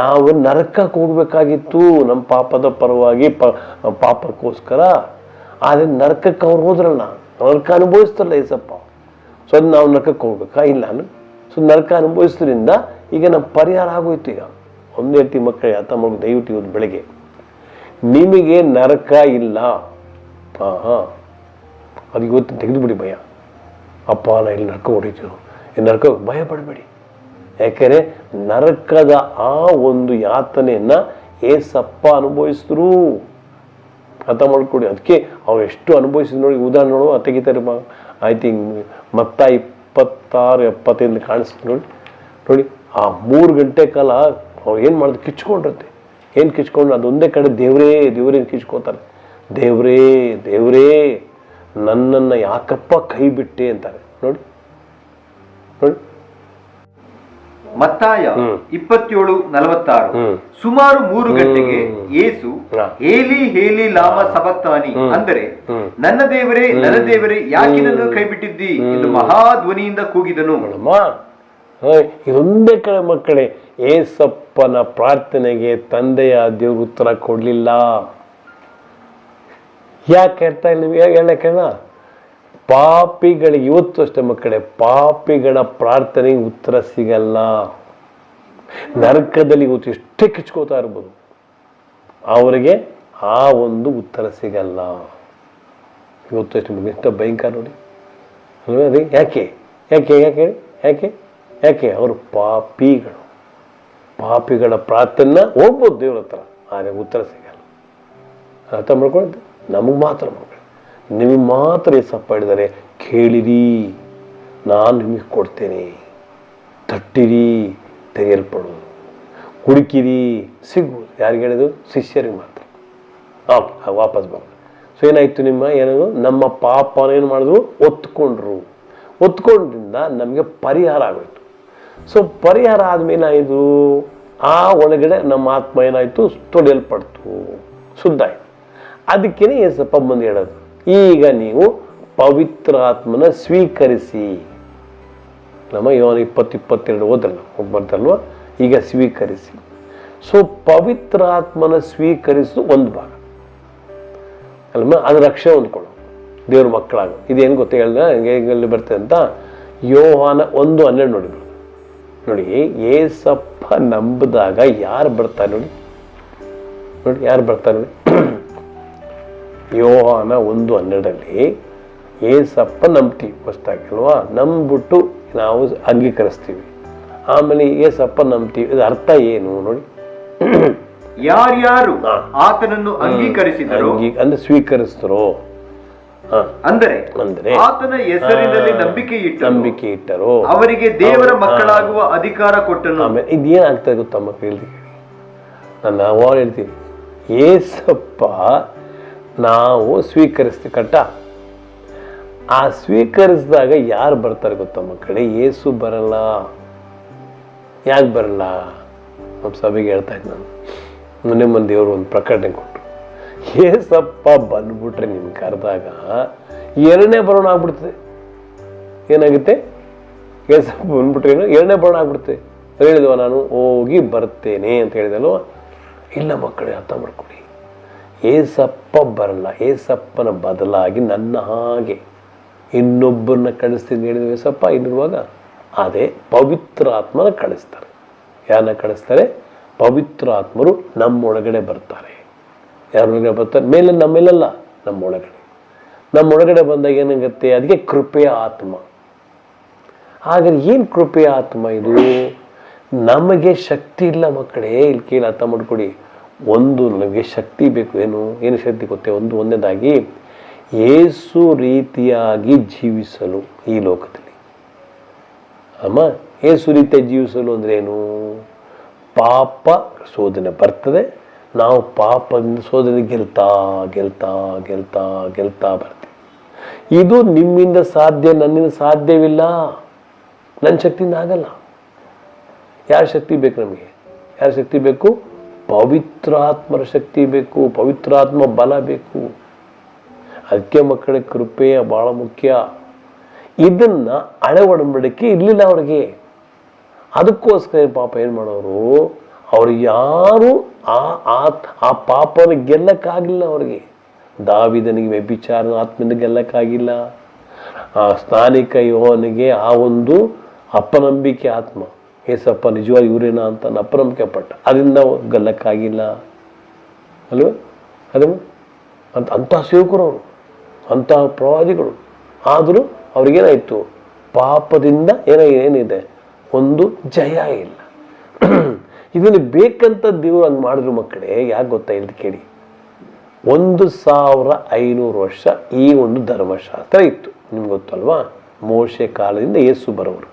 ನಾವು ನರಕಕ್ಕೆ ಹೋಗ್ಬೇಕಾಗಿತ್ತು ನಮ್ಮ ಪಾಪದ ಪರವಾಗಿ, ಪಾಪಕ್ಕೋಸ್ಕರ. ಆದರೆ ನರಕಕ್ಕೆ ಅವ್ರು ಹೋದ್ರಲ್ಲ, ನರಕ ಅನುಭವಿಸ್ತಾರಲ್ಲ ಏಸಪ್ಪ. ಸೊ ಅದು ನಾವು ನರಕಕ್ಕೆ ಹೋಗ್ಬೇಕಾ? ಇಲ್ಲ. ಸೊ ನರಕ ಅನುಭವಿಸೋದ್ರಿಂದ ಈಗ ನಮ್ಮ ಪರಿಹಾರ ಆಗೋಯ್ತು. ಈಗ ಒಂದು ಹೇಳ್ತೀವಿ ಮಕ್ಕಳಿಗೆ, ಅರ್ಥ ಮಾಡ್ಬೇಕು ದಯವಿಟ್ಟು. ಇವತ್ತು ಬೆಳಗ್ಗೆ ನಿಮಗೆ ನರಕ ಇಲ್ಲ, ಅದು ಇವತ್ತು ತೆಗೆದು ಬಿಡಿ ಭಯ. ಅಪ್ಪ ನಾ ಇಲ್ಲಿ ನರಕ ಹೊಡಿತೀವಿ, ನರಕ ಭಯ ಪಡಬೇಡಿ. ಯಾಕೆಂದ್ರೆ ನರಕದ ಆ ಒಂದು ಯಾತನೆಯನ್ನ ಏಸಪ್ಪ ಅನುಭವಿಸಿದ್ರು. ಅರ್ಥ ಮಾಡ್ಕೊಡಿ. ಅದಕ್ಕೆ ಅವ್ರು ಎಷ್ಟು ಅನುಭವಿಸಿದ್ರು ನೋಡಿ. ಉದಾಹರಣೆ ನೋಡು, ತೆಗಿತಾರೆ. ಐ ಥಿಂಕ್ ಮತ್ತ 26-75 ಕಾಣಿಸ್ತು ನೋಡಿ. ಆ 3 ಗಂಟೆ ಕಾಲ ಅವ್ರು ಏನು ಮಾಡಿದ್ರು? ಕಿಚ್ಕೊಂಡ್ರತ್ತೆ. ಏನು ಕಿಚ್ಕೊಂಡ್ರು? ಅದೊಂದೇ ಕಡೆ ದೇವ್ರೇ ಕಿಚ್ಕೋತಾರೆ. ದೇವ್ರೇ ನನ್ನನ್ನು ಯಾಕಪ್ಪ ಕೈ ಬಿಟ್ಟೆ ಅಂತಾರೆ. ನೋಡಿ. ಮತ್ತಾಯ 27:46. ಸುಮಾರು 3 ಗಂಟೆಗೆ ಯೇಸು ಹೇಲಿ ಹೇಲಿ ಲಾಮ ಸಬಕ್ತಾನಿ, ಅಂದರೆ ನನ್ನ ದೇವರೇ ಯಾಕೆ ನನ್ನ ಕೈ ಬಿಟ್ಟಿದ್ದಿ ಎಂದು ಮಹಾಧ್ವನಿಯಿಂದ ಕೂಗಿದನು. ಇದೊಂದೇ ಕಡೆ ಮಕ್ಕಳೇ, ಏಸಪ್ಪನ ಪ್ರಾರ್ಥನೆಗೆ ತಂದೆಯ ದೇವರು ಉತ್ತರ ಕೊಡ್ಲಿಲ್ಲ. ಯಾಕೆ ಹೇಳ್ತಾ ಇಲ್ಲ? ನಿಮ್ಗೆ ಹೇಳಕ್ಕೆ ಪಾಪಿಗಳಿಗೆ ಇವತ್ತು ಅಷ್ಟೇ ಮಕ್ಕಳೇ, ಪಾಪಿಗಳ ಪ್ರಾರ್ಥನೆಗೆ ಉತ್ತರ ಸಿಗಲ್ಲ. ನರಕದಲ್ಲಿ ಇವತ್ತು ಎಷ್ಟೇ ಕಿಚ್ಕೋತಾ ಇರ್ಬೋದು, ಅವರಿಗೆ ಆ ಒಂದು ಉತ್ತರ ಸಿಗಲ್ಲ. ಇವತ್ತು ಅಷ್ಟೇ ಎಷ್ಟು ಭಯಂಕರ ನೋಡಿ ಅಲ್ವೇ? ಅದೇ ಯಾಕೆ ಅವರು ಪಾಪಿಗಳ ಪ್ರಾರ್ಥನೆ ಹೋಗ್ಬೋದು ದೇವ್ರ ಹತ್ರ, ಆದರೆ ಉತ್ತರ ಸಿಗಲ್ಲ. ಅರ್ಥ ಮಾಡ್ಕೊಳ್ತೀವಿ. ನಮಗೆ ಮಾತ್ರ ಮಕ್ಕಳು, ನಿಮಗೆ ಮಾತ್ರ ಏಸಪ್ಪ ಹೇಳಿದರೆ, ಕೇಳಿರಿ ನಾನು ನಿಮಗೆ ಕೊಡ್ತೇನೆ, ತಟ್ಟಿರಿ ತೆಗೆಯಲ್ಪಡುವುದು, ಹುಡುಕಿರಿ ಸಿಗುವುದು. ಯಾರಿಗೆ ಹೇಳಿದ್ರು? ಶಿಷ್ಯರಿಗೆ ಮಾತ್ರ. ವಾಪಸ್ ಬಂದು. ಸೊ ಏನಾಯ್ತು? ನಮ್ಮ ಪಾಪನ ಏನು ಮಾಡಿದ್ರು? ಒತ್ಕೊಂಡ್ರಿಂದ ನಮಗೆ ಪರಿಹಾರ ಆಗೋಯ್ತು. ಸೊ ಪರಿಹಾರ ಆದ್ಮೇಲೆ ಆಯಿತು, ಆ ಒಳಗಡೆ ನಮ್ಮ ಆತ್ಮ ಏನಾಯ್ತು? ತೊಳೆಯಲ್ಪಡ್ತು, ಶುದ್ಧ ಆಯ್ತು. ಅದಕ್ಕೇನೆ ಏಸಪ್ಪ ಬಂದು ಹೇಳೋದು, ಈಗ ನೀವು ಪವಿತ್ರ ಆತ್ಮನ ಸ್ವೀಕರಿಸಿ. ನಮ್ಮ ಯೋನ 20-22 ಓದಲ್ಲ ಬರ್ತಲ್ವ? ಈಗ ಸ್ವೀಕರಿಸಿ. ಸೊ ಪವಿತ್ರ ಆತ್ಮನ ಸ್ವೀಕರಿಸು ಒಂದು ಭಾಗ ಅಲ್ವ? ಅದು ರಕ್ಷಣೆ ಹೊಂದ್ಕೊಳ್ಳೋ ದೇವ್ರ ಮಕ್ಕಳಾಗ. ಇದೇನು ಗೊತ್ತ ಹೇಳ್ದ ಹೇಗೆ ಬರ್ತದೆ ಅಂತ? ಯೋಹಾನ 1:12 ನೋಡಿ. ಏಸಪ್ಪ ನಂಬಿದಾಗ ಯಾರು ಬರ್ತಾರೆ ನೋಡಿ. ಯಾರು ಬರ್ತಾರೆ ನೋಡಿ? ಯೋಹಾನ 1:12 ಏಸಪ್ಪ ನಂಬ್ತೀವಿ ಫಸ್ಟಾಗಿ ಅಲ್ವಾ? ನಂಬಿಟ್ಟು ನಾವು ಅಂಗೀಕರಿಸ್ತೀವಿ. ಆಮೇಲೆ ಏಸಪ್ಪ ನಂಬ್ತೀವಿ. ಇದು ಅರ್ಥ ಏನು ನೋಡಿ? ಯಾರ್ಯಾರು ಆತನನ್ನು ಅಂಗೀಕರಿಸಿದರೋ, ಅಂದ್ರೆ ಸ್ವೀಕರಿಸಿದರೋ, ಅಂದರೆ ಆತನ ಹೆಸರಿನಲ್ಲಿ ನಂಬಿಕೆ ಇಟ್ಟರೋ ಅವರಿಗೆ ದೇವರ ಮಕ್ಕಳಾಗುವ ಅಧಿಕಾರ ಕೊಟ್ಟನು. ಆಮೇಲೆ ಇದೇನಾಗ್ತದೆ ಗೊತ್ತಮ್ಮ? ಕೇಳಿ, ನಾನು ಅವಾಗ ಹೇಳ್ತೀನಿ, ಏಸಪ್ಪ ನಾವು ಸ್ವೀಕರಿಸ್ತೀವಿ ಕಟ್ಟ. ಆ ಸ್ವೀಕರಿಸಿದಾಗ ಯಾರು ಬರ್ತಾರೆ ಗೊತ್ತಾ ಮಕ್ಕಳೇ? ಯೇಸು ಬರಲ್ಲ. ಯಾಕೆ ಬರಲ್ಲ? ನಮ್ಮ ಸಭೆಗೆ ಹೇಳ್ತಾ ಇದ್ದೆ ನಾನು, ಮೊನ್ನೆ ದೇವರು ಒಂದು ಪ್ರಕಟಣೆ ಕೊಟ್ಟರು. ಏಸಪ್ಪ ಬಂದ್ಬಿಟ್ರೆ ನಿಮ್ಗೆ ಕರೆದಾಗ ಎರಡನೇ ಬರೋಣ ಆಗ್ಬಿಡ್ತದೆ. ಏನಾಗುತ್ತೆ? ಏಸಪ್ಪ ಬಂದ್ಬಿಟ್ರೆ ಎರಡನೇ ಬರೋಣ ಆಗ್ಬಿಡ್ತದೆ. ಹೇಳಿದ್ವ ನಾನು ಹೋಗಿ ಬರ್ತೇನೆ ಅಂತ ಹೇಳಿದಲ್ವ? ಇಲ್ಲ ಮಕ್ಕಳೇ, ಅರ್ಥ ಮಾಡ್ಕೊಳ್ಳಿ. ಏಸಪ್ಪ ಬರಲ್ಲ. ಏಸಪ್ಪನ ಬದಲಾಗಿ ನನ್ನ ಹಾಗೆ ಇನ್ನೊಬ್ಬರನ್ನ ಕಳಿಸ್ತೀನಿ ಹೇಳಿದ್ವಿ ಏಸಪ್ಪ ಇನ್ನಿರುವಾಗ. ಅದೇ ಪವಿತ್ರ ಆತ್ಮನ ಕಳಿಸ್ತಾರೆ. ಯಾರನ್ನ ಕಳಿಸ್ತಾರೆ? ಪವಿತ್ರ ಆತ್ಮರು ನಮ್ಮೊಳಗಡೆ ಬರ್ತಾರೆ. ಯಾರೊಳಗಡೆ ಬರ್ತಾರೆ? ಮೇಲೆ ನಮ್ಮೇಲಲ್ಲ, ನಮ್ಮೊಳಗಡೆ ಬಂದಾಗ ಏನಾಗುತ್ತೆ? ಅದಕ್ಕೆ ಕೃಪೆಯ ಆತ್ಮ. ಹಾಗಾದ್ರೆ ಏನು ಕೃಪೆಯ ಆತ್ಮ ಇದು? ನಮಗೆ ಶಕ್ತಿ ಇಲ್ಲ ಮಕ್ಕಳೇ. ಇಲ್ಲಿ ಕೇಳಿ ಅರ್ಥ ಮಾಡ್ಕೊಡಿ. ಒಂದು ನಮಗೆ ಶಕ್ತಿ ಬೇಕು. ಏನು ಶಕ್ತಿ ಗೊತ್ತೇ? ಒಂದನೇದಾಗಿ ಯೇಸು ರೀತಿಯಾಗಿ ಜೀವಿಸಲು ಈ ಲೋಕದಲ್ಲಿ. ಅಮ್ಮ, ಯೇಸು ರೀತಿಯಾಗಿ ಜೀವಿಸಲು ಅಂದ್ರೆ ಏನು? ಪಾಪ ಶೋಧನೆ ಬರ್ತದೆ, ನಾವು ಪಾಪದಿಂದ ಶೋಧನೆ ಗೆಲ್ತಾ ಬರ್ತೀವಿ. ಇದು ನಿಮ್ಮಿಂದ ಸಾಧ್ಯ, ನನ್ನಿಂದ ಸಾಧ್ಯವಿಲ್ಲ. ನನ್ನ ಶಕ್ತಿಯಿಂದ ಆಗಲ್ಲ. ಯಾರ ಶಕ್ತಿ ಬೇಕು ನಮಗೆ? ಯಾರ ಶಕ್ತಿ ಬೇಕು? ಪವಿತ್ರಾತ್ಮರ ಶಕ್ತಿ ಬೇಕು, ಪವಿತ್ರಾತ್ಮ ಬಲ ಬೇಕು. ಅದಕ್ಕೆ ಮಕ್ಕಳ ಕೃಪೆಯ ಬಹಳ ಮುಖ್ಯ. ಇದನ್ನ ಹಳೆ ಒಡಂಬಡಿಕೆ ಇರಲಿಲ್ಲ ಅವ್ರಿಗೆ. ಅದಕ್ಕೋಸ್ಕರ ಪಾಪ ಏನು ಮಾಡೋರು? ಅವ್ರು ಯಾರು ಆ ಪಾಪನ ಗೆಲ್ಲಕ್ಕಾಗಿಲ್ಲ ಅವ್ರಿಗೆ. ದಾವಿದನಿಗೆ ವ್ಯಭಿಚಾರ ಆತ್ಮನ ಗೆಲ್ಲಕ್ಕಾಗಿಲ್ಲ. ಆ ಸ್ಥಾನಿಕ ಯೋಹನಿಗೆ ಆ ಒಂದು ಅಪನಂಬಿಕೆ ಆತ್ಮ, ಏಸಪ್ಪ ನಿಜವಾಗಿ ಇವರೇನ ಅಂತ ಅಪನಂಬಿಕೆ ಪಟ್ಟ, ಅದರಿಂದ ಗೆಲ್ಲಕ್ಕಾಗಿಲ್ಲ ಅಲ್ವ? ಅದು ಅಂತಹ ಸೇವಕರು ಅವರು, ಅಂತಹ ಪ್ರವಾದಿಗಳು. ಆದರೂ ಅವ್ರಿಗೇನಾಯಿತು? ಪಾಪದಿಂದ ಏನಿದೆ? ಒಂದು ಜಯ ಇಲ್ಲ. ಇದನ್ನು ಬೇಕಂತ ದೇವರು ಹಂಗೆ ಮಾಡಿದ್ರು ಮಕ್ಕಳೇ. ಯಾಕೆ ಗೊತ್ತಾ? ಇಲ್ಲಿ ಕೇಳಿ. 1500 ವರ್ಷ ಈ ಒಂದು ಧರ್ಮಶಾಸ್ತ್ರ ಇತ್ತು, ನಿಮ್ಗೆ ಗೊತ್ತಲ್ವಾ? ಮೋಶೆ ಕಾಲದಿಂದ ಯೇಸು ಬರೋರು.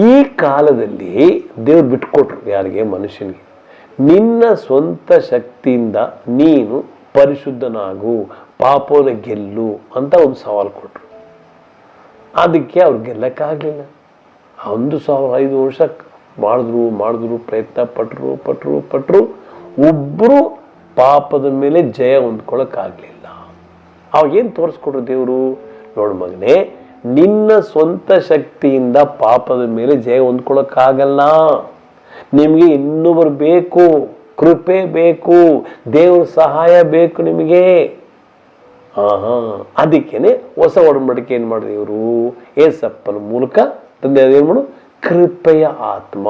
ಈ ಕಾಲದಲ್ಲಿ ದೇವ್ರು ಬಿಟ್ಕೊಟ್ರು ಯಾರಿಗೆ? ಮನುಷ್ಯನಿಗೆ. ನಿನ್ನ ಸ್ವಂತ ಶಕ್ತಿಯಿಂದ ನೀನು ಪರಿಶುದ್ಧನಾಗು, ಪಾಪನ ಗೆಲ್ಲು ಅಂತ ಒಂದು ಸವಾಲು ಕೊಟ್ರು. ಅದಕ್ಕೆ ಅವ್ರು ಗೆಲ್ಲಕ್ಕಾಗಲಿಲ್ಲ. 1500 ವರ್ಷ ಮಾಡಿದ್ರು ಪ್ರಯತ್ನ ಪಟ್ರು ಒಬ್ಬರು ಪಾಪದ ಮೇಲೆ ಜಯ ಹೊಂದ್ಕೊಳಕ್ಕಾಗಲಿಲ್ಲ. ಅವಾಗೇನು ತೋರಿಸ್ಕೊಟ್ರು ದೇವರು? ನೋಡು ಮಗನೇ, ನಿನ್ನ ಸ್ವಂತ ಶಕ್ತಿಯಿಂದ ಪಾಪದ ಮೇಲೆ ಜಯ ಹೊಂದ್ಕೊಳಕ್ಕಾಗಲ್ಲ. ನಿಮಗೆ ಇನ್ನೊಬ್ಬರು ಬೇಕು, ಕೃಪೆ ಬೇಕು, ದೇವ್ರ ಸಹಾಯ ಬೇಕು ನಿಮಗೆ. ಅದಕ್ಕೇನೆ ಹೊಸ ಒಡಂಬಡಿಕೆ ಏನು ಮಾಡಿದ್ರು ಇವರು? ಏಸಪ್ಪನ ಮೂಲಕ ತಂದೆ ಏನು ಮಾಡು? ಕೃಪೆಯ ಆತ್ಮ,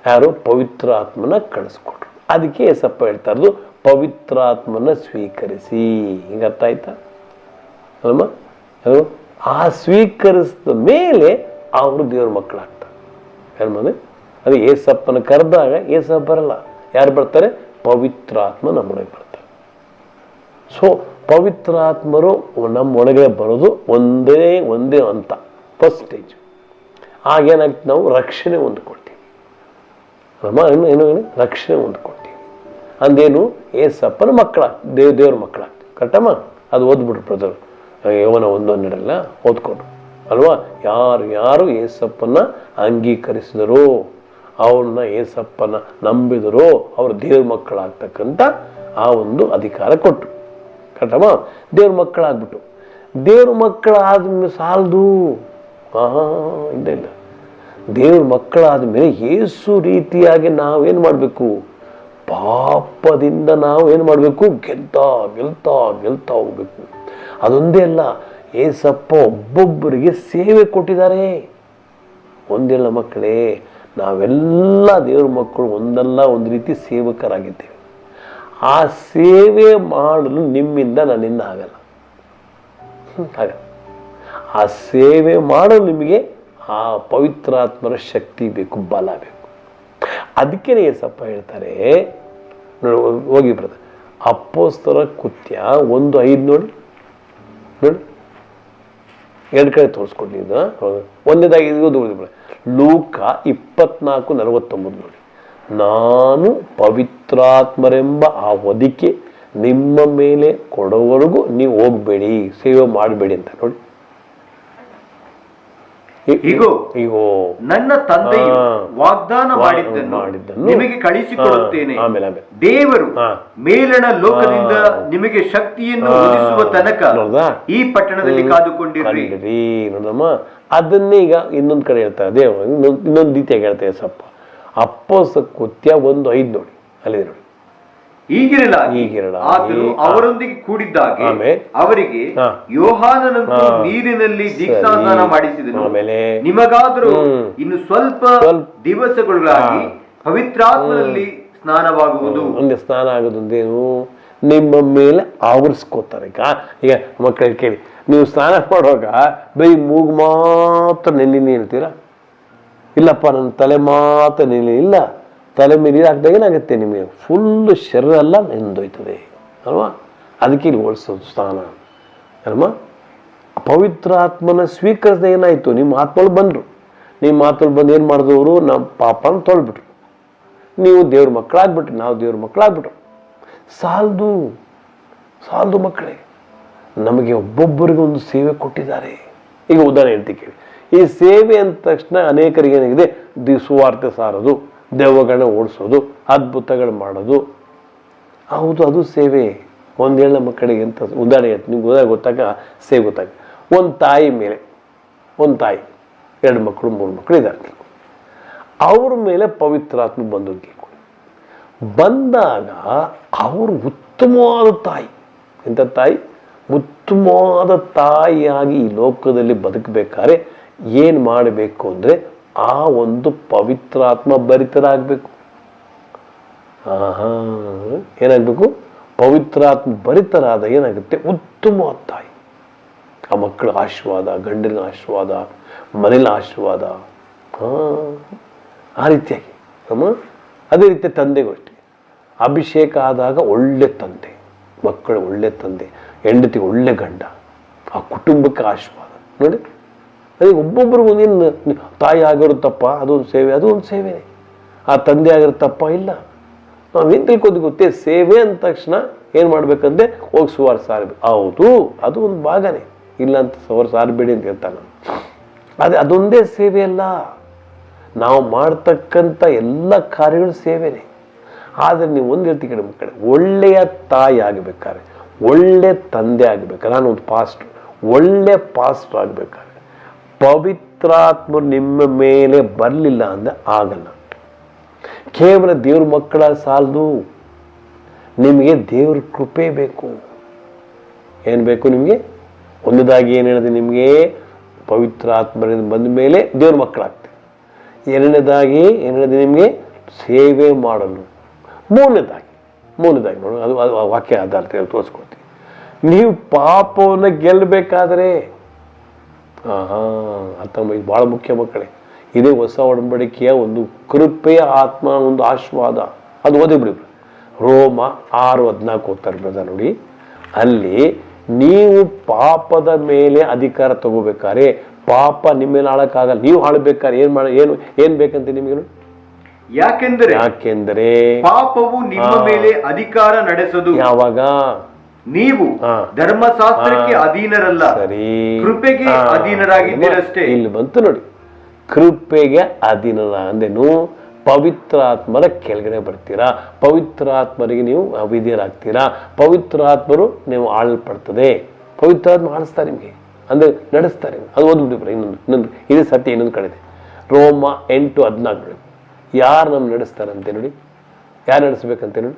ಯಾರು? ಪವಿತ್ರ ಆತ್ಮನ ಕಳಿಸ್ಕೊಟ್ರು. ಅದಕ್ಕೆ ಏಸಪ್ಪ ಹೇಳ್ತಾ ಇರೋದು ಪವಿತ್ರ ಆತ್ಮನ ಸ್ವೀಕರಿಸಿ. ಹಿಂಗೆ ಅರ್ಥ ಆಯ್ತಾ ಅಲ್ಲಮ್ಮ? ಅದು ಆ ಸ್ವೀಕರಿಸಿದ ಮೇಲೆ ಅವರು ದೇವ್ರ ಮಕ್ಕಳಾಗ್ತಾರೆ. ಯಾರು ಮನೆ? ಅದು ಏಸಪ್ಪನ ಕರೆದಾಗ ಏಸಪ್ಪ ಬರಲ್ಲ. ಯಾರು ಬರ್ತಾರೆ? ಪವಿತ್ರ ಆತ್ಮ ನಮ್ಮೊಳಗೆ ಬರ್ತಾರೆ. ಸೊ ಪವಿತ್ರ ಆತ್ಮರು ನಮ್ಮೊಳಗೆ ಬರೋದು ಒಂದೇ ಹಂತ, ಫಸ್ಟ್ ಸ್ಟೇಜ್. ಆಗೇನಾಗ್ತದೆ? ನಾವು ರಕ್ಷಣೆ ಹೊಂದ್ಕೊಳ್ತೀವಿ. ಏನು ರಕ್ಷಣೆ ಹೊಂದ್ಕೊಳ್ತೀವಿ ಅಂದೇನು? ಏಸಪ್ಪನ ಮಕ್ಕಳಾಗ್ತದೆ, ದೇವ್ರ ಮಕ್ಕಳಾಗ್ತದೆ. ಕರೆಕ್ಟಮ್ಮ? ಅದು ಓದ್ಬಿಟ್ರು ಬ್ರದರ್, ಯವನ 1:12 ಓದ್ಕೊಟ್ರು ಅಲ್ವಾ? ಯಾರು ಏಸಪ್ಪನ ಅಂಗೀಕರಿಸಿದರೋ, ಅವ್ರನ್ನ ಏಸಪ್ಪನ ನಂಬಿದರೋ ಅವರು ದೇವ್ರ ಮಕ್ಕಳಾಗ್ತಕ್ಕಂಥ ಆ ಒಂದು ಅಧಿಕಾರ ಕೊಟ್ಟರು. ಕರೆಕ್ಟಮ್ಮ? ದೇವ್ರ ಮಕ್ಕಳಾಗ್ಬಿಟ್ಟು. ದೇವ್ರ ಮಕ್ಕಳಾದ್ಮೇಲೆ ಸಾಲದು. ಇಲ್ಲ, ದೇವ್ರ ಮಕ್ಕಳಾದ್ಮೇಲೆ ಯೇಸು ರೀತಿಯಾಗಿ ನಾವೇನು ಮಾಡಬೇಕು? ಪಾಪದಿಂದ ನಾವು ಏನು ಮಾಡಬೇಕು? ಗೆಲ್ತಾ ಹೋಗ್ಬೇಕು. ಅದೊಂದೇ ಅಲ್ಲ, ಏಸಪ್ಪ ಒಬ್ಬೊಬ್ಬರಿಗೆ ಸೇವೆ ಕೊಟ್ಟಿದ್ದಾರೆ. ಒಂದಿಲ್ಲ ಮಕ್ಕಳೇ, ನಾವೆಲ್ಲ ದೇವ್ರ ಮಕ್ಕಳು ಒಂದಲ್ಲ ಒಂದು ರೀತಿ ಸೇವಕರಾಗಿದ್ದೇವೆ. ಆ ಸೇವೆ ಮಾಡಲು ನಿಮ್ಮಿಂದ ನನ್ನಿಂದ ಆಗಲ್ಲ. ಆ ಸೇವೆ ಮಾಡಲು ನಿಮಗೆ ಆ ಪವಿತ್ರಾತ್ಮರ ಶಕ್ತಿ ಬೇಕು, ಬಲ ಬೇಕು. ಅದಕ್ಕೆ ಏಸಪ್ಪ ಹೇಳ್ತಾರೆ, ಹೋಗಿ ಬ್ರದರ್, ಅಪೊಸ್ತಲರ ಕೃತ್ಯ 1:5 ನೋಡಿ. ಎರಡು ಕಡೆ ತೋರಿಸ್ಕೊಟ್ಟಿದ್ದ. ಒಂದೇದಾಗಿ ಲೂಕ 24:49 ನೋಡಿ. ನಾನು ಪವಿತ್ರಾತ್ಮರೆಂಬ ಆ ಹೊದಿಕೆ ನಿಮ್ಮ ಮೇಲೆ ಕೊಡೋವರೆಗೂ ನೀವು ಹೋಗ್ಬೇಡಿ, ಸೇವೆ ಮಾಡಬೇಡಿ ಅಂತ ನೋಡಿ. ಇಗೋ ನನ್ನ ತಂದೆಯು ವಾಗ್ದಾನ ಮಾಡಿದ್ದನ್ನು ನಿಮಗೆ ಕಳಿಸಿಕೊಡುತ್ತೇನೆ. ದೇವರು ಮೇಲಣ ಲೋಕದಿಂದ ನಿಮಗೆ ಶಕ್ತಿಯನ್ನು ಒದಗಿಸುವ ತನಕ ಈ ಪಟ್ಟಣದಲ್ಲಿ ಕಾದುಕೊಂಡಿರಿ. ನೋಡಮ್ಮ, ಅದನ್ನೇ ಈಗ ಇನ್ನೊಂದ್ ಕಡೆ ಹೇಳ್ತಾರೆ ದೇವರು, ಇನ್ನೊಂದು ರೀತಿಯಾಗಿ ಹೇಳ್ತಾರೆ ಸಪ್ಪ. ಅಪ್ಪೋಸ ಕೃತ್ಯ 1:5 ನೋಡಿ, ಅಲ್ಲಿ ನೋಡಿ. ಆತನು ಅವರೊಂದಿಗೆ ಕೂಡಿದ್ದಾಗೆ ಅವರಿಗೆ ಯೋಹಾನನಂತೂ ನೀರಿನಲ್ಲಿ ದೀಕ್ಷಾಸ್ನಾನ ಮಾಡಿಸಿದನು, ನಿಮಗಾದರೂ ಇನ್ನು ಸ್ವಲ್ಪ ದಿವಸಗಳಾಗಿ ಪವಿತ್ರಾತ್ಮನಲ್ಲಿ ಸ್ನಾನವಾಗುವುದು. ಸ್ನಾನ ಆಗೋದೇನು? ನಿಮ್ಮ ಮೇಲೆ ಆವರಿಸ್ಕೋತಾರೆ. ಈಗ ಮಕ್ಕಳಿಗೆ ಕೇಳಿ, ನೀವು ಸ್ನಾನ ಮಾಡುವಾಗ ಬರೀ ಮೂಗು ಮಾತ್ರ ನೆನ್ನೆ ಹೇಳ್ತೀರಾ? ಇಲ್ಲಪ್ಪ ನನ್ನ ತಲೆ ಮಾತ್ರ ನೆನೆ ಇಲ್ಲ, ತಲೆ ಮೇಲೆ ನೀರು ಹಾಕಿದಾಗ ಏನಾಗುತ್ತೆ, ನಿಮಗೆ ಫುಲ್ ಶರೀರ ಎಲ್ಲ ನೆಂದೋಯ್ತದೆ ಅಲ್ವಾ? ಅದಕ್ಕೆ ಇಲ್ಲಿ ಓಡಿಸೋದು ಸ್ನಾನ ಅಲ್ವಾ? ಪವಿತ್ರ ಆತ್ಮನ ಸ್ವೀಕರಿಸಿದ ಏನಾಯ್ತು, ನಿಮ್ಮ ಆತ್ಮಗಳು ಬಂದರು. ನಿಮ್ಮ ಆತ್ಮಗಳು ಬಂದು ಏನು ಮಾಡಿದವರು, ನಮ್ಮ ಪಾಪನ ತೊಳ್ಬಿಟ್ರು. ನೀವು ದೇವ್ರ ಮಕ್ಕಳಾಗ್ಬಿಟ್ರಿ, ನಾವು ದೇವ್ರ ಮಕ್ಕಳಾಗ್ಬಿಟ್ರು. ಸಾಲ್ದು ಮಕ್ಕಳೇ, ನಮಗೆ ಒಬ್ಬೊಬ್ಬರಿಗೆ ಒಂದು ಸೇವೆ ಕೊಟ್ಟಿದ್ದಾರೆ. ಈಗ ಉದಾಹರಣೆ ಹೇಳ್ತೀವಿ ಕೇಳಿ. ಈ ಸೇವೆ ಅಂದ ತಕ್ಷಣ ಅನೇಕರಿಗೆ ಏನಾಗಿದೆ, ಸುವಾರ್ತೆ ಸಾರೋದು, ದೆವ್ವಗಳನ್ನ ಓಡಿಸೋದು, ಅದ್ಭುತಗಳು ಮಾಡೋದು. ಹೌದು, ಅದು ಸೇವೆ. ಒಂದೇಳ ಮಕ್ಕಳಿಗೆ ಅಂತ ಉದಾಹರಣೆ ನಿಮ್ಗೆ ಗೊತ್ತಾಗ ಸೇವೆ ಗೊತ್ತಾಗ. ಒಂದು ತಾಯಿ 2 ಮಕ್ಕಳು 3 ಮಕ್ಕಳು ಇದ್ದಾರೆ. ಅವ್ರ ಮೇಲೆ ಪವಿತ್ರಾತ್ಮ ಬಂದಾಗ ಅವರು ಉತ್ತಮವಾದ ತಾಯಿ, ಎಂಥ ತಾಯಿ, ಉತ್ತಮವಾದ ತಾಯಿಯಾಗಿ ಈ ಲೋಕದಲ್ಲಿ ಬದುಕಬೇಕಾದ್ರೆ ಏನು ಮಾಡಬೇಕು ಅಂದರೆ ಆ ಒಂದು ಪವಿತ್ರಾತ್ಮ ಭರಿತರಾಗಬೇಕು. ಏನಾಗಬೇಕು? ಪವಿತ್ರಾತ್ಮ ಭರಿತರಾದ ಏನಾಗುತ್ತೆ, ಉತ್ತಮವಾದ ತಾಯಿ. ಆ ಮಕ್ಕಳ ಆಶೀರ್ವಾದ, ಗಂಡಿನ ಆಶೀರ್ವಾದ, ಮನೆಯ ಆಶೀರ್ವಾದ. ಆ ರೀತಿಯಾಗಿ ಅದೇ ರೀತಿ ತಂದೆಗೂ ಅಷ್ಟೇ. ಅಭಿಷೇಕ ಆದಾಗ ಒಳ್ಳೆ ತಂದೆ, ಮಕ್ಕಳು ಒಳ್ಳೆ ತಂದೆ, ಹೆಂಡತಿ ಒಳ್ಳೆ ಗಂಡ, ಆ ಕುಟುಂಬಕ್ಕೆ ಆಶೀರ್ವಾದ ನೋಡಿ. ಅದೇ ಒಬ್ಬೊಬ್ಬರಿಗೂ ಒಂದೇನು ತಾಯಿ ಆಗಿರುತ್ತಪ್ಪ, ಅದೊಂದು ಸೇವೆ, ಅದು ಒಂದು ಸೇವೆನೇ. ಆ ತಂದೆ ಆಗಿರುತ್ತಪ್ಪ ಇಲ್ಲ, ನಾವೇನು ತಿಳ್ಕೋದು ಗೊತ್ತೇ, ಸೇವೆ ಅಂದ ತಕ್ಷಣ ಏನು ಮಾಡ್ಬೇಕಂದ್ರೆ ಹೋಗಿ ಸುವಾರ್ತೆ ಸಾರಬೇಕು. ಹೌದು, ಅದು ಒಂದು ಭಾಗನೇ, ಇಲ್ಲ ಅಂತ ಸುವಾರ್ತೆ ಸಾರಬೇಡಿ ಅಂತ ಹೇಳ್ತಾನೆ. ಅದೊಂದೇ ಸೇವೆ ಅಲ್ಲ, ನಾವು ಮಾಡ್ತಕ್ಕಂಥ ಎಲ್ಲ ಕಾರ್ಯಗಳು ಸೇವೆನೇ. ಆದರೆ ನೀವು ಒಂದು ಹೇಳ್ತೀವಿ ಕಡೆ ಮಕ್ಕಳು, ಒಳ್ಳೆಯ ತಾಯಿ ಆಗಬೇಕಾದ್ರೆ, ಒಳ್ಳೆ ತಂದೆ ಆಗಬೇಕಾದ್ರೆ, ನಾನು ಒಂದು ಒಳ್ಳೆ ಪಾಸ್ಟರ್ ಆಗಬೇಕಾದ್ರೆ ಪವಿತ್ರಾತ್ಮ ನಿಮ್ಮ ಮೇಲೆ ಬರಲಿಲ್ಲ ಅಂದ್ರೆ ಆಗಲ್ಲ. ಕೇವಲ ದೇವ್ರ ಮಕ್ಕಳ ಸಾಲದು, ನಿಮಗೆ ದೇವ್ರ ಕೃಪೆ ಬೇಕು. ಏನು ಬೇಕು ನಿಮಗೆ? ಒಂದದಾಗಿ ಏನು ಹೇಳಿದೆ, ನಿಮಗೆ ಪವಿತ್ರಾತ್ಮರಿಂದ ಬಂದ ಮೇಲೆ ದೇವ್ರ ಮಕ್ಕಳಾಗ್ತದೆ. ಎರಡನೇದಾಗಿ ಏನು ಹೇಳಿದೆ, ನಿಮಗೆ ಸೇವೆ ಮಾಡಲು. ಮೂರನೇದಾಗಿ ನೋಡು, ಅದು ವಾಕ್ಯ ಆಧಾರ ತೋರಿಸ್ಕೊಡ್ತೀವಿ. ನೀವು ಪಾಪವನ್ನು ಗೆಲ್ಲಬೇಕಾದ್ರೆ ಇದು ಬಹಳ ಮುಖ್ಯ ಮಕ್ಕಳೇ. ಇದೇ ಹೊಸ ಒಡಂಬಡಿಕೆಯ ಒಂದು ಕೃಪೆಯ ಆತ್ಮ, ಒಂದು ಆಶೀರ್ವಾದ. ಅದು ಓದಿ ಬಿಡಿ, ರೋಮ 6:14 ಓದ್ತಾರೆ ಬ್ರದರ್ ನೋಡಿ. ಅಲ್ಲಿ ನೀವು ಪಾಪದ ಮೇಲೆ ಅಧಿಕಾರ ತಗೋಬೇಕಾದ್ರೆ, ಪಾಪ ನಿಮ್ಮ ಮೇಲೆ ಆಳಕ್ಕಾಗಲ್ಲ. ನೀವು ಆಳ್ಬೇಕಾದ್ರೆ ಏನ್ ಬೇಕಂತ ನಿಮಗೆ? ಯಾಕೆಂದರೆ ಪಾಪವು ನಿಮ್ಮ ಮೇಲೆ ಅಧಿಕಾರ ನಡೆಸದು. ಯಾವಾಗ? ನೀವು ಧರ್ಮಶಾಸ್ತ್ರಕ್ಕೆ ಅಧೀನರಲ್ಲ, ಕೃಪೆಗೆ ಅಧೀನರಾಗಿದ್ದೀರಷ್ಟೇ. ಇಲ್ಲಿ ಬಂತು ನೋಡಿ, ಕೃಪೆಗೆ ಅಧೀನರ ಅಂದೇನು? ಪವಿತ್ರಾತ್ಮರ ಕೆಳಗಡೆ ಬರ್ತೀರಾ, ಪವಿತ್ರಾತ್ಮರಿಗೆ ನೀವು ಅವಿಧೇಯರಾಗ್ತೀರಾ, ಪವಿತ್ರಾತ್ಮರು ನೀವು ಆಳಲ್ಪಡ್ತದೆ, ಪವಿತ್ರಾತ್ಮ ಆಳಿಸ್ತಾರೆ ನಿಮಗೆ, ಅಂದ್ರೆ ನಡೆಸ್ತಾರೆ. ಅದು ಓದ್ಬಿಟ್ರೆ ಇನ್ನೊಂದು ಇದೇ ಸತ್ಯ. ಇನ್ನೊಂದು ಕಡೆ ರೋಮ 8:14 ಯಾರು ನಮ್ಗೆ ನಡೆಸ್ತಾರಂತೆ ನೋಡಿ, ಯಾರು ನಡೆಸ್ಬೇಕಂತೆ ನೋಡಿ.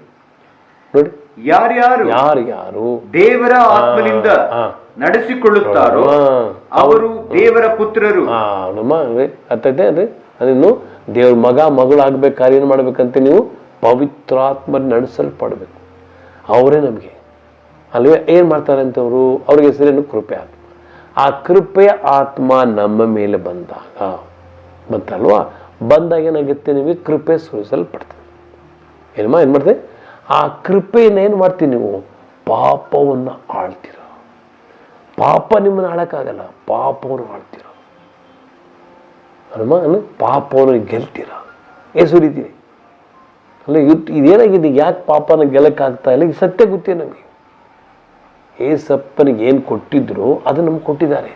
ಯಾರ್ಯಾರು ದೇವರ ಆತ್ಮನಿಂದ ನಡೆಸಿಕೊಳ್ಳುತ್ತಾರೋ ಅವರು ದೇವರ ಪುತ್ರರು. ಅರ್ಥೈತೆ? ಅದನ್ನು ದೇವ್ರ ಮಗಳು ಆಗ್ಬೇಕಾದ್ರೆ ಏನ್ ಮಾಡ್ಬೇಕಂತೆ, ನೀವು ಪವಿತ್ರಾತ್ಮ ನಡೆಸಲ್ಪಡ್ಬೇಕು. ಅವರೇ ನಮಗೆ ಅಲ್ವೇ ಏನ್ ಮಾಡ್ತಾರೆ ಅಂತ ಅವ್ರಿಗೆ ಹೆಸರೇನು? ಕೃಪೆ ಆತ್ಮ. ಆ ಕೃಪೆಯ ಆತ್ಮ ನಮ್ಮ ಮೇಲೆ ಬಂತಲ್ವಾ? ಬಂದಾಗ ಏನಾಗುತ್ತೆ, ನಿಮಗೆ ಕೃಪೆ ಸುರಿಸಲ್ಪಡ್ತದೆ. ಏನ್ ಮಾಡ್ತದೆ? ಆ ಕೃಪೆಯನ್ನು ಏನು ಮಾಡ್ತೀವಿ, ನೀವು ಪಾಪವನ್ನು ಆಳ್ತೀರ. ಪಾಪ ನಿಮ್ಮನ್ನು ಆಳಕ್ಕಾಗಲ್ಲ, ಪಾಪವನ್ನು ಆಳ್ತೀರ. ಪಾಪವನ್ನು ಗೆಲ್ತೀರ. ಸುರಿತೀರಿ ಅಲ್ಲ ಇದೇನಾಗಿದೆ, ಯಾಕೆ ಪಾಪನ ಗೆಲ್ಲಕ್ಕಾಗ್ತಾ ಇಲ್ಲ? ಈ ಸತ್ಯ ಗೊತ್ತೇ ನಮಗೆ. ಏಸಪ್ಪನಿಗೆ ಏನು ಕೊಟ್ಟಿದ್ರು ಅದು ನಮ್ಗೆ ಕೊಟ್ಟಿದ್ದಾರೆ.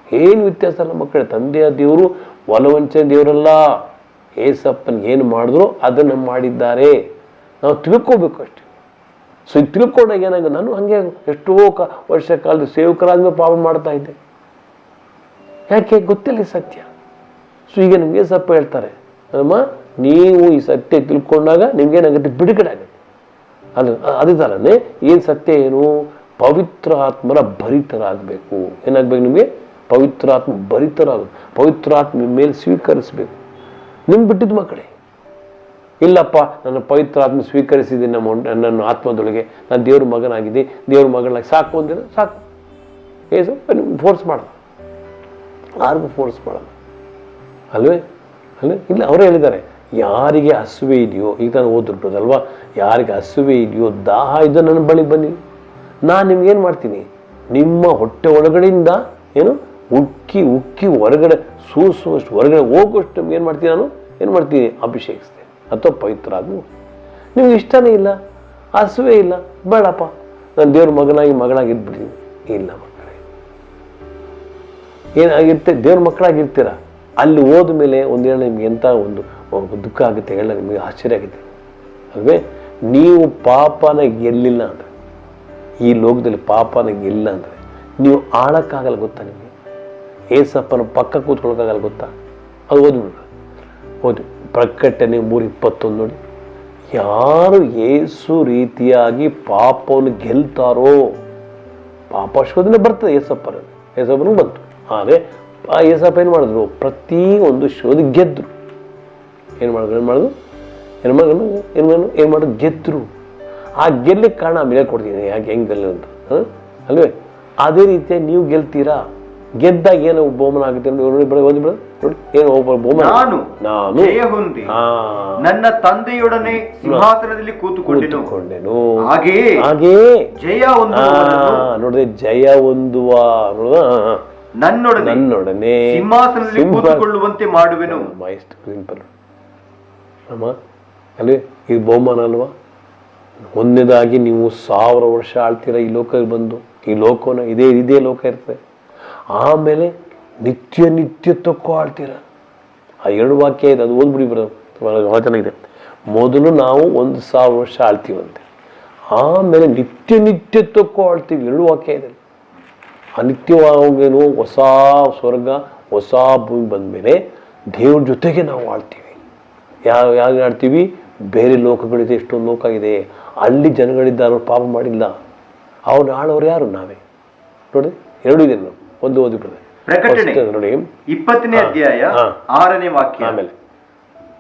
ಏನು ವ್ಯತ್ಯಾಸ ಅಲ್ಲ ಮಕ್ಕಳೇ. ತಂದೆಯ ದೇವರು ಒಲವಂಚನೆ ದೇವರಲ್ಲ. ಏಸಪ್ಪನಿಗೆ ಏನು ಮಾಡಿದ್ರು ಅದನ್ನು ಮಾಡಿದ್ದಾರೆ. ನಾವು ತಿಳ್ಕೋಬೇಕು ಅಷ್ಟೇ. ಸೊ ಈಗ ತಿಳ್ಕೊಂಡಾಗ ಏನಾಗ, ನಾನು ಹಾಗೆ ಎಷ್ಟೋ ವರ್ಷ ಕಾಲದ ಸೇವಕರಾದ್ಮೇಲೆ ಪಾಪ ಮಾಡ್ತಾ ಇದ್ದೆ. ಯಾಕೆ ಗೊತ್ತಿಲ್ಲ ಈ ಸತ್ಯ. ಸೊ ಈಗ ನಿಮ್ಗೆ ಏಸಪ್ಪ ಹೇಳ್ತಾರೆ, ಅಮ್ಮ ನೀವು ಈ ಸತ್ಯ ತಿಳ್ಕೊಂಡಾಗ ನಿಮ್ಗೇನಾಗುತ್ತೆ, ಬಿಡುಗಡೆ ಆಗುತ್ತೆ. ಅದೇ ಥರನೇ ಏನು ಸತ್ಯ ಏನು, ಪವಿತ್ರ ಆತ್ಮರ ಭರಿತರಾಗಬೇಕು. ಏನಾಗಬೇಕು ನಿಮಗೆ? ಪವಿತ್ರಾತ್ಮ ಭರಿತರಾಗಬೇಕು. ಪವಿತ್ರಾತ್ಮ ಮೇಲೆ ಸ್ವೀಕರಿಸಬೇಕು. ನಿಮ್ಗೆ ಬಿಟ್ಟಿದ್ದು ಮಕ್ಕಳೇ. ಇಲ್ಲಪ್ಪ ನಾನು ಪವಿತ್ರಾತ್ಮ ಸ್ವೀಕರಿಸಿದ್ದೀನಿ ನನ್ನ ಆತ್ಮದೊಳಗೆ, ನಾನು ದೇವ್ರ ಮಗನಾಗಿದ್ದೆ, ದೇವ್ರ ಮಗಳಾಗಿ ಸಾಕು ಅಂದಿದ್ರೆ ಸಾಕು. ನಿಮ್ಗೆ ಫೋರ್ಸ್ ಮಾಡೋದು, ಯಾರಿಗೂ ಫೋರ್ಸ್ ಮಾಡೋದು ಅಲ್ವೇ? ಇಲ್ಲ ಅವರೇ ಹೇಳಿದ್ದಾರೆ, ಯಾರಿಗೆ ಹಸುವೆ ಇದೆಯೋ, ಈಗ ನಾನು ಓದಿರ್ಬೋದಲ್ವಾ, ಯಾರಿಗೆ ಹಸುವೆ ಇದೆಯೋ, ದಾಹ ಇದೋ ನನ್ನ ಬಳಿ ಬನ್ನಿ, ನಾನು ನಿಮ್ಗೇನು ಮಾಡ್ತೀನಿ, ನಿಮ್ಮ ಹೊಟ್ಟೆ ಒಳಗಡೆಯಿಂದ ಏನು ಉಕ್ಕಿ ಉಕ್ಕಿ ಹೊರಗಡೆ ಸೂಸುವಷ್ಟು, ಹೊರಗಡೆ ಹೋಗುವಷ್ಟು ನಿಮ್ಗೆ ಏನು ಮಾಡ್ತೀನಿ, ನಾನು ಏನು ಮಾಡ್ತೀನಿ, ಅಭಿಷೇಕಿಸ್ತೇನೆ. ಅಥವಾ ಪವಿತ್ರ ಆದ್ಮೇಲೆ ನಿಮ್ಗೆ ಇಷ್ಟನೇ ಇಲ್ಲ, ಹಸುವೆ ಇಲ್ಲ, ಬೇಡಪ್ಪ ನಾನು ದೇವ್ರ ಮಗಳಾಗಿದ್ಬಿಡ್ತೀನಿ. ಇಲ್ಲ ಮಕ್ಕಳೇ, ಏನಾಗಿರ್ತೀರ, ದೇವ್ರ ಮಕ್ಕಳಾಗಿರ್ತೀರ. ಅಲ್ಲಿ ಹೋದ ಮೇಲೆ ಒಂದೇಳು ನಿಮ್ಗೆ ಎಂಥ ಒಂದು ದುಃಖ ಆಗುತ್ತೆ, ಹೇಳ ನಿಮಗೆ ಆಶ್ಚರ್ಯ ಆಗುತ್ತೆ ಅಲ್ವೇ? ನೀವು ಪಾಪನ ಗೆಲ್ಲಿಲ್ಲ ಅಂದರೆ, ಈ ಲೋಕದಲ್ಲಿ ಪಾಪನ ಗೆಲ್ಲಿಲ್ಲ ಅಂದರೆ ನೀವು ಆಳಕ್ಕಾಗಲ್ಲ. ಗೊತ್ತಾ ನಿಮಗೆ? ಏಸಪ್ಪನ ಪಕ್ಕ ಕೂತ್ಕೊಳಕ್ಕಾಗಲ್ಲ. ಗೊತ್ತಾ? ಅದು ಓದಿ ಪ್ರಕಟಣೆ 3:21 ನೋಡಿ. ಯಾರು ಏಸು ರೀತಿಯಾಗಿ ಪಾಪವನ್ನು ಗೆಲ್ತಾರೋ, ಪಾಪ ಶೋಧನೆ ಬರ್ತದೆ ಏಸಪ್ಪನಿಗೆ ಬಂತು. ಆದರೆ ಆ ಏಸಪ್ಪ ಏನು ಮಾಡಿದ್ರು, ಪ್ರತಿ ಒಂದು ಶೋಧ ಗೆದ್ರು. ಏನು ಮಾಡಿದ್ರು ಗೆದ್ರು. ಆ ಗೆಲ್ಲಕ್ಕೆ ಕಾರಣ ಆಮೇಲೆ ಕೊಡ್ತೀನಿ, ಯಾಕೆ ಹೆಂಗೆ ಗೆಲ್ಲ ಅಂತ ಅಲ್ವೇ? ಅದೇ ರೀತಿಯಾಗಿ ನೀವು ಗೆಲ್ತೀರಾ. ಗೆದ್ದಾಗ ಏನೋ ಬಹುಮಾನ ಆಗುತ್ತೆ ನೋಡಿ. ಏನು ಬಹುಮಾನ? ನಾನು ನನ್ನ ತಂದೆಯೊಡನೆ ಸಿಂಹಾಸನದಲ್ಲಿ ಕೂತುಕೊಂಡೆನು, ಹಾಗೆಯೇ ಜಯ ನೋಡಿದೆ, ಜಯ ಹೊಂದುವ ನನ್ನೊಡನೆ ಸಿಂಹಾಸನದಲ್ಲಿ ಕೂತುಕೊಳ್ಳುವಂತೆ ಮಾಡುವೆನು. ಎಷ್ಟು ಸಿಂಪಲ್ ಅಮ್ಮ ಅಲ್ವೇ? ಇದು ಬಹುಮಾನ ಅಲ್ವಾ? ಒಂದನೇದಾಗಿ ನೀವು 1000 ವರ್ಷ ಆಳ್ತೀರ ಈ ಲೋಕಕ್ಕೆ ಬಂದು. ಈ ಲೋಕನ ಇದೇ ಲೋಕ ಇರ್ತದೆ. ಆಮೇಲೆ ನಿತ್ಯತ್ವಕ್ಕೂ ಆಳ್ತೀರ. ಆ 2 ವಾಕ್ಯ ಇದೆ, ಅದು ಓದ್ಬಿಡಿ ಬರೋದು ಇದೆ. ಮೊದಲು ನಾವು 1000 ವರ್ಷ ಆಳ್ತೀವಂತೆ, ಆಮೇಲೆ ನಿತ್ಯತ್ವಕ್ಕೂ ಆಳ್ತೀವಿ. 2 ವಾಕ್ಯ ಇದೆ. ಅನಿತ್ಯವಾಗೇನು ಹೊಸ ಸ್ವರ್ಗ ಹೊಸ ಭೂಮಿ ಬಂದಮೇಲೆ ದೇವ್ರ ಜೊತೆಗೆ ನಾವು ಆಳ್ತೀವಿ. ಯಾರು ಆಡ್ತೀವಿ? ಬೇರೆ ಲೋಕಗಳಿದೆ, ಎಷ್ಟೊಂದು ಲೋಕ ಇದೆ, ಅಲ್ಲಿ ಜನಗಳಿದ್ದಾರೆ, ಅವ್ರು ಪಾಪ ಮಾಡಿಲ್ಲ, ಅವ್ರು ಆಳೋರು ಯಾರು? ನಾವೇ. ನೋಡಿ 2 ಇದೆ. ನಾವು ಒಂದು ಓದಿಬಿಡ್ದೆ. ಪ್ರಕಟಣೆ 20ನೇ ಅಧ್ಯಾಯ 6ನೇ ವಾಕ್ಯ. ಆಮೇಲೆ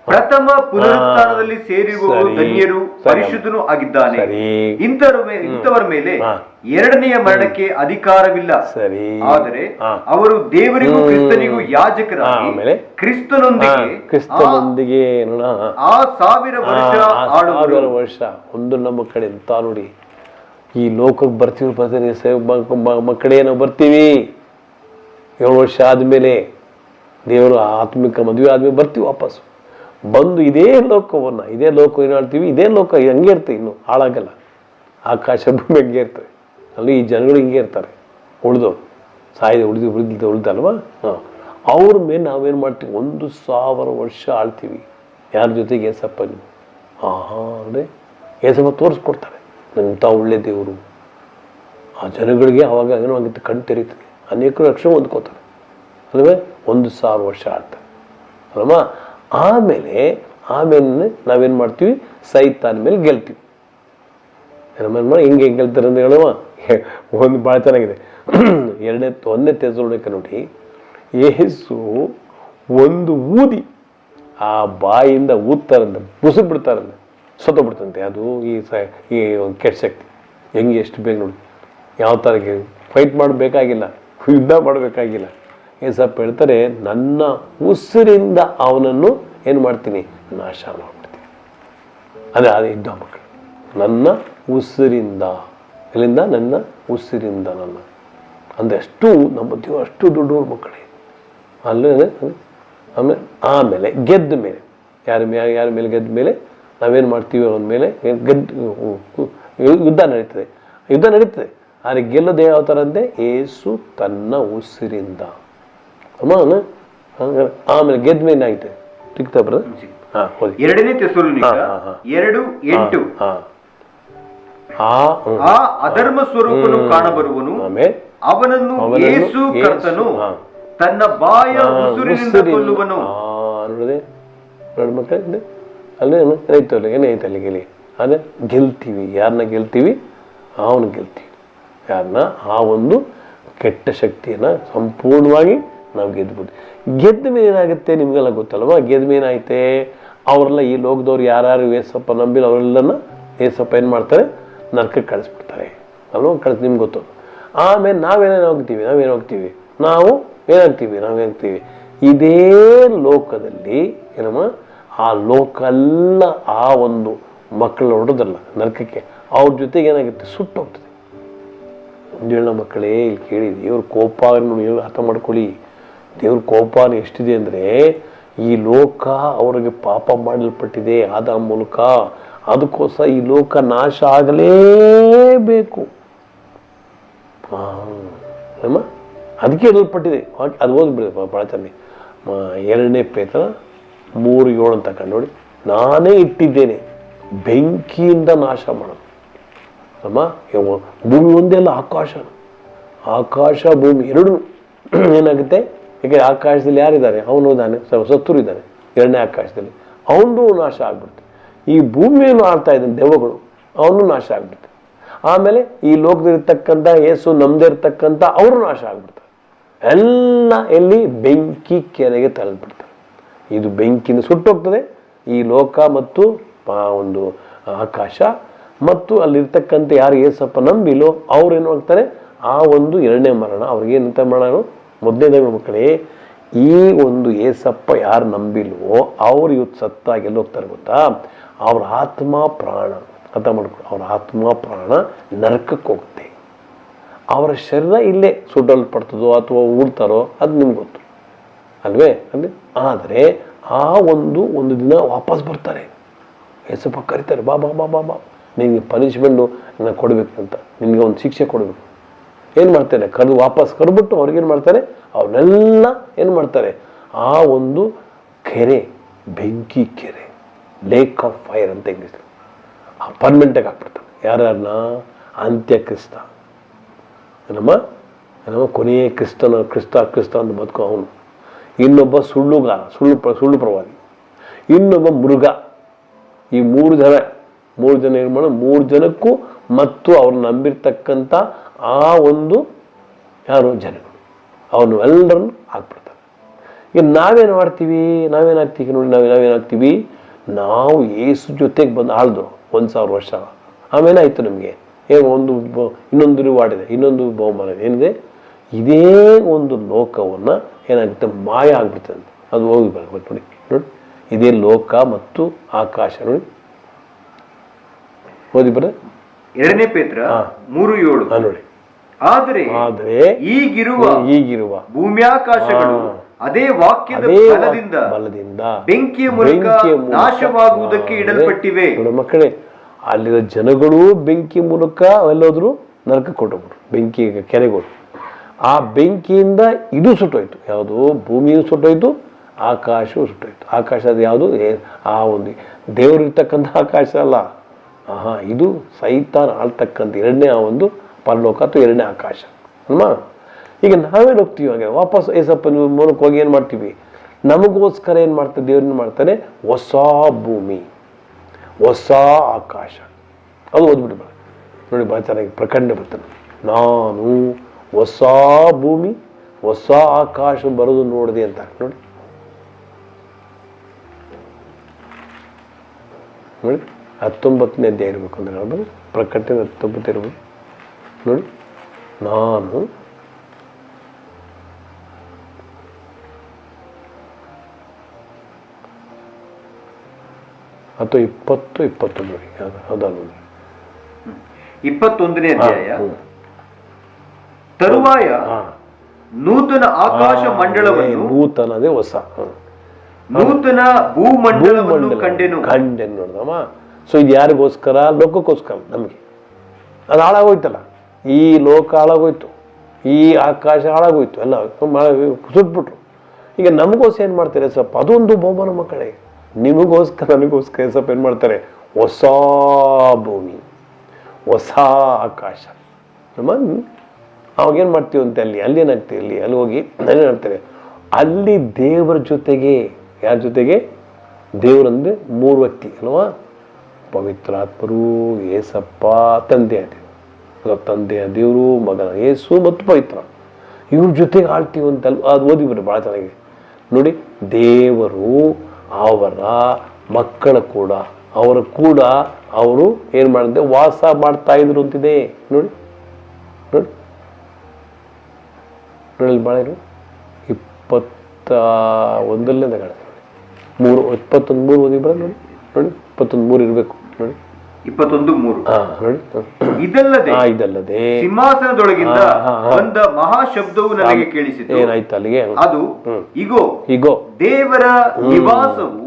ಪ್ರಥಮ ಪುನರುತ್ಥಾನದಲ್ಲಿ ಸೇರಿರುವವರು ಧನ್ಯರು, ಪರಿಶುದ್ಧನೂ ಆಗಿದ್ದಾನೆ. ಇಂಥವರ ಮೇಲೆ 2ನೇ ಮರಣಕ್ಕೆ ಅಧಿಕಾರವಿಲ್ಲ. ಆದರೆ ಅವರು ದೇವರಿಗೂ ಕ್ರಿಸ್ತನಿಗೂ ಯಾಜಕರಾಗಿ ಕ್ರಿಸ್ತನೊಂದಿಗೆ ಆ 1000 ವರ್ಷ ಒಂದು ನಮ್ಮ ಕಡೆ ಅಂತ ನೋಡಿ. ಈ ಲೋಕಕ್ಕೆ ಬರ್ತೀವಿ ಮಕ್ಕಳೇ, ನಾವು ಬರ್ತೀವಿ 7 ವರ್ಷ ಆದ್ಮೇಲೆ, ದೇವರು ಆತ್ಮಿಕ ಮದುವೆ ಆದ್ಮೇಲೆ ಬರ್ತೀವಿ ವಾಪಸ್. ಬಂದು ಇದೇ ಲೋಕ ಏನು ಹೇಳ್ತೀವಿ, ಇದೇ ಲೋಕ ಹಂಗೆ ಇರ್ತದೆ, ಇನ್ನು ಹಾಳಾಗಲ್ಲ. ಆಕಾಶ ಭೂಮಿ ಹಂಗೆ ಇರ್ತವೆ. ಅಲ್ಲಿ ಈ ಜನಗಳು ಹಿಂಗೆ ಇರ್ತಾರೆ, ಉಳಿದವ್ರು ಸಾಯ್ದೆ ಉಳಿದಲ್ವಾ? ಅವ್ರ ಮೇಲೆ ನಾವೇನು ಮಾಡ್ತೀವಿ, 1000 ವರ್ಷ ಆಳ್ತೀವಿ. ಯಾರ ಜೊತೆಗೆ? ಏಸಪ್ಪ. ಅಂದರೆ ಏಸಪ್ಪ ತೋರಿಸ್ಕೊಡ್ತಾರೆ ಎಂಥ ಒಳ್ಳೆ ದೇವರು. ಆ ಜನಗಳಿಗೆ ಅವಾಗ ಏನೋ ಆಗುತ್ತೆ, ಕಣ್ ತೆರೀತದೆ. ಅನೇಕರು ರಕ್ಷಣೆ ಹೊಂದ್ಕೋತಾರೆ ಅಲ್ವೇ? 1000 ವರ್ಷ ಆಡ್ತಾರೆ ಅಲ್ವ? ಆಮೇಲೆ ನಾವೇನು ಮಾಡ್ತೀವಿ, ಸೈತಾನ ಮೇಲೆ ಗೆಲ್ತೀವಿ. ಹಿಂಗೆ ಗೆಲ್ತಾರೆ ಅಂತ ಹೇಳುವ ಒಂದು ಭಾಳ ಚೆನ್ನಾಗಿದೆ. 1ನೇ ತೆಸಲೋನಿಕ ನೋಡಿ, ಯೇಸು ಒಂದು ಊದಿ ಆ ಬಾಯಿಂದ ಊದ್ತಾರಂತೆ, ಬುಸು ಬಿಡ್ತಾರಂತೆ, ಸತ್ತೋಗ್ಬಿಡ್ತಂತೆ. ಅದು ಈ ಒಂದು ಕೆಟ್ಟ ಶಕ್ತಿ ಹೆಂಗೆ ಎಷ್ಟು ಬೇಗ ನೋಡಿ. ಯಾವ ಥರ ಫೈಟ್ ಮಾಡಬೇಕಾಗಿಲ್ಲ, ಯುದ್ಧ ಮಾಡಬೇಕಾಗಿಲ್ಲ. ಏಸಪ್ಪ ಹೇಳ್ತಾರೆ, ನನ್ನ ಉಸಿರಿಂದ ಅವನನ್ನು ಏನು ಮಾಡ್ತೀನಿ, ನಾಶ ಮಾಡ್ಬಿಡ್ತೀನಿ. ಅದೇ ಯುದ್ಧ ಮಕ್ಕಳು. ನನ್ನ ಉಸಿರಿಂದ, ಇಲ್ಲಿಂದ ನನ್ನ ಉಸಿರಿಂದ ನನ್ನ ಅಂದರೆ ಅಷ್ಟು ನಮ್ಮ ದೇವರು ಅಷ್ಟು ದೊಡ್ಡವ್ರ ಮಕ್ಕಳೇ. ಆಮೇಲೆ ಗೆದ್ದ ಮೇಲೆ ಯಾರ ಮೇಲೆ ಗೆದ್ದ ಮೇಲೆ ನಾವೇನು ಮಾಡ್ತೀವಿ ಅವನ ಮೇಲೆ ಯುದ್ಧ ನಡೀತದೆ. ಆದರೆ ಗೆಲ್ಲೋದು ಯಾವ ಥರ ಅಂತೆ? ಏಸು ತನ್ನ ಉಸಿರಿಂದ. ಆಮೇಲೆ ಗೆದ್ದ ಮೇಲೆ ಆಯ್ತು. ಸಿಗ್ತಾ ಬರೋದು? ಎರಡನೇ ತೆಸಲೋನಿಕ 2:8 ಆ ಅಧರ್ಮ ಸ್ವರೂಪನು ಕಾಣಬರುವನು, ಅವನನ್ನು ಯೇಸು ಕರ್ತನು ತನ್ನ ಬಾಯ ಉಸುರಿನಿಂದ ಕೊಲ್ಲುವನು. ನೋಡಿ ಮಕ್ಕಳೇ, ಅಲ್ಲೇ ರೈತಲ್ಲ ಏನೈತೆ ಅಲ್ಲಿ ಗೆಲ್ಲಿ ಅದೇ ಗೆಲ್ತೀವಿ. ಯಾರನ್ನ ಗೆಲ್ತೀವಿ? ಅವನು ಗೆಲ್ತೀವಿ. ಯಾರನ್ನ? ಆ ಒಂದು ಕೆಟ್ಟ ಶಕ್ತಿಯನ್ನು ಸಂಪೂರ್ಣವಾಗಿ ನಾವು ಗೆದ್ಬಿಡ್ತೀವಿ. ಗೆದ್ದ ಮೇಲೆ ಏನಾಗುತ್ತೆ ನಿಮಗೆಲ್ಲ ಗೊತ್ತಲ್ವ? ಗೆದ್ದ ಮೇಲೆ ಏನಾಯ್ತೆ? ಅವರೆಲ್ಲ ಈ ಲೋಕದವ್ರು ಯಾರು ಏಸಪ್ಪ ನಂಬಿಲ್ಲ ಅವರೆಲ್ಲನ ಏಸಪ್ಪ ಏನು ಮಾಡ್ತಾರೆ? ನರಕಕ್ಕೆ ಕಳಿಸ್ಬಿಡ್ತಾರೆ ಅಲ್ವ? ನಿಮ್ಗೆ ಗೊತ್ತು. ಆಮೇಲೆ ನಾವೇನೇನು ಹೋಗ್ತೀವಿ? ನಾವು ಏನಾಗ್ತೀವಿ? ಇದೇ ಲೋಕದಲ್ಲಿ ಏನಮ್ಮ ಆ ಲೋಕ ಎಲ್ಲ ಆ ಒಂದು ಮಕ್ಕಳನ್ನ ಹೊಡೋದಲ್ಲ ನರಕಕ್ಕೆ, ಅವ್ರ ಜೊತೆಗೆ ಏನಾಗುತ್ತೆ? ಸುಟ್ಟೋಗ್ತದೆ. ಒಂದು ಹೇಳ ಮಕ್ಕಳೇ, ಇಲ್ಲಿ ಕೇಳಿ, ದೇವ್ರ ಕೋಪ ಅರ್ಥ ಮಾಡ್ಕೊಳ್ಳಿ. ದೇವ್ರ ಕೋಪ ಎಷ್ಟಿದೆ ಅಂದರೆ, ಈ ಲೋಕ ಅವ್ರಿಗೆ ಪಾಪ ಮಾಡಲ್ಪಟ್ಟಿದೆ ಆದ ಮೂಲಕ. ಅದಕ್ಕೋಸ್ಕರ ಈ ಲೋಕ ನಾಶ ಆಗಲೇಬೇಕು. ಅದಕ್ಕೆ ಹೇಳಲ್ಪಟ್ಟಿದೆ. ಅದು ಓದ್ಬಿಡಿ ಭಾಳ ಚೆನ್ನಾಗಿ. 2 ಪೇತ್ರ 3:7 ಅಂತ ಕಂಡು ನೋಡಿ. ನಾನೇ ಇಟ್ಟಿದ್ದೇನೆ ಬೆಂಕಿಯಿಂದ ನಾಶ ಮಾಡೋದು. ಭೂಮಿ ಒಂದೇ ಅಲ್ಲ, ಆಕಾಶ ಭೂಮಿ ಎರಡೂ ಏನಾಗುತ್ತೆ? ಯಾಕೆಂದರೆ ಆಕಾಶದಲ್ಲಿ ಯಾರಿದ್ದಾರೆ? ಅವನು ಇದ್ದಾನೆ, ಸತ್ತರು ಇದ್ದಾನೆ 2ನೇ ಆಕಾಶದಲ್ಲಿ, ಅವನದು ನಾಶ ಆಗ್ಬಿಡುತ್ತೆ. ಈ ಭೂಮಿಯನ್ನು ಆಡ್ತಾ ಇದ್ದಾನೆ ದೆವ್ವಗಳು, ಅವನು ನಾಶ ಆಗ್ಬಿಡುತ್ತೆ. ಆಮೇಲೆ ಈ ಲೋಕದಲ್ಲಿರ್ತಕ್ಕಂಥ ಯೇಸು ನಮ್ಮದೇ ಇರ್ತಕ್ಕಂಥ ಅವರು ನಾಶ ಆಗ್ಬಿಡ್ತಾರೆ. ಎಲ್ಲ ಎಲ್ಲಿ? ಬೆಂಕಿ ಕೆರೆಗೆ ತಳ್ಳಿಬಿಡ್ತಾರೆ. ಇದು ಬೆಂಕಿನ ಸುಟ್ಟೋಗ್ತದೆ ಈ ಲೋಕ ಮತ್ತು ಒಂದು ಆಕಾಶ. ಮತ್ತು ಅಲ್ಲಿರ್ತಕ್ಕಂಥ ಯಾರು ಏಸಪ್ಪ ನಂಬಿಲೋ ಅವ್ರೇನು ಆಗ್ತಾರೆ? ಆ ಒಂದು 2ನೇ ಮರಣ ಅವ್ರಿಗೇನಂತ ಮಾಡೋಣ? ಮೊದಲನೇದಾಗಿ ಮಕ್ಕಳೇ, ಈ ಒಂದು ಏಸಪ್ಪ ಯಾರು ನಂಬಿಲ್ವೋ ಅವ್ರು ಇವತ್ತು ಸತ್ತಾಗಿ ಎಲ್ಲಿ ಹೋಗ್ತಾರೆ ಗೊತ್ತಾ? ಅವ್ರ ಆತ್ಮ ಪ್ರಾಣ ಅರ್ಥ ಮಾಡ್ಕೊಂಡು, ಅವ್ರ ಆತ್ಮ ಪ್ರಾಣ ನರಕಕ್ಕೆ ಹೋಗುತ್ತೆ. ಅವರ ಶರೀರ ಇಲ್ಲೇ ಸುಡಲ್ಪಡ್ತದೋ ಅಥವಾ ಉಡ್ತಾರೋ ಅದು ನಿಮ್ಗೆ ಗೊತ್ತು ಅಲ್ವೇ? ಅಲ್ಲಿ ಆದರೆ ಆ ಒಂದು ದಿನ ವಾಪಸ್ ಬರ್ತಾರೆ. ಏಸಪ್ಪ ಕರೀತಾರೆ, ಬಾ ಬಾ ಬಾ ಬಾ ಬಾ, ನಿನಗೆ ಪನಿಷ್ಮೆಂಟು ಕೊಡಬೇಕಂತ, ನಿನಗೆ ಒಂದು ಶಿಕ್ಷೆ ಕೊಡಬೇಕು. ಏನು ಮಾಡ್ತಾರೆ? ವಾಪಸ್ ಕರೆದ್ಬಿಟ್ಟು ಅವ್ರಿಗೇನು ಮಾಡ್ತಾರೆ? ಅವನ್ನೆಲ್ಲ ಏನು ಮಾಡ್ತಾರೆ? ಆ ಒಂದು ಕೆರೆ, ಬೆಂಕಿ ಕೆರೆ, ಲೇಕ್ ಆಫ್ ಫೈರ್ ಅಂತ ಇಂಗ್ಲೀಷ್, ಆ ಪರ್ಮನೆಂಟಾಗಿ ಹಾಕ್ಬಿಡ್ತಾರೆ. ಯಾರನ್ನ? ಅಂತ್ಯಕ್ರಿಸ್ತ. ನಮ್ಮ ಕೊನೆಯ ಕ್ರಿಸ್ತ ಅಂತ ಬದುಕೋ ಅವನು. ಇನ್ನೊಬ್ಬ ಸುಳ್ಳುಗಾರ, ಸುಳ್ಳು ಪ್ರವಾದಿ. ಇನ್ನೊಬ್ಬ ಮೃಗ. ಈ 3 ಜನ ಏನು ಮಾಡೋದು? 3 ಜನಕ್ಕೂ ಮತ್ತು ಅವ್ರನ್ನ ನಂಬಿರ್ತಕ್ಕಂಥ ಆ ಒಂದು ಯಾರು ಜನಗಳು, ಅವನು ಎಲ್ಲರನ್ನು ಹಾಕ್ಬಿಡ್ತಾರೆ. ಈಗ ನಾವೇನಾಗ್ತೀವಿ ನೋಡಿ, ನಾವೇನಾಗ್ತೀವಿ? ನಾವು ಯೇಸು ಜೊತೆಗೆ ಬಂದು ಆಳ್ದು 1000 ವರ್ಷ. ಆಮೇಲೆ ಆಯಿತು ನಮಗೆ ಇನ್ನೊಂದು ರಿವಾರ್ಡ್ ಇದೆ, ಇನ್ನೊಂದು ಬಹುಮಾನ ಏನಿದೆ? ಇದೇ ಒಂದು ಲೋಕವನ್ನು ಏನಾಗುತ್ತೆ? ಮಾಯ ಆಗ್ಬಿಡ್ತದೆ ಅಂತ. ಅದು ಹೋಗಿ ಬರ್ಬೇಕು ನೋಡಿ. ಇದೇ ಲೋಕ ಮತ್ತು ಆಕಾಶ ನೋಡಿ. ಓದಿ ಬರ 2ನೇ ಪೇತ್ರ 3:7 ನೋಡಿ. ಆದರೆ ಈಗಿರುವ ಭೂಮ್ಯಾಕಾಶಗಳು ಅದೇ ವಾಕ್ಯದ ಬಲದಿಂದ ಬೆಂಕಿಯ ಮೂಲಕ ನಾಶವಾಗುವುದಕ್ಕೆ ಇಡಲ್ಪಟ್ಟಿವೆ. ಮಕ್ಕಳೇ, ಅಲ್ಲಿರೋ ಜನಗಳು ಬೆಂಕಿ ಮೂಲಕ ಎಲ್ಲೋದ್ರು? ನರಕ ಕೊಟ್ಟೋಗ್ರು, ಬೆಂಕಿ ಕೆರೆಗಳು. ಆ ಬೆಂಕಿಯಿಂದ ಇದು ಸುಟ್ಟೋಯ್ತು. ಯಾವುದು? ಭೂಮಿಯೂ ಸುಟ್ಟೋಯ್ತು, ಆಕಾಶವೂ ಸುಟ್ಟೋಯ್ತು. ಆಕಾಶ ಅದು ಯಾವುದು? ಆ ಒಂದು ದೇವರು ಇರ್ತಕ್ಕಂಥ ಆಕಾಶ ಅಲ್ಲ. ಇದು ಸೈತಾನ್ ಆಳ್ತಕ್ಕಂಥ 2ನೇ ಆ ಒಂದು ಪರಲೋಕ ಅಥವಾ 2ನೇ ಆಕಾಶ ಅಲ್ವಾ? ಈಗ ನಾವೇನು ಹೋಗ್ತೀವಿ ಹಾಗೆ ವಾಪಸ್ ಏಸಪ್ಪ ಮೂಲಕ ಹೋಗಿ ಏನು ಮಾಡ್ತೀವಿ? ನಮಗೋಸ್ಕರ ಏನು ಮಾಡ್ತಾರೆ? ದೇವ್ರನ್ನ ಮಾಡ್ತಾನೆ ಹೊಸ ಭೂಮಿ, ಹೊಸ ಆಕಾಶ. ಅದು ಓದ್ಬಿಟ್ಟು ನೋಡಿ, ಭಾಳ ಚೆನ್ನಾಗಿ ಪ್ರಕಟಣೆ ಬರ್ತಾನೆ. ನಾನು ಹೊಸ ಭೂಮಿ ಹೊಸ ಆಕಾಶ ಬರೋದು ನೋಡಿದೆ ಅಂತ ನೋಡಿ. 19ನೇ ಅಧ್ಯಾಯ ಇರಬೇಕು ಅಂತ ಹೇಳ್ಬೋದು. ಪ್ರಕಟಣೆ 19 ಇರ್ಬೋದು ನೋಡಿ. ನಾನು ಅಥವಾ 20 ನೋಡಿ. ಹೌದಾ ನೋಡಿ. 21ನೇ ಅಧ್ಯಾಯ. ತರುವಾಯ ನೂತನ ಆಕಾಶ ಮಂಡಲವನ್ನು, ನೂತನ ಅದೇ ಹೊಸ, ನೂತನ ಭೂಮಂಡಲವನ್ನು ಕಂಡೆನು ನೋಡ್ದಮ್ಮ. ಸೊ ಇದು ಯಾರಿಗೋಸ್ಕರ? ಲೋಕಕ್ಕೋಸ್ಕರ. ನಮಗೆ ಅದು ಹಾಳಾಗೋಯ್ತಲ್ಲ, ಈ ಲೋಕ ಹಾಳಾಗೋಯ್ತು, ಈ ಆಕಾಶ ಹಾಳಾಗೋಯ್ತು, ಎಲ್ಲ ಸುಟ್ಬಿಟ್ರು. ಈಗ ನಮಗೋಸ್ಕರ ಏನು ಮಾಡ್ತಾರೆ ಸ್ವಲ್ಪ? ಅದೊಂದು ಬಹುಮಾನ ಮಕ್ಕಳೇ. ನಿಮಗೋಸ್ಕರ ನನಗೋಸ್ಕರ ಸ್ವಲ್ಪ ಏನು ಮಾಡ್ತಾರೆ? ಹೊಸ ಭೂಮಿ, ಹೊಸ ಆಕಾಶ. ಅವಾಗೇನು ಮಾಡ್ತೀವಿ ಅಂತ ಅಲ್ಲಿ ಏನಾಗ್ತೀವಿ? ಅಲ್ಲಿ ಹೋಗಿ ನಾನೇನು ಹೇಳ್ತಾರೆ, ಅಲ್ಲಿ ದೇವರ ಜೊತೆಗೆ, ಯಾರ ಜೊತೆಗೆ? ದೇವರಂದ್ರೆ 3 ವ್ಯಕ್ತಿ ಅಲ್ವಾ? ಪವಿತ್ರಾತ್ಮರು, ಏಸಪ್ಪ, ತಂದೆಯ ದೇವರು, ತಂದೆಯ ದೇವರು, ಮಗನ ಏಸು ಮತ್ತು ಪವಿತ್ರ, ಇವ್ರ ಜೊತೆಗೆ ಆಳ್ತೀವಿ ಅಂತ ಅದು ಓದಿಬಿಡ್ರಿ ಭಾಳ ಚೆನ್ನಾಗಿ ನೋಡಿ. ದೇವರು ಅವರ ಮಕ್ಕಳ ಕೂಡ ಅವರು ಏನು ಮಾಡಿದೆ? ವಾಸ ಮಾಡ್ತಾ ಇದ್ರು ಅಂತಿದೆ. ನೋಡಿ ನೋಡಿ ನೋಡಿ ಭಾಳ 21ನೇ ಕಾಣುತ್ತೆ ನೋಡಿ. 21:3 ಓದಿ ಬರ ನೋಡಿ. ನೋಡಿ 21:3 ಇರಬೇಕು ನೋಡಿ. 21:3 ಇದಲ್ಲದೆ ಸಿಂಹಾಸನದೊಳಗಿಂದ ಬಂದ ಮಹಾಶಬ್ದವು ನನಗೆ ಕೇಳಿಸಿತು. ಏನಾಯ್ತು ಅಲ್ಲಿಗೆ? ಅದು ಇಗೋ ದೇವರ ನಿವಾಸವು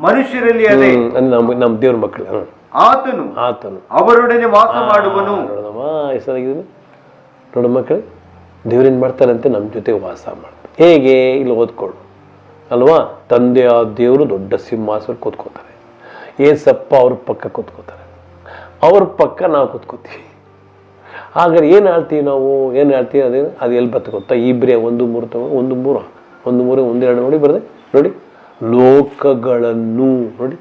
ಮನುಷ್ಯರಲ್ಲಿ ಅದೇ, ನಮ್ಮ ದೇವ್ರ ಮಕ್ಕಳು. ಆತನು ಅವರೊಡನೆ ವಾಸ ಮಾಡುವನು. ಹೆಸರಾಗಿದೆ ನೋಡ ಮಕ್ಕಳು, ದೇವ್ರೇನ್ ಮಾಡ್ತಾರಂತೆ? ನಮ್ಮ ಜೊತೆ ವಾಸ ಮಾಡ್ತಾರೆ. ಹೇಗೆ? ಇಲ್ಲಿ ಓದ್ಕೊಳ್ಳು ಅಲ್ವಾ? ತಂದೆಯ ದೇವರು ದೊಡ್ಡ ಸಿಂಹಾಸನ ಕೂತ್ಕೋತಾರೆ, ಏಸಪ್ಪ ಅವ್ರ ಪಕ್ಕ ಕೂತ್ಕೋತಾರೆ, ಅವ್ರ ಪಕ್ಕ ನಾವು ಕೂತ್ಕೋತೀವಿ. ಹಾಗಾದ್ರೆ ಏನು ಹೇಳ್ತೀವಿ ನಾವು? ಏನು ಹೇಳ್ತೀವಿ? ಅದು ಎಲ್ಲಿ ಬರ್ತದೆ ಗೊತ್ತಾ? ಇಬ್ರೇ 1:3 ತಗೋ, 1:3 1:2 ನೋಡಿ ಬರ್ತದೆ ನೋಡಿ. ಲೋಕಗಳನ್ನು ನೋಡಿ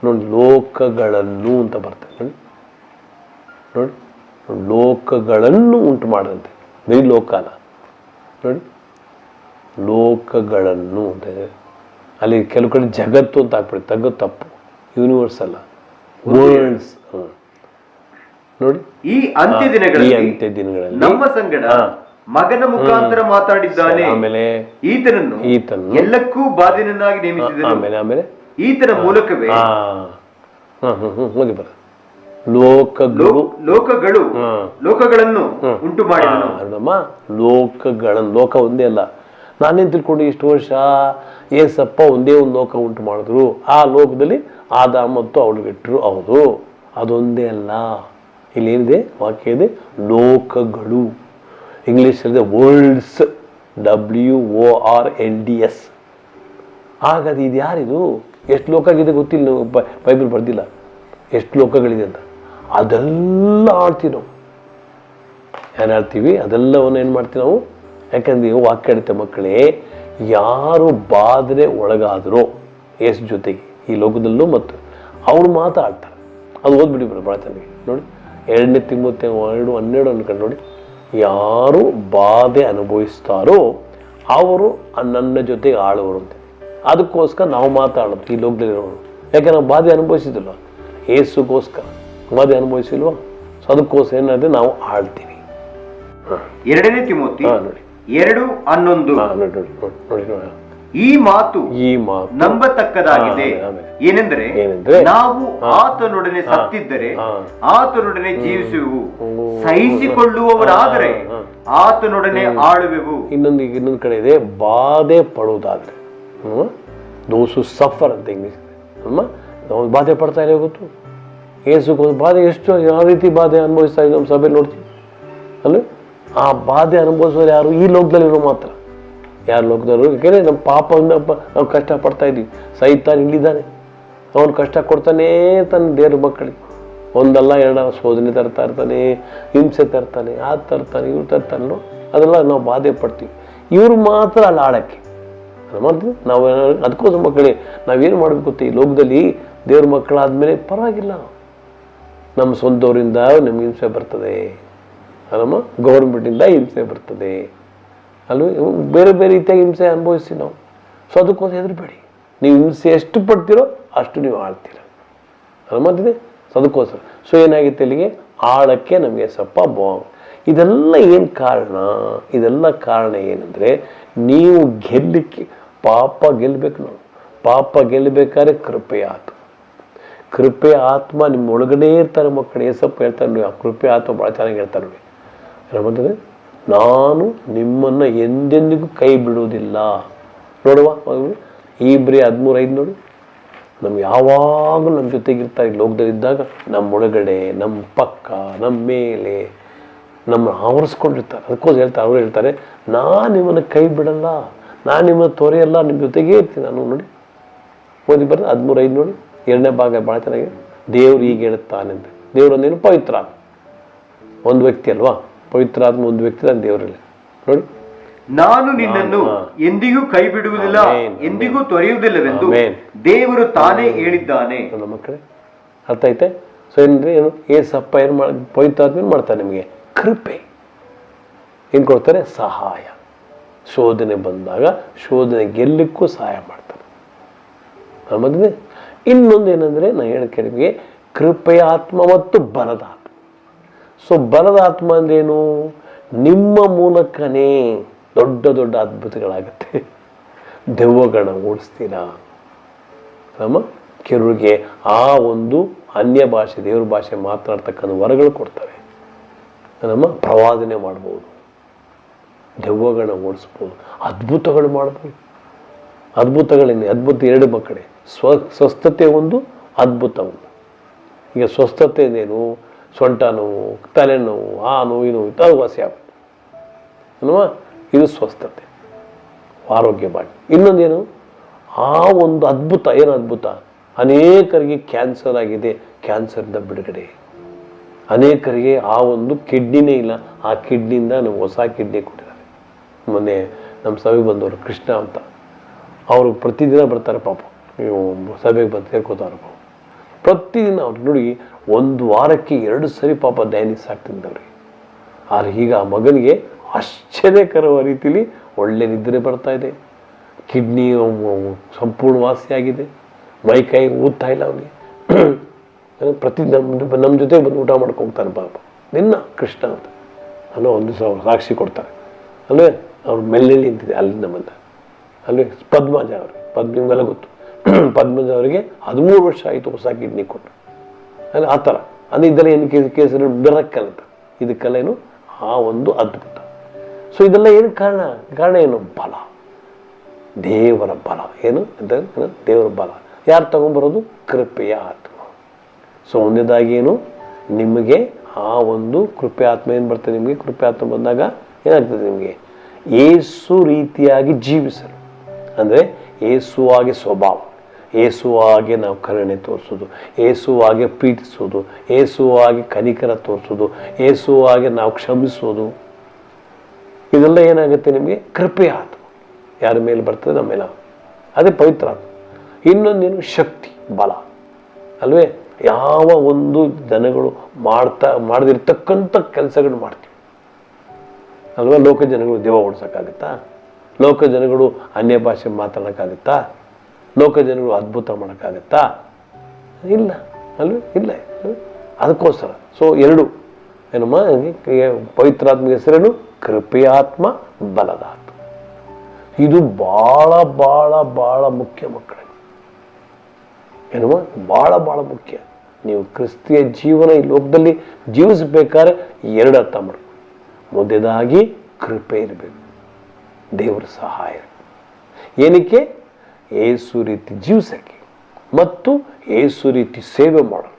ನೋಡಿ, ಲೋಕಗಳನ್ನು ಅಂತ ಬರ್ತದೆ ನೋಡಿ ನೋಡಿ. ಲೋಕಗಳನ್ನು ಉಂಟು ಮಾಡದಂತೆ, ಬರೀ ಲೋಕಾಲ ನೋಡಿ, ಲೋಕಗಳನ್ನು ಅಂತ ಇದೆ. ಅಲ್ಲಿ ಕೆಲವು ಕಡೆ ಜಗತ್ತು ಅಂತ ಹಾಕ್ಬಿಡಿ, ತಪ್ಪು. ಯೂನಿವರ್ಸ್ ಅಲ್ಲ, ವರ್ಲ್ಡ್ಸ್ ನೋಡಿ. ಈ ಅಂತ್ಯ ದಿನಗಳಲ್ಲಿ ನಮ್ಮ ಸಂಗಡ ಮಗನ ಮುಖಾಂತರ ಮಾತಾಡಿದ್ದಾನೆ. ಆಮೇಲೆ ಈತನನ್ನು ಎಲ್ಲಕ್ಕೂ ಬಾಧ್ಯನನ್ನಾಗಿ ನೇಮಿಸಿದನು. ಆಮೇಲೆ ಈತನ ಮೂಲಕವೇ ಹೋಗಿ ಬರ ಲೋಕಗಳನ್ನು ಉಂಟು ಮಾಡಿದನು. ಲೋಕ ಒಂದೇ ಅಲ್ಲ. ನಾನೇನು ತಿಳ್ಕೊಂಡು ಇಷ್ಟು ವರ್ಷ ಏಸಪ್ಪ ಒಂದೇ ಒಂದು ಲೋಕ ಉಂಟು ಮಾಡಿದ್ರು, ಆ ಲೋಕದಲ್ಲಿ ಆದಾಮ ಮತ್ತು ಅವಳಿಗಿಟ್ಟರು. ಹೌದು, ಅದೊಂದೇ ಅಲ್ಲ. ಇಲ್ಲಿ ಏನಿದೆ? ವಾಕ್ಯ ಇದೆ, ಲೋಕಗಳು. ಇಂಗ್ಲೀಷಲ್ಲಿದೆ ವರ್ಲ್ಡ್ಸ್, WORLDS. ಹಾಗಾದ್ರೆ ಇದು ಯಾರಿದು? ಎಷ್ಟು ಲೋಕ ಆಗಿದೆ ಗೊತ್ತಿಲ್ಲ, ಬೈಬಲ್ ಬರ್ದಿಲ್ಲ ಎಷ್ಟು ಲೋಕಗಳಿದೆ ಅಂತ. ಅದೆಲ್ಲ ಆಡ್ತೀವಿ ನಾವು. ಏನು ಆಡ್ತೀವಿ? ಅದೆಲ್ಲವನ್ನು ಏನು ಮಾಡ್ತೀವಿ ನಾವು? ಯಾಕಂದ್ರೆ ವಾಕ್ಯ ಹೇಳ್ತೆ ಮಕ್ಕಳೇ, ಯಾರು ಬಾಧನೆ ಒಳಗಾದರೋ ಏಸು ಜೊತೆಗೆ ಈ ಲೋಕದಲ್ಲೂ ಮತ್ತು ಅವ್ರು ಮಾತಾಡ್ತಾರೆ. ಅದು ಓದ್ಬಿಡಿ ಭಾಳ ಚೆನ್ನಾಗಿ ನೋಡಿ. 2 ತಿಮೋಥೆ 2:12 ಅನ್ಕೊಂಡು ನೋಡಿ. ಯಾರು ಬಾಧೆ ಅನುಭವಿಸ್ತಾರೋ ಅವರು ನನ್ನ ಜೊತೆಗೆ ಆಳುವರು ಅಂತ. ಅದಕ್ಕೋಸ್ಕರ ನಾವು ಮಾತಾಡೋದು ಈ ಲೋಕದಲ್ಲಿರೋರು. ಯಾಕೆ ನಾವು ಬಾಧೆ ಅನುಭವಿಸಿದಿಲ್ವ? ಏಸುಗೋಸ್ಕರ ಬಾಧೆ ಅನುಭವಿಸಿಲ್ವ? ಸೊ ಅದಕ್ಕೋಸ್ಕರ ಏನಾದ್ರೆ ನಾವು ಆಳ್ತೀವಿ. 2 ತಿಮೋಥೆ 2:11 ಈ ಮಾತು ನಂಬತಕ್ಕದಾಗಿದೆ. ಏನೆಂದರೆ ನಾವು ಆತನೊಡನೆ ಸತ್ತಿದ್ದರೆ ಆತನೊಡನೆ ಜೀವಿಸುವೆವು, ಸಹಿಸಿಕೊಳ್ಳುವವರಾದರೆ ಆತನೊಡನೆ ಆಳುವೆವು. ಇನ್ನೊಂದು ಕಡೆ ಇದೆ, ಬಾಧೆ ಪಡುವುದಾದ್ರೆ ದೋಸು ಸಫರ್ ಅಂತ ಇಂಗ್ಲೀಷ್. ನಾವು ಬಾಧೆ ಪಡ್ತಾ ಇಲ್ಲ ಗೊತ್ತು. ಏಸುಗೊಂದು ಬಾಧೆ ಎಷ್ಟು ಯಾವ ರೀತಿ ಬಾಧೆ ಅನುಭವಿಸ್ತಾ ಇದ್ದೀವಿ ನಮ್ಮ ಸಭೆ ನೋಡ್ತೀವಿ ಅಲ್ಲ. ಆ ಬಾಧೆ ಅನುಭವಿಸೋರು ಯಾರು? ಈ ಲೋಕದಲ್ಲಿರೋ ಮಾತ್ರ. ಯಾರು ಲೋಕದವರು? ಯಾಕೆಂದರೆ ನಮ್ಮ ಪಾಪದಿಂದ ನಾವು ಕಷ್ಟ ಪಡ್ತಾ ಇದ್ದೀವಿ. ಸೈತಾನ ಇಲ್ಲಿದ್ದಾನೆ, ಅವನು ಕಷ್ಟ ಕೊಡ್ತಾನೇ ತನ್ನ ದೇವ್ರ ಮಕ್ಕಳಿಗೆ. ಒಂದಲ್ಲ ಎರಡಲ್ಲ ಶೋಧನೆ ತರ್ತಾ ಇರ್ತಾನೆ, ಹಿಂಸೆ ತರ್ತಾನೆ, ಅದು ತರ್ತಾನೆ, ಇವ್ರು ತರ್ತಾನೋ, ಅದೆಲ್ಲ ನಾವು ಬಾಧೆ ಪಡ್ತೀವಿ. ಇವ್ರು ಮಾತ್ರ ಅಲ್ಲಿ ಆಳಕ್ಕೆ ಮಾಡ್ತೀವಿ ನಾವು. ಅದಕ್ಕೋಸ್ಕರ ಮಕ್ಕಳೇ ನಾವೇನು ಮಾಡಬೇಕು? ಈ ಲೋಕದಲ್ಲಿ ದೇವ್ರ ಮಕ್ಕಳಾದ್ಮೇಲೆ ಪರವಾಗಿಲ್ಲ, ನಮ್ಮ ಸ್ವಂತವರಿಂದ ನಮ್ಗೆ ಹಿಂಸೆ ಬರ್ತದೆ, ನಮ್ಮ ಗೌರ್ಮೆಂಟಿಂದ ಹಿಂಸೆ ಬರ್ತದೆ ಅಲ್ವ, ಬೇರೆ ಬೇರೆ ರೀತಿಯಾಗಿ ಹಿಂಸೆ ಅನುಭವಿಸ್ತೀವಿ ನಾವು. ಸೊ ಅದಕ್ಕೋಸ್ಕರ ಹೆದರಬೇಡಿ. ನೀವು ಹಿಂಸೆ ಎಷ್ಟು ಪಡ್ತೀರೋ ಅಷ್ಟು ನೀವು ಆಳ್ತೀರ ಅಲ್ಮಂತಿದೆ. ಸೊ ಅದಕ್ಕೋಸ್ಕರ ಸೊ ಏನಾಗಿತ್ತು ಇಲ್ಲಿಗೆ? ಆಳಕ್ಕೆ ನಮಗೆ ಸ್ವಲ್ಪ ಇದೆಲ್ಲ ಏನು ಕಾರಣ? ಇದೆಲ್ಲ ಕಾರಣ ಏನಂದರೆ, ನೀವು ಗೆಲ್ಲಕ್ಕೆ ಪಾಪ ಗೆಲ್ಲಬೇಕು. ನಾವು ಪಾಪ ಗೆಲ್ಲಬೇಕಾದ್ರೆ ಕೃಪೆ ಆತ್ಮ, ಕೃಪೆ ಆತ್ಮ ನಿಮ್ಮ ಒಳಗಡೆ ಇರ್ತಾರೆ ಮಕ್ಕಳು. ಏಸಪ್ಪ ಹೇಳ್ತಾರೆ ನೋಡಿ, ಆ ಕೃಪೆ ಆತ್ಮ ಭಾಳ ಚೆನ್ನಾಗಿ ಹೇಳ್ತಾರೆ ನೋಡಿ. ಏನಂತಂದರೆ, ನಾನು ನಿಮ್ಮನ್ನು ಎಂದೆಂದಿಗೂ ಕೈ ಬಿಡುವುದಿಲ್ಲ. ನೋಡುವ ಈ ಬರೀ 13:5 ನೋಡಿ. ನಮ್ಗೆ ಯಾವಾಗಲೂ ನಮ್ಮ ಜೊತೆಗಿರ್ತಾರೆ ಈ ಲೋಕದಲ್ಲಿದ್ದಾಗ, ನಮ್ಮ ಒಳಗಡೆ, ನಮ್ಮ ಪಕ್ಕ, ನಮ್ಮ ಮೇಲೆ ನಮ್ಮನ್ನು ಆವರಿಸ್ಕೊಂಡಿರ್ತಾರೆ. ಅದಕ್ಕೋಸ್ಕರ ಹೇಳ್ತಾರೆ, ಅವರು ಹೇಳ್ತಾರೆ, ನಾನು ನಿಮ್ಮನ್ನು ಕೈ ಬಿಡಲ್ಲ, ನಾನು ನಿಮ್ಮನ್ನು ತೊರೆಯಲ್ಲ, ನಿಮ್ಮ ಜೊತೆಗೇ ಇರ್ತೀನಿ ನಾನು. ನೋಡಿ ಓದಿ ಬರ್ರಿ 13:5 ನೋಡಿ, 2ನೇ ಭಾಗ ಭಾಳ ಚೆನ್ನಾಗಿದೆ. ದೇವ್ರು ಈಗ ಹೇಳುತ್ತಾನೆ ಅಂತ. ದೇವ್ರು ಅಂದೇನು? ಪವಿತ್ರ ಆತ್ಮ. ಒಂದು ವ್ಯಕ್ತಿ ಅಲ್ವಾ? ಪವಿತ್ರ ಆತ್ಮ ಒಂದು ವ್ಯಕ್ತಿ, ನಾನು ದೇವರಲ್ಲಿ. ನೋಡಿ, ನಾನು ನಿನ್ನನ್ನು ಎಂದಿಗೂ ಕೈ ಬಿಡುವುದಿಲ್ಲ, ಎಂದಿಗೂ ತೊರೆಯುವುದಿಲ್ಲವೆಂದು ದೇವರು ತಾನೇ ಹೇಳಿದ್ದಾನೆ. ನಮ್ಮ ಮಕ್ಕಳೇ ಅರ್ಥ ಐತೆ? ಸೊ ಏನ್ರಿ, ಏನು ಏಸಪ್ಪ ಏನು ಪವಿತ್ರ ಆತ್ಮ ಏನು ಮಾಡ್ತಾರೆ? ನಿಮಗೆ ಕೃಪೆ ಏನು ಕೊಡ್ತಾರೆ? ಸಹಾಯ. ಶೋಧನೆ ಬಂದಾಗ ಶೋಧನೆ ಗೆಲ್ಲಕ್ಕೂ ಸಹಾಯ ಮಾಡ್ತಾರೆ. ಮದುವೆ ಇನ್ನೊಂದು ಏನಂದ್ರೆ, ನಾನು ಹೇಳಕ್ಕೆ ನಿಮಗೆ ಕೃಪೆಯ ಆತ್ಮ ಮತ್ತು ಬಲದ ಆತ್ಮ. ಸೊ ಬಲದ ಆತ್ಮ ಅಂದ್ರೇನು? ನಿಮ್ಮ ಮೂಲಕನೇ ದೊಡ್ಡ ದೊಡ್ಡ ಅದ್ಭುತಗಳಾಗುತ್ತೆ. ದೆವ್ವಗಳನ್ನ ಓಡಿಸ್ತೀರಾ, ನಮ್ಮ ಕೆಲವರಿಗೆ ಆ ಒಂದು ಅನ್ಯ ಭಾಷೆ, ದೇವ್ರ ಭಾಷೆ ಮಾತನಾಡ್ತಕ್ಕಂಥ ವರಗಳು ಕೊಡ್ತಾರೆ. ನಮ್ಮ ಪ್ರವಾದನೆ ಮಾಡ್ಬೋದು, ದೆವ್ವಗಳನ್ನ ಓಡಿಸ್ಬೋದು, ಅದ್ಭುತಗಳು ಮಾಡ್ಬೋದು. ಅದ್ಭುತಗಳೇನೆ? ಅದ್ಭುತ 2 ಮಕ್ಕಳೇ, ಸ್ವಸ್ಥತೆ ಒಂದು, ಅದ್ಭುತ ಒಂದು. ಈಗ ಸ್ವಸ್ಥತೆ ಏನೇನು? ಸೊಂಟ ನೋವು, ತಲೆನೋವು, ಆ ನೋವು, ಈ ನೋವು, ಅದು ವಾಸಿ ಆಗುತ್ತೆ ಅಲ್ವಾ? ಇದು ಸ್ವಸ್ಥತೆ, ಆರೋಗ್ಯ ಭಾಗ್ಯ. ಇನ್ನೊಂದೇನು? ಆ ಒಂದು ಅದ್ಭುತ. ಏನು ಅದ್ಭುತ? ಅನೇಕರಿಗೆ ಕ್ಯಾನ್ಸರ್ ಆಗಿದೆ, ಕ್ಯಾನ್ಸರ್ನಿಂದ ಬಿಡುಗಡೆ. ಅನೇಕರಿಗೆ ಆ ಒಂದು ಕಿಡ್ನಿನೇ ಇಲ್ಲ, ಆ ಕಿಡ್ನಿಯಿಂದ ನಾವು ಹೊಸ ಕಿಡ್ನಿ ಕೊಟ್ಟಿದ್ದಾರೆ. ಮೊನ್ನೆ ನಮ್ಮ ಸಭೆಗೆ ಬಂದವರು ಕೃಷ್ಣ ಅಂತ, ಅವರು ಪ್ರತಿದಿನ ಬರ್ತಾರೆ ಪಾಪ, ನೀವು ಸಭೆಗೆ ಬಂದು ಸೇರ್ಕೋತಾರೆ ಪಾಪ. ಪ್ರತಿದಿನ ಅವ್ರು ನೋಡಿ 1 ವಾರಕ್ಕೆ 2 ಸರಿ ಪಾಪ ಡಯಾಲಿಸಿಸ್ ಆಗ್ತಿದ್ದವ್ರಿ. ಆದ್ರೆ ಈಗ ಆ ಮಗನಿಗೆ ಆಶ್ಚರ್ಯಕರ ರೀತಿಯಲ್ಲಿ ಒಳ್ಳೆ ನಿದ್ರೆ ಬರ್ತಾ ಇದೆ, ಕಿಡ್ನಿ ಸಂಪೂರ್ಣ ವಾಸಿಯಾಗಿದೆ, ಮೈಕೈ ಊದ್ತಾ ಇಲ್ಲ ಅವನಿಗೆ. ಪ್ರತಿ ನಮ್ಮ ಜೊತೆಗೆ ಬಂದು ಊಟ ಮಾಡ್ಕೊಂಡು ಹೋಗ್ತಾನೆ ಪಾಪ ನಿನ್ನ ಕೃಷ್ಣ ಅಂತ ಅನ್ನೋ ಒಂದು ಸಾಕ್ಷಿ ಕೊಡ್ತಾರೆ ಅಲ್ವೇ. ಅವ್ರು ಮೆಲ್ಲೆಲ್ಲಿ ನಿಂತಿದೆ ಅಲ್ಲಿಂದ ಬಂದ ಅಲ್ವೇ. ಪದ್ಮಜ ಅವರು, ನಿಮ್ಗೆಲ್ಲ ಗೊತ್ತು, ಪದ್ಮಜ ಅವರಿಗೆ 13 ವರ್ಷ ಆಯಿತು ಹೊಸ ಕಿಡ್ನಿ ಕೊಟ್ಟು. ಅಲ್ಲಿ ಆ ಥರ ಅಂದರೆ ಇದೆಲ್ಲ ಏನು ಕೇಸರಿ ಮಿರಕಲ್ ಅಂತ. ಇದಕ್ಕೆಲ್ಲ ಏನು? ಆ ಒಂದು ಅದ್ಭುತ. ಸೊ ಇದೆಲ್ಲ ಏನು ಕಾರಣ ಏನು? ಬಲ, ದೇವರ ಬಲ. ಏನು ಅಂತ? ದೇವರ ಬಲ. ಯಾರು ತಗೊಂಡ್ಬರೋದು? ಕೃಪೆಯ ಆತ್ಮ. ಸೊ ಒಂದೇದಾಗಿ ಏನು? ನಿಮಗೆ ಆ ಒಂದು ಕೃಪೆ ಆತ್ಮ ಏನು ಬರ್ತದೆ? ನಿಮಗೆ ಕೃಪೆ ಆತ್ಮ ಬಂದಾಗ ಏನಾಗ್ತದೆ? ನಿಮಗೆ ಏಸು ರೀತಿಯಾಗಿ ಜೀವಿಸಲು, ಅಂದರೆ ಏಸುವಾಗೆ ಸ್ವಭಾವ, ಏಸುವಾಗೆ ನಾವು ಕರುಣೆ ತೋರಿಸೋದು, ಏಸುವಾಗೆ ಪ್ರೀತಿಸೋದು, ಏಸುವಾಗೆ ಕನಿಕರ ತೋರಿಸೋದು, ಏಸುವಾಗೆ ನಾವು ಕ್ಷಮಿಸೋದು. ಇದೆಲ್ಲ ಏನಾಗುತ್ತೆ? ನಿಮಗೆ ಕೃಪೆಯ ಆತ್ಮ ಯಾರ ಮೇಲೆ ಬರ್ತದೆ? ನಮ್ಮ ಮೇಲೆ. ಅದೇ ಪವಿತ್ರ ಆತ್ಮ. ಇನ್ನೊಂದೇನು? ಶಕ್ತಿ, ಬಲ ಅಲ್ವೇ. ಯಾವ ಒಂದು ಜನಗಳು ಮಾಡದಿರ್ತಕ್ಕಂಥ ಕೆಲಸಗಳು ಮಾಡ್ತೀವಿ ಅಲ್ವಾ. ಲೋಕ ಜನಗಳು ದೇವ ಓಡಿಸೋಕ್ಕಾಗತ್ತಾ? ಲೋಕ ಜನಗಳು ಅನ್ಯ ಭಾಷೆ ಮಾತಾಡೋಕ್ಕಾಗತ್ತಾ? ಲೋಕ ಜನಗಳು ಅದ್ಭುತ ಮಾಡೋಕ್ಕಾಗತ್ತಾ? ಇಲ್ಲ ಅಲ್ವೇ, ಇಲ್ಲ. ಅದಕ್ಕೋಸ್ಕರ ಸೊ 2 ಏನಮ್ಮ, ಪವಿತ್ರಾತ್ಮ ಹೆಸರೇನು? ಕೃಪೆಯಾತ್ಮ, ಬಲದ ಆತ್ಮ. ಇದು ಬಹಳ ಬಹಳ ಬಹಳ ಮುಖ್ಯ ಮಕ್ಕಳೇ. ಏನಮ್ಮ, ಬಹಳ ಬಹಳ ಮುಖ್ಯ. ನೀವು ಕ್ರಿಸ್ತಿಯ ಜೀವನ ಈ ಲೋಕದಲ್ಲಿ ಜೀವಿಸಬೇಕಾದ್ರೆ 2 ಅರ್ಥ ಮಾಡ್ಬೇಕು. ಮೊದಲಾಗಿ ಕೃಪೆ ಇರಬೇಕು, ದೇವರ ಸಹಾಯ. ಏನಕ್ಕೆ? ಏಸು ರೀತಿ ಜೀವಿಸಕ್ಕೆ ಮತ್ತು ಏಸು ರೀತಿ ಸೇವೆ ಮಾಡಲು.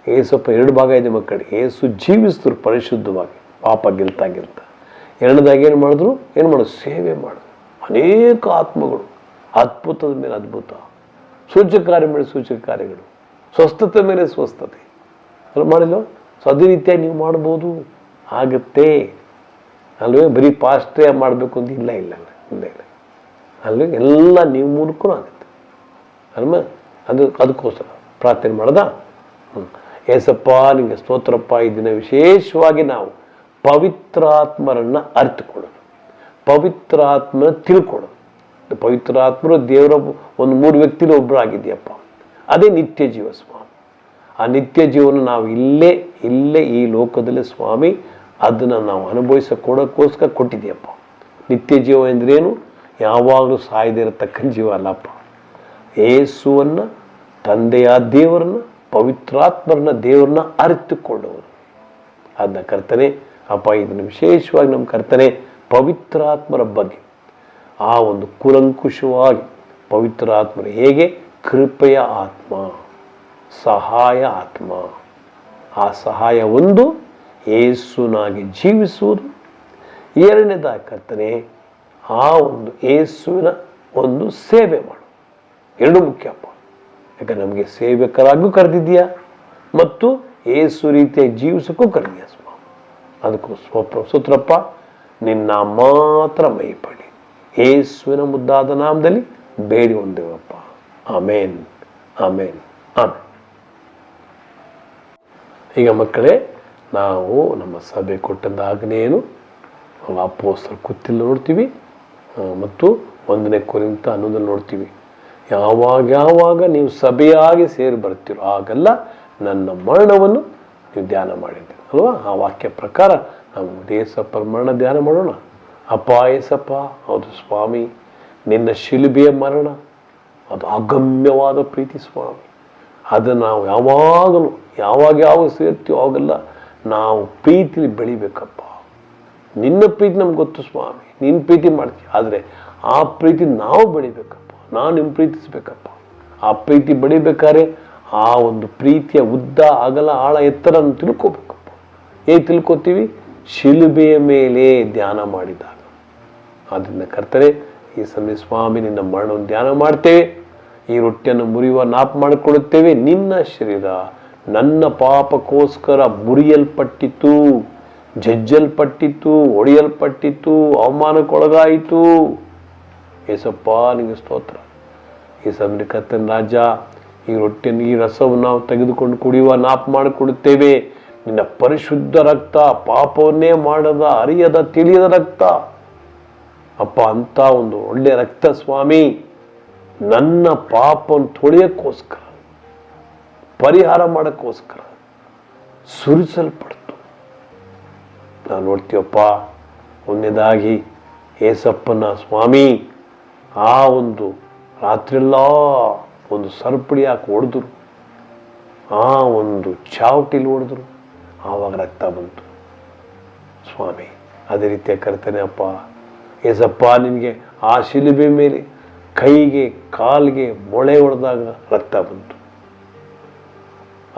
ಏಸಪ್ಪ 2 ಭಾಗ ಇದೆ ಮಕ್ಕಳು. ಏಸು ಜೀವಿಸಿದ್ರು ಪರಿಶುದ್ಧವಾಗಿ, ಪಾಪ ಗೆಲ್ತಾ. 2ನೇದಾಗಿ ಏನು ಮಾಡಿದ್ರು? ಸೇವೆ ಮಾಡಿದ್ರು. ಅನೇಕ ಆತ್ಮಗಳು, ಅದ್ಭುತದ ಮೇಲೆ ಅದ್ಭುತ, ಸೂಚಕ ಕಾರ್ಯ ಮೇಲೆ ಸೂಚಕ ಕಾರ್ಯಗಳು, ಸ್ವಸ್ಥತೆ ಮೇಲೆ ಸ್ವಸ್ಥತೆ ಅಲ್ಲ ಮಾಡಿಲ್ಲ. ಸೊ ಅದೇ ರೀತಿಯಾಗಿ ನೀವು ಮಾಡ್ಬೋದು, ಆಗತ್ತೆ ಅಲ್ವೇ. ಬರೀ ಪಾಸ್ಟ್ರೇ ಮಾಡಬೇಕು ಅಂತ ಇಲ್ಲ ಅಲ್ವೇ. ಎಲ್ಲ ನೀವು ಮೂಲಕನೂ ಆಗುತ್ತೆ ಅಲ್ವ. ಅದಕ್ಕೋಸ್ಕರ ಪ್ರಾರ್ಥನೆ ಮಾಡೋದಾ? ಏಸಪ್ಪ ನಿಮಗೆ ಸ್ತೋತ್ರಪ್ಪ. ಈ ದಿನ ವಿಶೇಷವಾಗಿ ನಾವು ಪವಿತ್ರಾತ್ಮರನ್ನ ಅರಿತುಕೊಳ್ಳೋದು, ಪವಿತ್ರಾತ್ಮನ ತಿಳ್ಕೊಳ್ಳೋದು. ಪವಿತ್ರಾತ್ಮರು ದೇವರ ಒಂದು 3 ವ್ಯಕ್ತಿಲಿ ಒಬ್ಬರು ಆಗಿದೆಯಪ್ಪ. ಅದೇ ನಿತ್ಯ ಜೀವ ಸ್ವಾಮಿ. ಆ ನಿತ್ಯ ಜೀವನ ನಾವು ಇಲ್ಲೇ ಈ ಲೋಕದಲ್ಲಿ ಸ್ವಾಮಿ ಅದನ್ನು ನಾವು ಕೊಡೋಕ್ಕೋಸ್ಕರ ಕೊಟ್ಟಿದೆಯಪ್ಪ. ನಿತ್ಯ ಜೀವ ಎಂದ್ರೇನು? ಯಾವಾಗಲೂ ಸಾಯದೇ ಇರತಕ್ಕ ಜೀವ ಅಲ್ಲಪ್ಪ. ಏಸುವನ್ನು, ತಂದೆಯ ದೇವರನ್ನ, ಪವಿತ್ರಾತ್ಮರನ್ನ, ದೇವರನ್ನ ಅರಿತುಕೊಳ್ಳುವರು. ಅದನ್ನ ಕರ್ತನೆ ಅಪ್ಪ ಇದನ್ನು ವಿಶೇಷವಾಗಿ ನಮ್ಮ ಕರ್ತನೆ ಪವಿತ್ರಾತ್ಮರ ಬಗ್ಗೆ ಆ ಒಂದು ಕೂಲಂಕುಷವಾಗಿ ಪವಿತ್ರ ಆತ್ಮರು ಹೇಗೆ ಕೃಪೆಯ ಆತ್ಮ, ಸಹಾಯ ಆತ್ಮ, ಆ ಸಹಾಯ ಒಂದು ಯೇಸುನಾಗಿ ಜೀವಿಸುವುದು, ಎರಡನೇದಾಗಿ ಕರ್ತನೆ ಆ ಒಂದು ಯೇಸುವಿನ ಒಂದು ಸೇವೆ ಮಾಡು. ಎರಡು ಮುಖ್ಯಪ್ಪ. ಯಾಕಂದ್ರೆ ನಮಗೆ ಸೇವಕರಾಗೂ ಕರೆದಿದ್ಯಾ ಮತ್ತು ಯೇಸು ರೀತಿಯಾಗಿ ಜೀವಿಸಕ್ಕೂ ಕರೆದಿದ್ಯಾ ಸ್ವಾಮಿ. ಅದಕ್ಕೂ ಸ್ತೋತ್ರಪ್ಪ. ನಿನ್ನ ಮಾತ್ರ ಮೈಪಡಿ ಯೇಸುವಿನ ಮುದ್ದಾದ ನಾಮದಲ್ಲಿ ಬೇಡಿ ಹೊಂದೇವಪ್ಪ. ಆಮೇನ್, ಆಮೇನ್, ಆಮೇನ್. ಈಗ ಮಕ್ಕಳೇ, ನಾವು ನಮ್ಮ ಸಭೆ ಕೊಟ್ಟಂತ ಆಜ್ಞೆಯನ್ನು ಅಪೊಸ್ತಲರ ಕೃತ್ಯದಲ್ಲಿ ನೋಡ್ತೀವಿ ಮತ್ತು 1ನೇ ಕೊರಿಂಥ ಅನ್ನೋದನ್ನು ನೋಡ್ತೀವಿ. ಯಾವಾಗ ನೀವು ಸಭೆಯಾಗಿ ಸೇರಿ ಬರ್ತೀರೋ ಆಗೆಲ್ಲ ನನ್ನ ಮರಣವನ್ನು ನೀವು ಧ್ಯಾನ ಮಾಡಿದ್ದೀರಿ ಅಲ್ವಾ? ಆ ವಾಕ್ಯ ಪ್ರಕಾರ ನಾವು ಏಸಪ್ಪರ ಮರಣ ಧ್ಯಾನ ಮಾಡೋಣ. ಅಪ್ಪ ಏಸಪ್ಪ, ಹೌದು ಸ್ವಾಮಿ, ನಿನ್ನ ಶಿಲುಬೆಯ ಮರಣ ಅದು ಅಗಮ್ಯವಾದ ಪ್ರೀತಿ ಸ್ವಾಮಿ. ಅದನ್ನು ನಾವು ಯಾವಾಗ ಸೇರ್ತೀವೋ ಆಗೆಲ್ಲ ನಾವು ಪ್ರೀತಿಲಿ ಬೆಳಿಬೇಕಪ್ಪ. ನಿನ್ನ ಪ್ರೀತಿ ನಮ್ಗೆ ಗೊತ್ತು ಸ್ವಾಮಿ, ನಿನ್ನ ಪ್ರೀತಿ ಮಾಡ್ತೀವಿ, ಆದರೆ ಆ ಪ್ರೀತಿ ನಾವು ಬೆಳಿಬೇಕಪ್ಪ. ನಾವು ನಿಮ್ಮ ಪ್ರೀತಿಸ್ಬೇಕಪ್ಪ. ಆ ಪ್ರೀತಿ ಬೆಳಿಬೇಕಾದ್ರೆ ಆ ಒಂದು ಪ್ರೀತಿಯ ಉದ್ದ, ಅಗಲ, ಆಳ, ಎತ್ತರ ತಿಳ್ಕೊಬೇಕಪ್ಪ. ಹೇಗೆ ತಿಳ್ಕೊತೀವಿ? ಶಿಲುಬೆಯ ಮೇಲೆ ಧ್ಯಾನ ಮಾಡಿದಾಗ. ಆದ್ದರಿಂದ ಕರ್ತನೆ, ಈ ಸಮಯ ಸ್ವಾಮಿ ನಿನ್ನ ಮರಣವನ್ನು ಧ್ಯಾನ ಮಾಡ್ತೇವೆ. ಈ ರೊಟ್ಟಿಯನ್ನು ಮುರಿಯುವ ನಾಪ ಮಾಡಿಕೊಳ್ಳುತ್ತೇವೆ. ನಿನ್ನ ಶರೀರ ನನ್ನ ಪಾಪಕ್ಕೋಸ್ಕರ ಮುರಿಯಲ್ಪಟ್ಟಿತು, ಜಜ್ಜಲ್ಪಟ್ಟಿತು, ಹೊಡೆಯಲ್ಪಟ್ಟಿತು, ಅವಮಾನಕ್ಕೊಳಗಾಯಿತು. ಏಸಪ್ಪ ನಿಮಗೆ ಸ್ತೋತ್ರ. ಈ ಸಮಯ ಕರ್ತನ ರಾಜ, ಈ ರೊಟ್ಟಿಯನ್ನು, ಈ ರಸವನ್ನು ನಾವು ತೆಗೆದುಕೊಂಡು ಕುಡಿಯುವ ನಾಪ ಮಾಡಿಕೊಡುತ್ತೇವೆ. ನಿನ್ನ ಪರಿಶುದ್ಧ ರಕ್ತ, ಪಾಪವನ್ನೇ ಮಾಡದ, ಅರಿಯದ, ತಿಳಿಯದ ರಕ್ತ ಅಪ್ಪ, ಅಂತ ಒಂದು ಒಳ್ಳೆಯ ರಕ್ತ ಸ್ವಾಮಿ, ನನ್ನ ಪಾಪವನ್ನು ತೊಳೆಯಕ್ಕೋಸ್ಕರ, ಪರಿಹಾರ ಮಾಡೋಕ್ಕೋಸ್ಕರ ಸುರಿಸಲ್ಪಡ್ತು. ನಾವು ನೋಡ್ತೀವಪ್ಪ, ಒಂದನೇದಾಗಿ ಏಸಪ್ಪನ ಸ್ವಾಮಿ ಆ ಒಂದು ರಾತ್ರಿಯೆಲ್ಲ ಒಂದು ಸರಪಳಿ ಹಾಕಿ ಹೊಡೆದ್ರು, ಆ ಒಂದು ಚಾವಟಿಲಿ ಹೊಡೆದ್ರು, ಆವಾಗ ರಕ್ತ ಬಂತು ಸ್ವಾಮಿ. ಅದೇ ರೀತಿಯ ಕರ್ತನೆ ಅಪ್ಪ ಏಸಪ್ಪ, ನಿನಗೆ ಆ ಶಿಲುಬೆ ಮೇಲೆ ಕೈಗೆ ಕಾಲಿಗೆ ಮೊಳೆ ಹೊಡೆದಾಗ ರಕ್ತ ಬಂತು.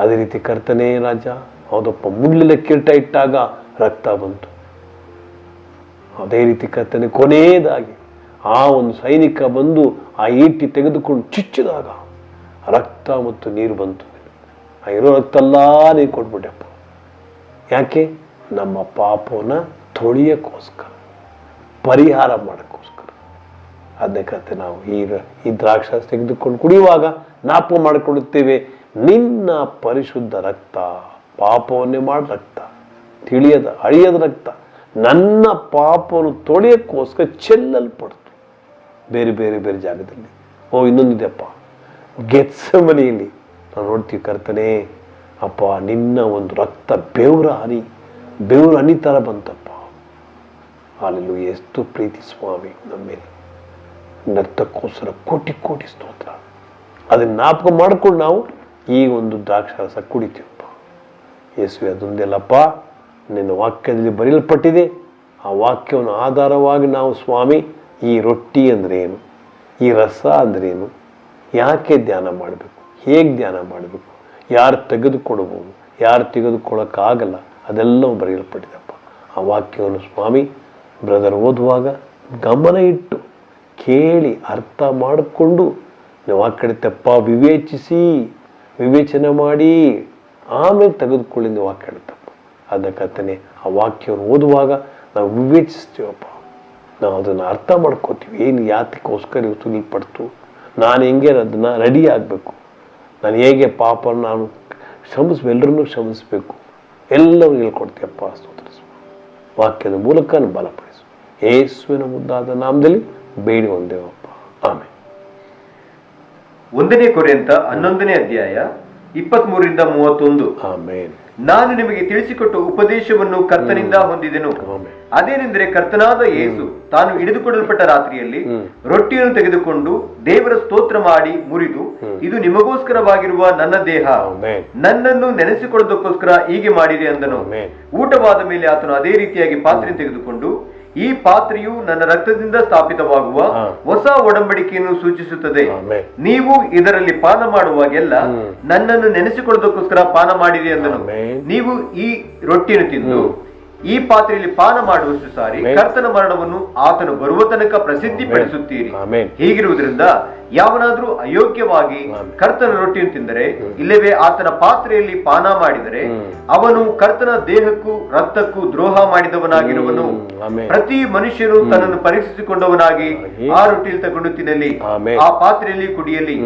ಅದೇ ರೀತಿ ಕರ್ತನೆ ರಾಜ, ಹೌದಪ್ಪ, ಮುಳ್ಳಿನ ಕಿರೀಟ ಇಟ್ಟಾಗ ರಕ್ತ ಬಂತು. ಅದೇ ರೀತಿ ಕರ್ತನೆ ಕೊನೆಯದಾಗಿ ಆ ಒಂದು ಸೈನಿಕ ಬಂದು ಆ ಈಟಿ ತೆಗೆದುಕೊಂಡು ಚುಚ್ಚಿದಾಗ ರಕ್ತ ಮತ್ತು ನೀರು ಬಂತು. ಆ ಇರೋ ರಕ್ತ ಎಲ್ಲ ನೀರು ಕೊಟ್ಬಿಟ್ಟೆಪ್ಪ. ಯಾಕೆ? ನಮ್ಮ ಪಾಪವನ್ನು ತೊಳೆಯಕ್ಕೋಸ್ಕರ, ಪರಿಹಾರ ಮಾಡೋಕ್ಕೋಸ್ಕರ. ಅದನ್ನೇ ಕತೆ ನಾವು ಈ ದ್ರಾಕ್ಷಾರಸ ತೆಗೆದುಕೊಂಡು ಕುಡಿಯುವಾಗ ನಾಪ ಮಾಡಿಕೊಳ್ಳುತ್ತೇವೆ. ನಿನ್ನ ಪರಿಶುದ್ಧ ರಕ್ತ, ಪಾಪವನ್ನೇ ಮಾಡಿ ರಕ್ತ, ತಿಳಿಯದ ಅಳಿಯದ ರಕ್ತ ನನ್ನ ಪಾಪವನ್ನು ತೊಳೆಯಕ್ಕೋಸ್ಕರ ಚೆಲ್ಲಲ್ಪಡ್ತು ಬೇರೆ ಬೇರೆ ಬೇರೆ ಜಾಗದಲ್ಲಿ. ಇನ್ನೊಂದಿದೆಯಪ್ಪ, ಗೆತ್ಸೆಮನೆಯಲ್ಲಿ ನಾವು ನೋಡ್ತೀವಿ ಕರ್ತನೆ ಅಪ್ಪ, ನಿನ್ನ ಒಂದು ರಕ್ತ ಬೆವರ ಹನಿ ಥರ ಬಂತಪ್ಪ. ಅಲ್ಲೆಲ್ಲೂ ಎಷ್ಟು ಪ್ರೀತಿ ಸ್ವಾಮಿ ನಮ್ಮ ಮೇಲೆ. ನರ್ತಕ್ಕೋಸ್ಕರ ಕೋಟಿ ಕೋಟಿ ಸ್ತೋತ್ರ. ಅದನ್ನ ಜ್ಞಾಪಕ ಮಾಡ್ಕೊಂಡು ನಾವು ಈ ಒಂದು ದ್ರಾಕ್ಷಾರಸ ಕುಡಿತೀವಪ್ಪ. ಯೇಸುವೆ, ಅದೊಂದೆಲ್ಲಪ್ಪ ನಿನ್ನ ವಾಕ್ಯದಲ್ಲಿ ಬರೆಯಲ್ಪಟ್ಟಿದೆ. ಆ ವಾಕ್ಯವನ್ನು ಆಧಾರವಾಗಿ ನಾವು ಸ್ವಾಮಿ ಈ ರೊಟ್ಟಿ ಅಂದ್ರೇನು, ಈ ರಸ ಅಂದ್ರೇನು, ಯಾಕೆ ಧ್ಯಾನ ಮಾಡಬೇಕು, ಹೇಗೆ ಧ್ಯಾನ ಮಾಡಬೇಕು, ಯಾರು ತೆಗೆದುಕೊಡ್ಬೋದು, ಯಾರು ತೆಗೆದುಕೊಳ್ಳೋಕ್ಕಾಗಲ್ಲ, ಅದೆಲ್ಲವೂ ಬರೆಯಲ್ಪಟ್ಟಿದೆಪ್ಪ. ಆ ವಾಕ್ಯವನ್ನು ಸ್ವಾಮಿ ಬ್ರದರ್ ಓದುವಾಗ ಗಮನ ಇಟ್ಟು ಕೇಳಿ ಅರ್ಥ ಮಾಡಿಕೊಂಡು ನೀವು ಆ ಕಡೆ ತಪ್ಪ ವಿವೇಚನೆ ಮಾಡಿ ಆಮೇಲೆ ತೆಗೆದುಕೊಳ್ಳಿ ನೀವು ವಾಕ್ಯ ತಪ್ಪ. ಅದಕ್ಕಂತಾನೆ ಆ ವಾಕ್ಯವನ್ನು ಓದುವಾಗ ನಾವು ವಿವೇಚಿಸ್ತೀವಪ್ಪ. ನಾವು ಅದನ್ನು ಅರ್ಥ ಮಾಡ್ಕೋತೀವಿ. ಏನು ಯಾತಕ್ಕೋಸ್ಕರ ಇವು ತುಲಿಪಡ್ತು, ನಾನು ಹೆಂಗೆ ಅದನ್ನು ರೆಡಿ ಆಗಬೇಕು, ನಾನು ಹೇಗೆ ಪಾಪ ನಾನು ಎಲ್ಲರನ್ನೂ ಕ್ಷಮಿಸಬೇಕು, ಎಲ್ಲರೂ ಹೇಳ್ಕೊಡ್ತೀಯಪ್ಪ. ಸ್ತೋತ್ರ ವಾಕ್ಯದ ಮೂಲಕ ಬಲಪಡಿಸು. ಯೇಸುವಿನ ಮುದ್ದಾದ ನಾಮದಲ್ಲಿ ಬೇಡಿ ಹೊಂದೇವಪ್ಪ. ಆಮೇಲೆ 1ನೇ ಕೊರಿಂಥ 11ನೇ ಅಧ್ಯಾಯ 23-31. ಆಮೇಲೆ ನಾನು ನಿಮಗೆ ತಿಳಿಸಿಕೊಟ್ಟ ಉಪದೇಶವನ್ನು ಕರ್ತನಿಂದ ಹೊಂದಿದೆನು. ಅದೇನೆಂದರೆ, ಕರ್ತನಾದ ಯೇಸು ತಾನು ಹಿಡಿದುಕೊಡಲ್ಪಟ್ಟ ರಾತ್ರಿಯಲ್ಲಿ ರೊಟ್ಟಿಯನ್ನು ತೆಗೆದುಕೊಂಡು ದೇವರ ಸ್ತೋತ್ರ ಮಾಡಿ ಮುರಿದು, ಇದು ನಿಮಗೋಸ್ಕರವಾಗಿರುವ ನನ್ನ ದೇಹ, ನನ್ನನ್ನು ನೆನೆಸಿಕೊಳ್ಳೋದಕ್ಕೋಸ್ಕರ ಹೀಗೆ ಮಾಡಿರಿ ಅಂದನು. ಊಟವಾದ ಮೇಲೆ ಆತನು ಅದೇ ರೀತಿಯಾಗಿ ಪಾತ್ರೆ ತೆಗೆದುಕೊಂಡು, ಈ ಪಾತ್ರೆಯು ನನ್ನ ರಕ್ತದಿಂದ ಸ್ಥಾಪಿತವಾಗುವ ಹೊಸ ಒಡಂಬಡಿಕೆಯನ್ನು ಸೂಚಿಸುತ್ತದೆ. ನೀವು ಇದರಲ್ಲಿ ಪಾನ ಮಾಡುವಾಗೆಲ್ಲ ನನ್ನನ್ನು ನೆನೆಸಿಕೊಳ್ಳೋದಕ್ಕೋಸ್ಕರ ಪಾನ ಮಾಡಿರಿ ಅಂದನು. ನೀವು ಈ ರೊಟ್ಟಿಯನ್ನು ತಿಂದು ಈ ಪಾತ್ರೆಯಲ್ಲಿ ಪಾನ ಮಾಡುವಷ್ಟು ಸಾರಿ ಕರ್ತನ ಮರಣವನ್ನು ಆತನು ಬರುವ ತನಕ ಪ್ರಸಿದ್ಧಿಪಡಿಸುತ್ತೀರಿ. ಹೀಗಿರುವುದರಿಂದ ಯಾವನಾದ್ರೂ ಅಯೋಗ್ಯವಾಗಿ ಕರ್ತನ ರೊಟ್ಟಿಯನ್ನು ತಿಂದರೆ ಇಲ್ಲವೇ ಆತನ ಪಾತ್ರೆಯಲ್ಲಿ ಪಾನ ಮಾಡಿದರೆ ಅವನು ಕರ್ತನ ದೇಹಕ್ಕೂ ರಕ್ತಕ್ಕೂ ದ್ರೋಹ ಮಾಡಿದವನಾಗಿರುವನು. ಪ್ರತಿ ಮನುಷ್ಯನು ತನ್ನನ್ನು ಪರೀಕ್ಷಿಸಿಕೊಂಡವನಾಗಿ ಆ ರೊಟ್ಟಿಯಲ್ಲಿ ತಗೊಂಡು ತಿನ್ನಲಿ, ಆ ಪಾತ್ರೆಯಲ್ಲಿ ಕುಡಿಯಲಿ.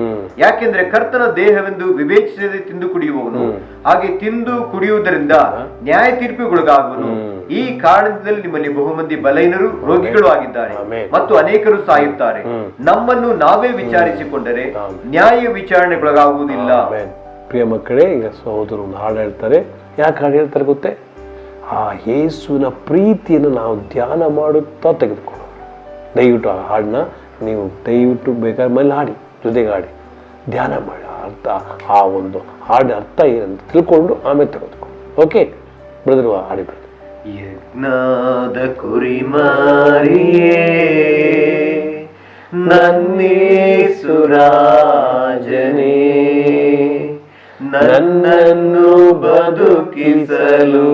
ಯಾಕೆಂದ್ರೆ ಕರ್ತನ ದೇಹವೆಂದು ವಿವೇಚಿಸದೆ ತಿಂದು ಕುಡಿಯುವವನು ಹಾಗೆ ತಿಂದು ಕುಡಿಯುವುದರಿಂದ ನ್ಯಾಯ ತೀರ್ಪುಗೊಳಗಾಗುವನು. ಈ ಕಾರಣದಿಂದಲೇ ನಿಮ್ಮಲ್ಲಿ ಬಹುಮಂದಿ ಬಲಹೀನರು ರೋಗಿಗಳು ಆಗಿದ್ದಾರೆ ಮತ್ತು ಅನೇಕರು ಸಾಯುತ್ತಾರೆ. ನಮ್ಮನ್ನು ನಾವೇ ವಿಚಾರಿಸಿಕೊಂಡರೆ ನ್ಯಾಯ ವಿಚಾರಣೆಗೊಳಗಾಗುವುದಿಲ್ಲ. ಪ್ರಿಯ ಮಕ್ಕಳೇ, ಈಗ ಸಹೋದರರು ಒಂದು ಹಾಡು ಹೇಳ್ತಾರೆ. ಯಾಕೆ ಹಾಡು ಹೇಳ್ತಾರೆ ಗೊತ್ತೇ? ಆ ಯೇಸುವಿನ ಪ್ರೀತಿಯನ್ನು ನಾವು ಧ್ಯಾನ ಮಾಡುತ್ತಾ ತೆಗೆದುಕೊಳ್ಳೋಣ. ದಯವಿಟ್ಟು ಆ ಹಾಡನ್ನ ನೀವು ದಯವಿಟ್ಟು ಬೇಕಾದ್ರೆ ಮೇಲೆ ಹಾಡಿ, ಜೊತೆಗೆ ಹಾಡಿ, ಧ್ಯಾನ ಮಾಡಿ. ಅರ್ಥ, ಆ ಒಂದು ಹಾಡಿನ ಅರ್ಥ ಏನಂತ ತಿಳ್ಕೊಂಡು ಆಮೇಲೆ ತೆಗೆದುಕೊಂಡು. ಓಕೆ ಬ್ರದರ್, ಹಾಡಿ ಬ್ರದರ್. ಯಜ್ಞದ ಕುರಿಮರಿಯೇ ನನ್ನೇಸುರಾಜನೇ, ನನ್ನನ್ನು ಬದುಕಿಸಲು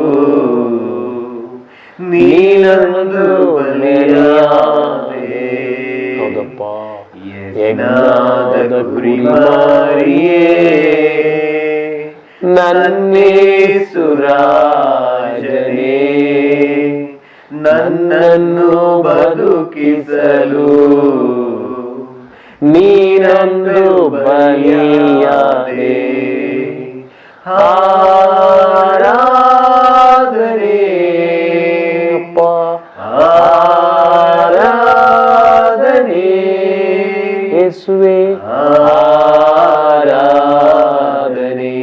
ನೀನೊಂದು ಬಲಿಯಾದೆ. ಹೌದಪ್ಪ, ಯಜ್ಞದ ಕುರಿಮರಿಯೇ ನನ್ನೇಸುರಾಜನೇ, ನನ್ನನ್ನು ಬದುಕಿಸಲು ನೀನೊಂದು ಬಲಿಯಾದೆ. ಆರಾಧನೆ ಅಪ್ಪ, ಆರಾಧನೆ ಯೇಸುವೇ, ಆರಾಧನೆ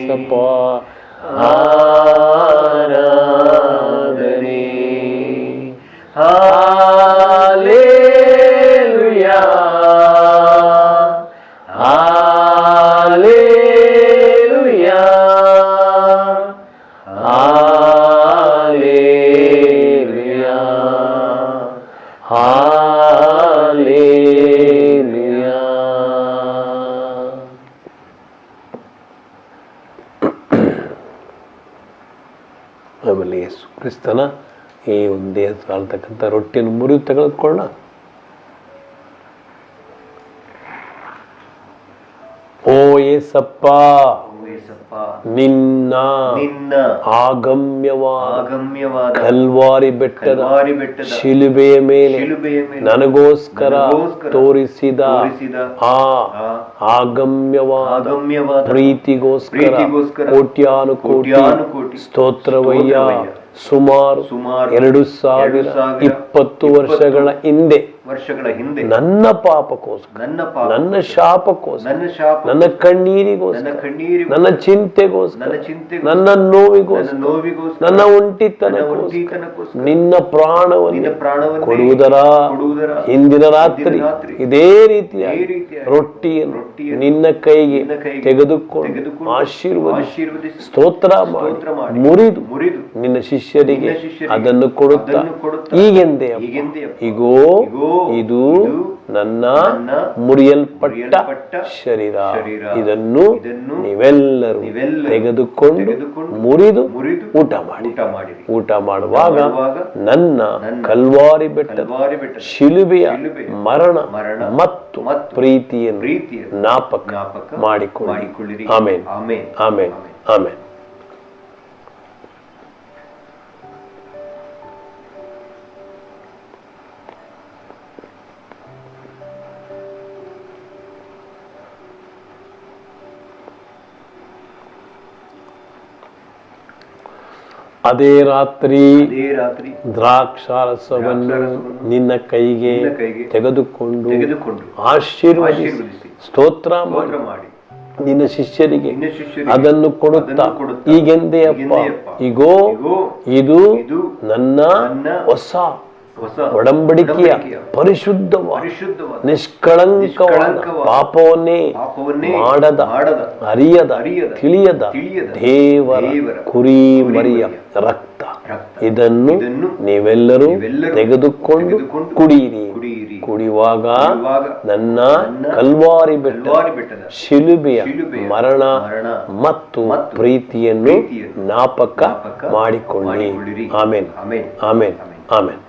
ಸಪ್ಪ, ಆರಾಧನೆ. Hallelujah, hallelujah, hallelujah, hallelujah. ಆಮೇಲೆ ಯೇಸು ಕ್ರಿಸ್ತನ ಈ ಒಂದು ದೇಹದ ಆಳ್ತಕ್ಕಂಥ ರೊಟ್ಟಿಯನ್ನು ಮುರಿದು ತೆಗೆದುಕೊಳ್ಳೋಣ. ಓ ಯೇಸಪ್ಪ, ನಿನ್ನ ಆಗಮ್ಯವಾದ ಕಲ್ವಾರಿ ಬೆಟ್ಟದ ಶಿಲುಬೆಯ ಮೇಲೆ ನನಗೋಸ್ಕರ ತೋರಿಸಿದ ಆ ಆಗಮ್ಯವಾದ ಪ್ರೀತಿಗೋಸ್ಕರ ಕೋಟ್ಯಾನು ಕೋಟಿ ಸ್ತೋತ್ರವಯ್ಯ. ಸುಮಾರು 2020 ವರ್ಷಗಳ ಹಿಂದೆ ನನ್ನ ಪಾಪಕ್ಕೋಸ್ಕರ, ನನ್ನ ಶಾಪಕ್ಕೋಸ್ಕರ, ನನ್ನ ಕಣ್ಣೀರಿಗೋಸ್ಕರ, ನನ್ನ ಚಿಂತೆಗೋಸ್ಕರ, ನನ್ನ ನೋವಿಗೋಸ್ಕರ, ನನ್ನ ಒಂಟಿತನಕ್ಕೋಸ್ಕರ ನಿನ್ನ ಪ್ರಾಣವನ್ನು ಕೊಡುವುದರ ಹಿಂದಿನ ರಾತ್ರಿ ಇದೇ ರೀತಿಯ ರೊಟ್ಟಿಯನ್ನು ನಿನ್ನ ಕೈಗೆ ತೆಗೆದುಕೊಂಡು ಆಶೀರ್ವದಿಸಿ ಸ್ತೋತ್ರ ಮಾಡಿ ಮುರಿದು ನಿನ್ನ ಶಿಷ್ಯರಿಗೆ ಅದನ್ನು ಕೊಡುತ್ತಾ ಹೀಗೆಂದೆ, ಇಗೋ ಇದು ನನ್ನ ಮುರಿಯಲ್ಪಟ್ಟ ಶರೀರ, ಇದನ್ನು ನೀವೆಲ್ಲರೂ ತೆಗೆದುಕೊಂಡು ಮುರಿದು ಊಟ ಮಾಡುವಾಗ ನನ್ನ ಕಲ್ವಾರಿ ಬೆಟ್ಟದ ಶಿಲುಬೆಯ ಮರಣ ಮತ್ತು ಪ್ರೀತಿಯನ್ನು ಜ್ಞಾಪಕ ಮಾಡಿಕೊಳ್ಳಿರಿ. Amen, amen, amen. ಅದೇ ರಾತ್ರಿ ದ್ರಾಕ್ಷಾರಸವನ್ನು ನಿನ್ನ ಕೈಗೆ ತೆಗೆದುಕೊಂಡು ಆಶೀರ್ವದಿಸಿ ಸ್ತೋತ್ರ ಮಾಡಿ ನಿನ್ನ ಶಿಷ್ಯರಿಗೆ ಅದನ್ನು ಕೊಡುತ್ತಾ ಹೀಗೆಂದೆಯಪ್ಪ, ಇಗೋ ಇದು ನನ್ನ ಹೊಸ ಒಡಂಬಡಿಕೆಯ ಪರಿಶುದ್ಧವಾದ ನಿಷ್ಕಳಂಕವಾದ ಪಾಪವನ್ನೇ ಮಾಡದ ಅರಿಯದ ತಿಳಿಯದ ದೇವರ ಕುರಿ ಮರಿಯ ರಕ್ತ ಇದನ್ನು ನೀವೆಲ್ಲರೂ ತೆಗೆದುಕೊಂಡು ಕುಡಿಯಿರಿ. ಕುಡಿಯುವಾಗ ನನ್ನ ಕಲ್ವಾರಿ ಬೆಟ್ಟದ ಶಿಲುಬೆಯ ಮರಣ ಮತ್ತು ಪ್ರೀತಿಯನ್ನು ಜ್ಞಾಪಕ ಮಾಡಿಕೊಳ್ಳಿ. Amen, amen, amen.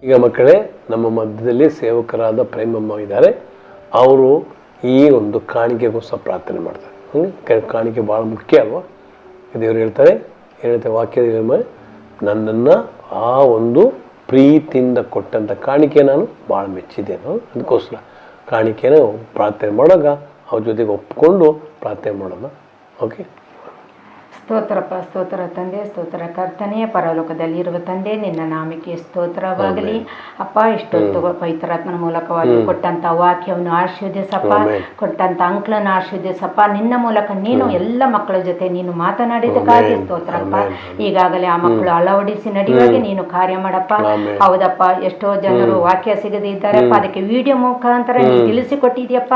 ಈಗ ಮಕ್ಕಳೇ, ನಮ್ಮ ಮಧ್ಯದಲ್ಲಿ ಸೇವಕರಾದ ಪ್ರೇಮಮ್ಮ ಇದ್ದಾರೆ. ಅವರು ಈ ಒಂದು ಕಾಣಿಕೆಗೋಸ್ಕರ ಪ್ರಾರ್ಥನೆ ಮಾಡ್ತಾರೆ. ಕಾಣಿಕೆ ಭಾಳ ಮುಖ್ಯ ಅಲ್ವಾ? ದೇವರು ಹೇಳ್ತಾರೆ, ವಾಕ್ಯದ ನನ್ನನ್ನು ಆ ಒಂದು ಪ್ರೀತಿಯಿಂದ ಕೊಟ್ಟಂಥ ಕಾಣಿಕೆ ನಾನು ಭಾಳ ಮೆಚ್ಚಿದ್ದೇನೆ. ಅದಕ್ಕೋಸ್ಕರ ಕಾಣಿಕೆನ ಪ್ರಾರ್ಥನೆ ಮಾಡುವಾಗ ಅವ್ರ ಜೊತೆಗೆ ಒಪ್ಕೊಂಡು ಪ್ರಾರ್ಥನೆ ಮಾಡೋಣ. ಓಕೆ. ಸ್ತೋತ್ರಪ್ಪ, ಸ್ತೋತ್ರ ತಂದೆ, ಸ್ತೋತ್ರ ಕರ್ತನೆಯ ಪರಲೋಕದಲ್ಲಿರುವ ತಂದೆ, ನಿನ್ನ ನಾಮಕ್ಕೆ ಸ್ತೋತ್ರವಾಗಲಿ. ಅಪ್ಪ, ಇಷ್ಟೊತ್ತು ಪವಿತ್ರಾತ್ಮನ ಮೂಲಕವಾಗಿ ಕೊಟ್ಟಂತ ವಾಕ್ಯವನ್ನು ಆಶೀರ್ವದಿಸಪ್ಪ, ಕೊಟ್ಟಂತ ಅಂಕ್ಲನ್ನು ಆಶೀರ್ವದಿಸಪ್ಪ. ನಿನ್ನ ಮೂಲಕ ನೀನು ಎಲ್ಲ ಮಕ್ಕಳ ಜೊತೆ ನೀನು ಮಾತನಾಡಿದಕ್ಕಾಗಿ ಸ್ತೋತ್ರಪ್ಪ. ಈಗಾಗಲೇ ಆ ಮಕ್ಕಳು ಅಳವಡಿಸಿ ನಡೆಯುವಾಗೆ ನೀನು ಕಾರ್ಯ ಮಾಡಪ್ಪ. ಹೌದಪ್ಪ, ಎಷ್ಟೋ ಜನರು ವಾಕ್ಯ ಸಿಗದೇ ಇದ್ದಾರಪ್ಪ, ಅದಕ್ಕೆ ವಿಡಿಯೋ ಮುಖಾಂತರ ನೀನು ತಿಳಿಸಿಕೊಟ್ಟಿದ್ಯಪ್ಪ.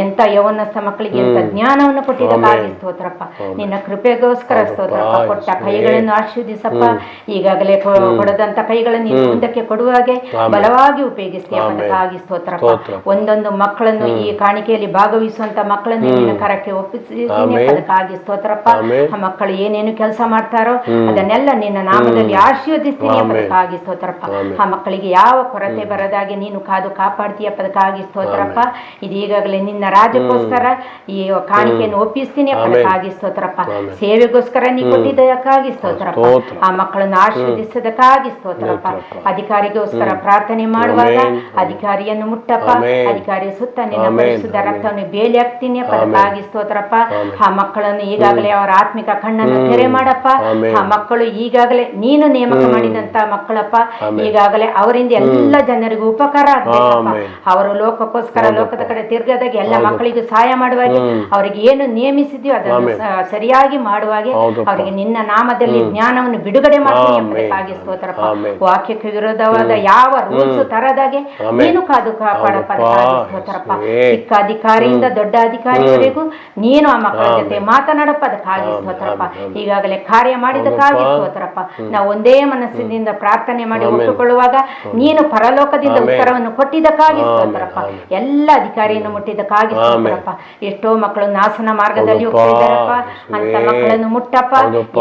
ಎಂತ ಯೌವನಸ್ಥ ಮಕ್ಕಳಿಗೆ ಎಂತ ಜ್ಞಾನವನ್ನು ಕೊಟ್ಟಿದ್ದಕ್ಕಾಗಿ ಸ್ತೋತ್ರಪ್ಪ. ನಿನ್ನ ಕೃಪೆಗೋಸ್ಕರ ಸ್ತೋತ್ರಪ್ಪ. ಕೊಟ್ಟ ಕೈಗಳನ್ನು ಆಶೀರ್ವದಿಸಪ್ಪ. ಈಗಾಗಲೇ ಕೊಡದಂತ ಕೈಗಳನ್ನು ನೀನು ಮುಂದಕ್ಕೆ ಕೊಡುವಾಗೆ ಬಲವಾಗಿ ಉಪಯೋಗಿಸ್ತೀಯ. ಅದಕ್ಕಾಗಿ ಸ್ತೋತ್ರಪ್ಪ. ಒಂದೊಂದು ಮಕ್ಕಳನ್ನು ಈ ಕಾಣಿಕೆಯಲ್ಲಿ ಭಾಗವಹಿಸುವಂತ ಮಕ್ಕಳನ್ನು ನಿನ್ನ ಕರಕ್ಕೆ ಒಪ್ಪಿಸಿದ್ದೀನಿ. ಅದಕ್ಕಾಗಿ ಸ್ತೋತ್ರಪ್ಪ. ಆ ಮಕ್ಕಳು ಏನೇನು ಕೆಲಸ ಮಾಡ್ತಾರೋ ಅದನ್ನೆಲ್ಲ ನಿನ್ನ ನಾಮದಲ್ಲಿ ಆಶೀರ್ವದಿಸ್ತೀನಿ. ಅದಕ್ಕಾಗಿ ಸ್ತೋತ್ರಪ್ಪ. ಆ ಮಕ್ಕಳಿಗೆ ಯಾವ ಕೊರತೆ ಬರದಾಗೆ ನೀನು ಕಾದು ಕಾಪಾಡ್ತೀಯ. ಅದಕ್ಕಾಗಿ ಸ್ತೋತ್ರಪ್ಪ. ಇದು ಈಗಾಗಲೇ ನಿನ್ನ ರಾಜ್ಯಕ್ಕೋಸ್ಕರ ಈ ಕಾಣಿಕೆಯನ್ನು ಒಪ್ಪಿಸ್ತೀನಿ. ಅದಕ್ಕಾಗಿ ಸ್ತೋತ್ರಪ್ಪ. ಸೇವೆಗೋಸ್ಕರ ನೀ ಕೊಟ್ಟಿದ್ದಕ್ಕಾಗಿ ಸ್ತೋತ್ರಪ್ಪ. ಆ ಮಕ್ಕಳನ್ನು ಆಶೀರ್ವದಿಸದಕ್ಕಾಗಿ ಸ್ತೋತ್ರಪ್ಪ. ಅಧಿಕಾರಿಗೋಸ್ಕರ ಪ್ರಾರ್ಥನೆ ಮಾಡುವಾಗ ಅಧಿಕಾರಿಯನ್ನು ಮುಟ್ಟಪ್ಪ. ಅಧಿಕಾರಿ ಸುತ್ತ ನಿನ್ನ ಪರಿಶುದ್ಧ ರಕ್ತವನ್ನು ಬೇಲಿ ಹಾಕ್ತೀನಿ. ಅದಕ್ಕಾಗಿ ಸ್ತೋತ್ರಪ್ಪ. ಆ ಮಕ್ಕಳನ್ನು ಈಗಾಗಲೇ ಅವರ ಆತ್ಮಿಕ ಕಣ್ಣನ್ನು ತೆರೆ ಮಾಡಪ್ಪ. ಆ ಮಕ್ಕಳು ಈಗಾಗಲೇ ನೀನು ನೇಮಕ ಮಾಡಿದಂತ ಮಕ್ಕಳಪ್ಪ. ಈಗಾಗಲೇ ಅವರಿಂದ ಎಲ್ಲ ಜನರಿಗೂ ಉಪಕಾರ ಆಗ್ಬೇಕಪ್ಪ. ಅವರು ಲೋಕಕ್ಕೋಸ್ಕರ ಲೋಕದ ಕಡೆ ತಿರ್ಗದಾಗೆ ಎಲ್ಲ ಮಕ್ಕಳಿಗೂ ಸಹಾಯ ಮಾಡುವಾಗೆ ಅವರಿಗೆ ಏನು ನೇಮಿಸಿದ್ಯೋ ಅದನ್ನು ಸರಿಯಾಗಿ ಮಾಡುವಾಗೆ ಅವರಿಗೆ ನಿನ್ನ ನಾಮದಲ್ಲಿ ಜ್ಞಾನವನ್ನು ಬಿಡುಗಡೆ ಮಾಡಬೇಕಾಗಿ ಸ್ತೋತ್ರಪ್ಪ. ವಾಕ್ಯಕ್ಕೆ ವಿರೋಧವಾದ ಯಾವ ರೂಲ್ಸ್ ತರದಾಗೆ ನೀನು ಕಾದು ಕಾಪಾಡಪ್ಪ. ಸ್ತೋತ್ರಪ್ಪ. ಚಿಕ್ಕ ಅಧಿಕಾರಿಯಿಂದ ದೊಡ್ಡ ಅಧಿಕಾರಿವರೆಗೂ ನೀನು ಆ ಮಕ್ಕಳ ಜೊತೆ ಮಾತನಾಡಪ್ಪ. ಅದಕ್ಕಾಗಿ ಸ್ತೋತ್ರಪ್ಪ. ಈಗಾಗಲೇ ಕಾರ್ಯ ಮಾಡಿದಕ್ಕಾಗಿ ಸ್ತೋತ್ರಪ್ಪ. ನಾವು ಒಂದೇ ಮನಸ್ಸಿನಿಂದ ಪ್ರಾರ್ಥನೆ ಮಾಡಿ ಒಪ್ಪಿಕೊಳ್ಳುವಾಗ ನೀನು ಪರಲೋಕದಿಂದ ಉತ್ತರವನ್ನು ಕೊಟ್ಟಿದ್ದಕ್ಕಾಗಿ ಸ್ತೋತ್ರಪ್ಪ. ಎಲ್ಲ ಅಧಿಕಾರಿಯನ್ನು ಮುಟ್ಟಿದ್ದಕ್ಕಾಗಿ ಸ್ತೋತ್ರಪ್ಪ. ಎಷ್ಟೋ ಮಕ್ಕಳು ನಾಶನ ಮಾರ್ಗದಲ್ಲಿ ಹೋಗ್ತಿದ್ದಾರಪ್ಪ. ಅಂತ ಮಕ್ಕಳನ್ನು ಮುಟ್ಟಪ್ಪ.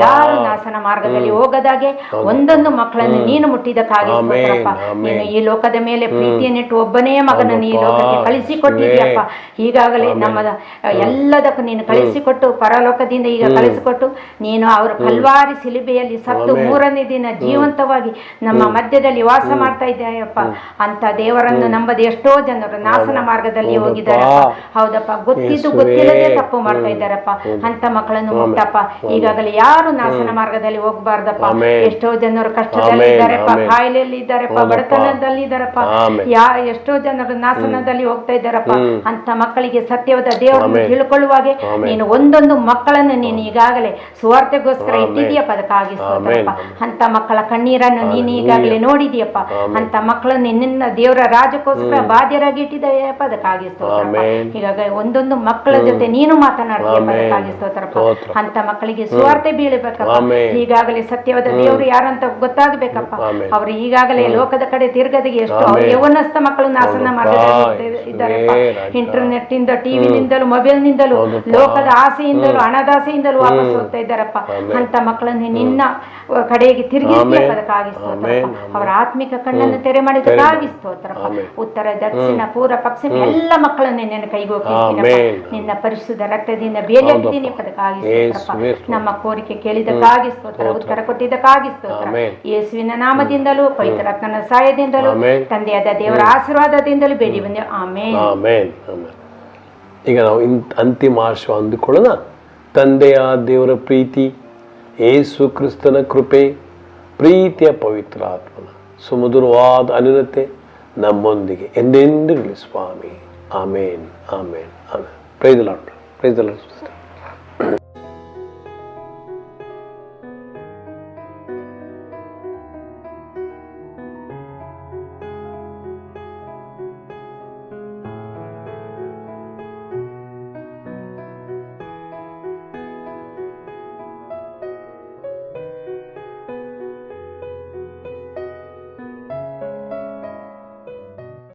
ಯಾರು ನಾಶನ ಮಾರ್ಗದಲ್ಲಿ ಹೋಗದಾಗೆ ಒಂದೊಂದು ಮಕ್ಕಳನ್ನು ನೀನು ಮುಟ್ಟಿದ್ದಕ್ಕಾಗಿ ಸ್ತೋತ್ರಪ್ಪ. ನೀನು ಈ ಲೋಕದ ಮೇಲೆ ಪ್ರೀತಿಯನ್ನಿಟ್ಟು ಒಬ್ಬನೇ ಮಗನನ್ನು ಈ ಲೋಕಕ್ಕೆ ಕಳಿಸಿಕೊಟ್ಟಿದ್ಯಪ್ಪ. ಈಗಾಗಲೇ ನಮ್ಮ ಎಲ್ಲದಕ್ಕೂ ನೀನು ಕಳಿಸಿಕೊಟ್ಟು ಪರಲೋಕದಿಂದ ಈಗ ಕಳಿಸಿಕೊಟ್ಟು ನೀನು ಅವರು ಕಲ್ವಾರಿ ಸಿಲುಬೆಯಲ್ಲಿ ಸತ್ತು ಮೂರನೇ ದಿನ ಜೀವಂತವಾಗಿ ನಮ್ಮ ಮಧ್ಯದಲ್ಲಿ ವಾಸ ಮಾಡ್ತಾ ಇದ್ದಾಯಪ್ಪ. ಅಂತ ದೇವರನ್ನು ನಂಬದೆ ಎಷ್ಟೋ ಜನರು ನಾಶನ ಮಾರ್ಗದಲ್ಲಿ ಹೋಗಿದ್ದಾರಪ್ಪ. ಹೌದಪ್ಪ, ಗೊತ್ತಿದ್ದು ಗೊತ್ತಿಲ್ಲದೆ ತಪ್ಪು ಮಾಡ್ತಾ ಇದ್ದಾರಪ್ಪ. ಅಂತ ಮಕ್ಕಳನ್ನು ಮುಟ್ಟಪ್ಪ. ಈಗಾಗಲೇ ಯಾರು ನಾಶನ ಮಾರ್ಗದಲ್ಲಿ ಹೋಗಬಾರ್ದಪ್ಪ. ಎಷ್ಟೋ ಜನರು ಕಷ್ಟದಲ್ಲಿ ಇದ್ದಾರಪ್ಪ, ಕಾಯಿಲೆಯಲ್ಲಿ ಇದ್ದಾರಪ್ಪ, ಬಡತನದಲ್ಲಿ ಇದ್ದಾರಪ್ಪ. ಎಷ್ಟೋ ಜನರು ನಾಶನದಲ್ಲಿ ಹೋಗ್ತಾ ಇದ್ದಾರಪ್ಪ. ಅಂತ ಮಕ್ಕಳಿಗೆ ಸತ್ಯವಾದ ದೇವರನ್ನು ತಿಳ್ಕೊಳ್ಳುವಾಗೆ ನೀನು ಒಂದೊಂದು ಮಕ್ಕಳನ್ನು ನೀನು ಈಗಾಗಲೇ ಸುವಾರ್ತೆಗೋಸ್ಕರ ಇಟ್ಟಿದೀಯಪ್ಪ. ಅದಕ್ಕಾಗಿ ಸ್ತೋತ್ರಪ್ಪ. ಅಂತ ಮಕ್ಕಳ ಕಣ್ಣೀರನ್ನು ನೀನು ಈಗಾಗಲೇ ನೋಡಿದೀಯಪ್ಪ. ಅಂತ ಮಕ್ಕಳನ್ನು ನಿನ್ನ ದೇವರ ರಾಜ್ಯಕ್ಕೋಸ್ಕರ ಬಾಧ್ಯರಾಗಿ ಇಟ್ಟಿದೆಯಪ್ಪ. ಅದಕ್ಕಾಗಿ ಸ್ತೋತ್ರಪ್ಪ. ಹೀಗಾಗಿ ಒಂದೊಂದು ಮಕ್ಕಳ ಜೊತೆ ನೀನು ಮಾತನಾಡ್ತೀಯಪ್ಪ. ಅದಕ್ಕಾಗಿ ಸ್ತೋತ್ರಪ್ಪ. ಅಂತ ಮಕ್ಕಳಿಗೆ ಸುವಾರ್ತೆ ಬೀಳಬೇಕಪ್ಪ. ಈಗಾಗಲೇ ಸತ್ಯವಾದ ದೇವರು ಯಾರಂತ ಗೊತ್ತಾಗಬೇಕಪ್ಪ. ಅವರು ಈಗಾಗಲೇ ಲೋಕದ ಕಡೆ ತಿರ್ಗದಿಗೆ ಎಷ್ಟು ಯೌವನಸ್ಥ ಮಕ್ಕಳು ನಾಶನ ಮಾಡಿದ್ದಾರಪ್ಪ. ಇಂಟರ್ನೆಟ್ ಇಂದ, ಟಿವಿನಿಂದಲೂ, ಮೊಬೈಲ್ ನಿಂದಲೂ, ಲೋಕದ ಆಸೆಯಿಂದಲೂ, ಹಣದಾಸೆಯಿಂದಲೂ ವಾಪಸ್ ಹೋಗ್ತಾ ಇದ್ದಾರಪ್ಪ. ಅಂತ ಮಕ್ಕಳನ್ನು ನಿನ್ನ ಕಡೆಗೆ ತಿರುಗಿಸ್ಬೇಕು. ಅದಕ್ಕಾಗಿ ಸ್ತೋತ್ರಪ್ಪ. ಅವರ ಆತ್ಮಿಕ ಕಣ್ಣನ್ನು ತೆರೆ ಮಾಡಿದಕ್ಕಾಗಿ ಸ್ತೋತ್ರಪ್ಪ. ಉತ್ತರ, ದಕ್ಷಿಣ, ಪೂರ್ವ, ಪಶ್ಚಿಮ ಎಲ್ಲ ಮಕ್ಕಳನ್ನು ನಿನ್ನ ಕೈಗೆ ಒಪ್ಪಿಸ್ತೀನಪ್ಪ. ನಿನ್ನ ಪರಿಶುದ್ಧ ರಕ್ತದಿಂದ ಬೇಲಿ ಹಾಕಿದ್ದೀನಿ. ಅದಕ್ಕಾಗಿ ಸ್ತೋತ್ರಪ್ಪ. ನಮ್ಮ ಕೋರಿಕೆ ಕೇಳಿದಕ್ಕಾಗಿ ಸ್ತೋತ್ರ, ಉತ್ತರ ಕೊಟ್ಟಿದ್ದಕ್ಕಾಗಿ ಸ್ತೋತ್ರ. ಯೇಸುವಿನ ನಾಮದಿಂದಲೂ ಪವಿತ್ರಾತ್ಮನ ಸಹಾಯದಿಂದಲೂ ತಂದೆಯಾದ ದೇವರ ಆಶೀರ್ವಾದದಿಂದಲೂ ಬೇಡಿ ಬಂದೆ. ಆಮೇನ್. ಈಗ ನಾವು ಅಂತಿಮ ಆಶೀರ್ವಾದ ಹೊಂದಿಕೊಳ್ಳೋಣ. ತಂದೆಯ ದೇವರ ಪ್ರೀತಿ, ಯೇಸು ಕ್ರಿಸ್ತನ ಕೃಪೆ, ಪ್ರೀತಿಯ ಪವಿತ್ರ ಆತ್ಮನ ಸುಮಧುರವಾದ ಅನುನತೆ ನಮ್ಮೊಂದಿಗೆ ಎಂದೆಂದಿರಲಿ ಸ್ವಾಮಿ. Amen, amen, amen. Praise the lord.